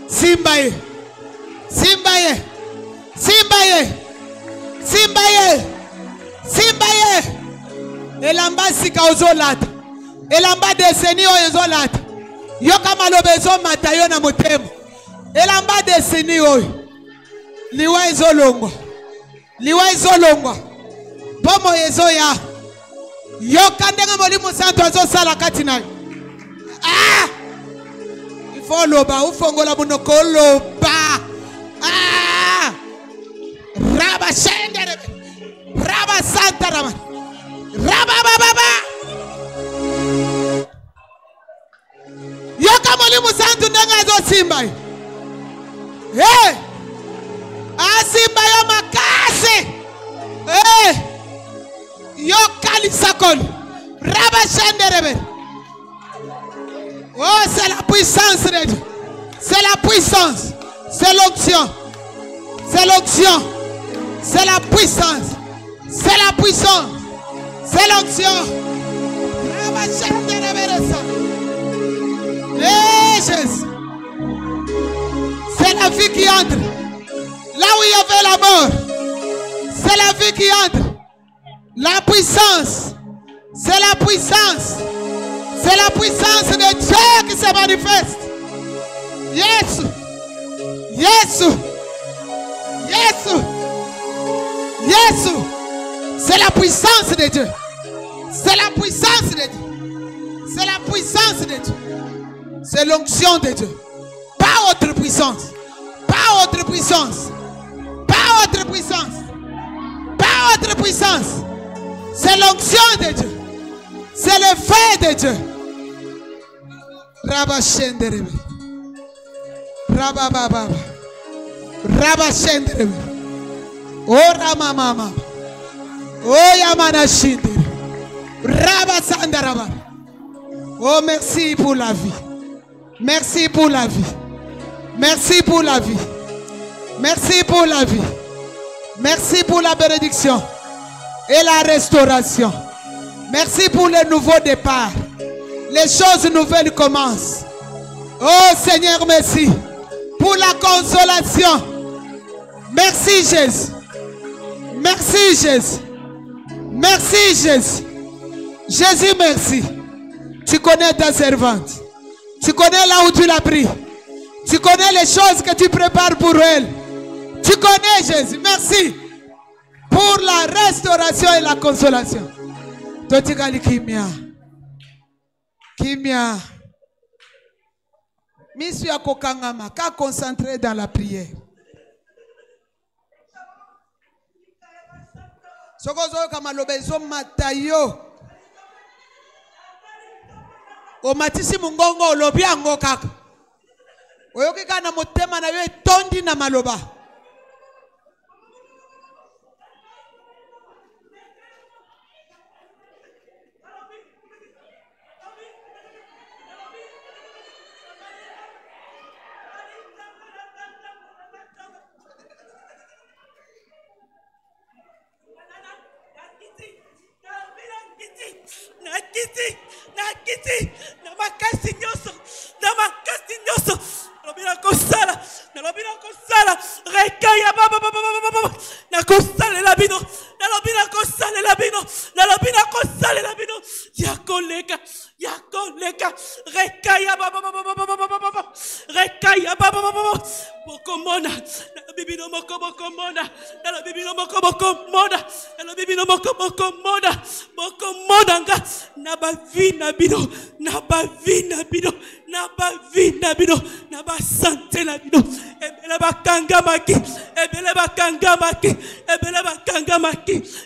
[SPEAKER 3] Simba ye. Simba ye. Simba ye. Simba ye. Simba ye. Elamba sika ozolata. Elamba deseni oyo ezolata. Yoka malobe ezomata yo na motema. Elamba deseni oyo. Liwa ezolongwa. Liwa ezolongwa. Pomo ezoya. Yoka ndenga molimo santo azosala kati nayo. Ifoloba ufongola munoko loba. Raba shendere. Raba santa raba. Raba baba. Yoka molimo santo ndenga azosimba. Asimba yo makasi. Yoka lisakoli. Raba shenderebe. Oh, c'est la puissance de Dieu. C'est la puissance. C'est l'onction. C'est l'onction. C'est la puissance. C'est la puissance. C'est l'onction. Raba shenderebe. Jésus. C'est la vie qui entre. Là où il y avait la mort. C'est la vie qui entre. La puissance. C'est la puissance. C'est la puissance de Dieu qui se manifeste. Yes. Yes. Yes. Yes. C'est la puissance de Dieu. C'est la puissance de Dieu. C'est la puissance de Dieu. C'est l'onction de Dieu. Pas autre puissance. Pas autre puissance. Pas autre puissance. Pas autre puissance. C'est l'onction de Dieu. C'est le feu de Dieu. Rabba Shenderebe. Rabba Baba. Rabashendere. Oh Ramamama. Oh Yamana Shindere. Rabasandaraba. Oh, merci pour la vie. Merci pour la vie. Merci pour la vie. Merci pour la vie. Merci pour la bénédiction et la restauration. Merci pour le nouveau départ. Les choses nouvelles commencent. Oh Seigneur, merci pour la consolation. Merci Jésus. Merci Jésus. Merci Jésus. Jésus, merci. Tu connais ta servante. Tu connais là où tu l'as pris. Tu connais les choses que tu prépares pour elle. Tu connais Jésus. Merci pour la restauration et la consolation. Totikali kimia. Kimia. Misu ya kokangama. Ka concentré dans la prière. Sokozo kama lobezo matayo. O matisi mungongo olobi ango kaka. Oyoki kana motema na yo tondi na maloba.
[SPEAKER 6] Nakiti, na makasi nyoso, nalobina kosala, rekaya baba, nakosalela bino, yakoleka, rekaya baba, bokomona, nalobibino mokomona, nga, nabavina bino, nabasante na bino, ebele bakangamaki,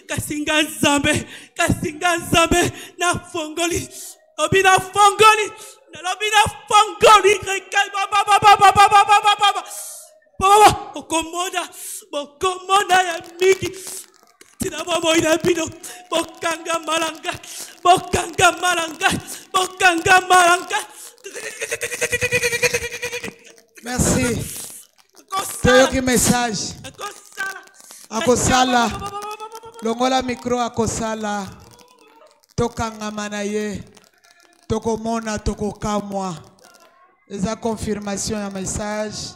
[SPEAKER 6] kasinga nzambe, na fongoli, bokomona ya miki, tina bomo ina bino, bokanga malanga.
[SPEAKER 3] Merci. Toyoki message. Akosala. Longola micro akosala. Tokangama na ye. Tokomona tokokamwa. Eza confirmation ya message.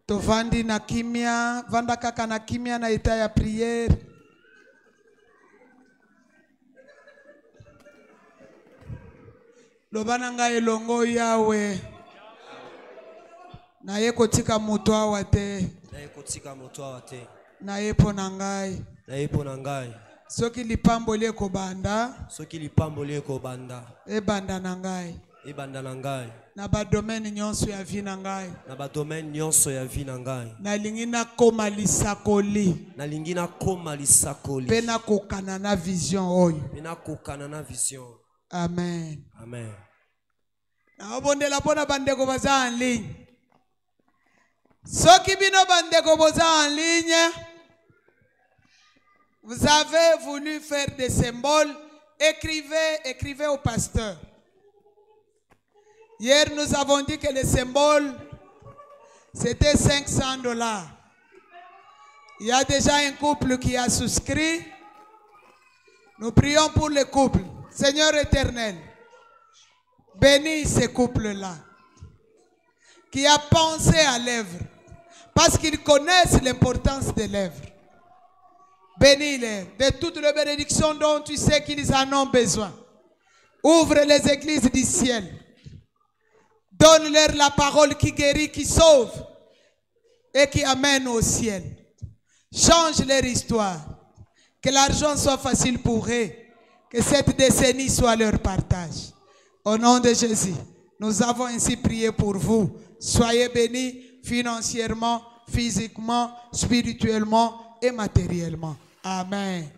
[SPEAKER 3] Tovandi na kimia. Vanda kaka na kimia na eta ya prière. Lobana nga elongo yawe. Na ye kotika mutu awa te. Na ye pona ngai. Soki lipambo lieko banda. Ebanda na ngai. Na ba domaine nyonso ya vie na ngai. Na lingi na koma lisakoli. Pena kokana na vision oyo. Amen. Na obondela pona bandeko baza en ligne. Soki bino bandeko boza en ligne. Vous avez voulu faire des symboles. Écrivez au pasteur. Hier, nous avons dit que le symbole, c'était $500. Il y a déjà un couple qui a souscrit. Nous prions pour le couple. Seigneur éternel, bénis ce couple-là qui a pensé à l'œuvre parce qu'ils connaissent l'importance de l'œuvre. Bénis-les de toutes les bénédictions dont tu sais qu'ils en ont besoin. Ouvre les églises du ciel. Donne-leur la parole qui guérit, qui sauve et qui amène au ciel. Change leur histoire. Que l'argent soit facile pour eux. Que cette décennie soit leur partage. Au nom de Jésus, nous avons ainsi prié pour vous. Soyez bénis financièrement, physiquement, spirituellement et matériellement. Amen.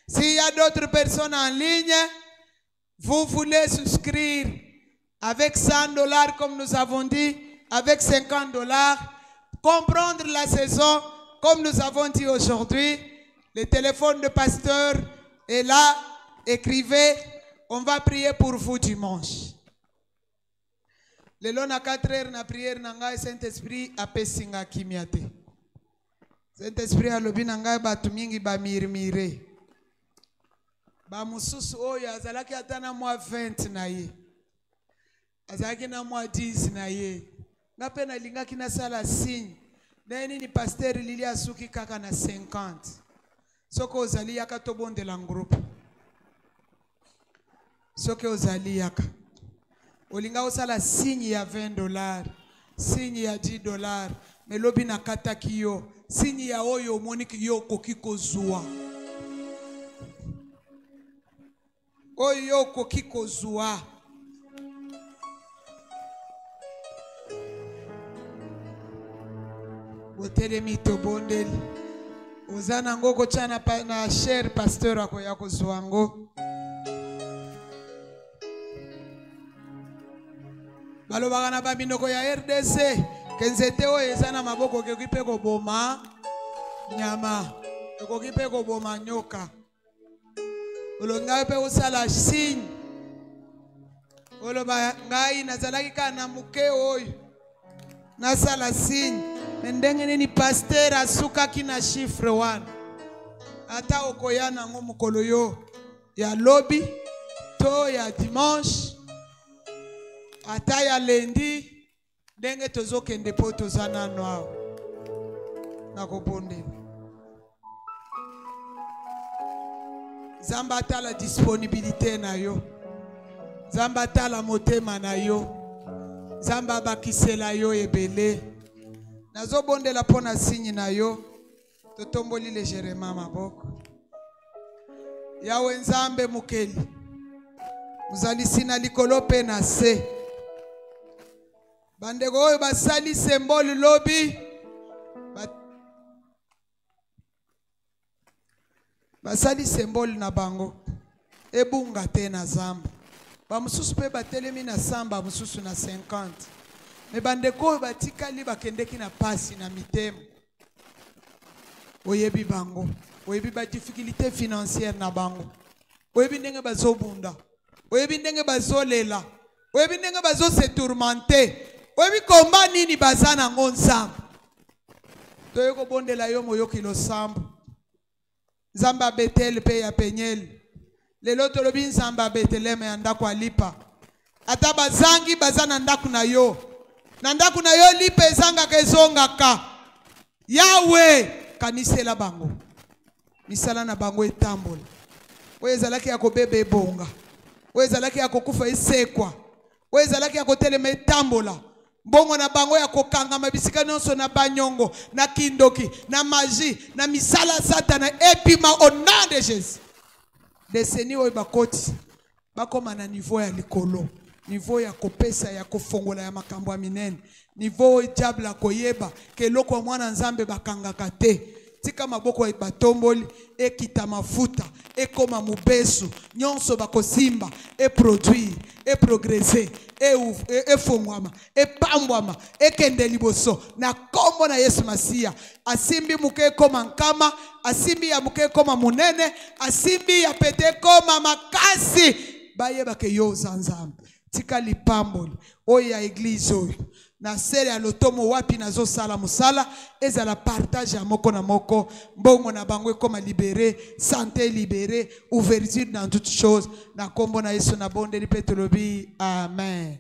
[SPEAKER 3] S'il y a d'autres personnes en ligne, vous voulez souscrire avec $100 comme nous avons dit, avec $50, comprendre la saison, comme nous avons dit aujourd'hui, le téléphone de pasteur est là, écrivez, on va prier pour vous dimanche. Le long à 4 heures, na prière, nanga Saint-Esprit apesi nga kimia te. Saint-Esprit alobi nanga batu mingi ba mirmire. Ba mususu oyo azalaki atana mwa 20 na ye. Azalaki na mwa 10 na ye. Nga pe na lingaki na sala signe. Na nini pasteur lili asuki kaka na 50. Soko ozali yaka tobondela groupe. Soko ozali yaka. Olinga osala signe ya $20, signe ya $10, melobi na kataki yo, signe ya oyo omoniki yo koki kozwa. Oyo koki kozwa. Botelemi tobondeli. Ozana ngo kochana na cher pasteur ako ya kozwa ngo. Balobaka na baminoko ya RDC kenzete oyo eza na maboko ekoki mpe koboma nyama, ekoki mpe koboma nyoka. Olonga mpe osala signe. Oloba ngai nazalaki kaka na moke oyo nasala signe. Me ndenge nini pasteur asukaki na chiffre 1. Ata okoya nango mokolo yo ya lobi to ya dimanche. Ata ya lendi ndenge tozokende po tozana noa na kopondela. Zamba atala disponibilité na yo. Zamba atala motema na yo. Zamba bakisela yo ebele. Nazobondela pona signe na yo. Totomboli légèrement maboko. Yawe Nzambe mukeli. Muzalisi na likolo pe na se. Bandeko oyo basali symbole lobi. Basali symbole na bango. Ebunga te na zamba. Ba mususu pe batelemi na samba, mususu na 50. Me bandeko oyo batikali bakendeki na pasi na mitema. Oyebi bango. Oyebi ba difficulté financière na bango. Oyebi ndenge bazobunda. Oyebi ndenge bazolela. Oyebi ndenge bazo se tourmenter. Oyebi komba nini bazana ngo nzamba. Toyeko bondela yo moyoki lo sambu. Nzamba Betel pe ya penyel. Lelo tolobi nzamba Beteleme ya ndako alipa. Ata bazangi bazana ndaku na yo. Na ndaku na yo lipe ezanga kezongaka. Yawe kanisela bango. Misala na bango etambola. Oyo ezalaki ya kobebe ebonga. Oyo ezalaki ya kokufa esekwa. Oyo ezalaki ya kotelema etambola. Bongo na bango ya kokanga bisika nyonso na banyongo, na kindoki, na magie, na misala satana epima au nom de Jésus. Deseni oyo bakoti bakoma na niveau ya likolo, niveau ya kopesa ya kofongola ya makambo ya minene, niveau diable koyeba keloko mwana nzambe bakangaka te. Tika maboko ya batomboli ekita mafuta ekoma mubesu nyonso bakosimba e produire e progresser e fongwama e pambwama e kende liboso na kombo na Yesu Masia. Asimbi muke koma nkama, asimbi ya muke koma munene, asimbi ya pete koma makasi bayeba ke yo zanzambe. Tika lipamboli oyo ya eglise oyo na sere ya lotomo wapi nazo sala musala ezala partage ya moko na moko, mbongo na bango koma libéré, santé libérée, ouverture dans toutes choses na kombo na Yesu na bonde lipetolobi amen.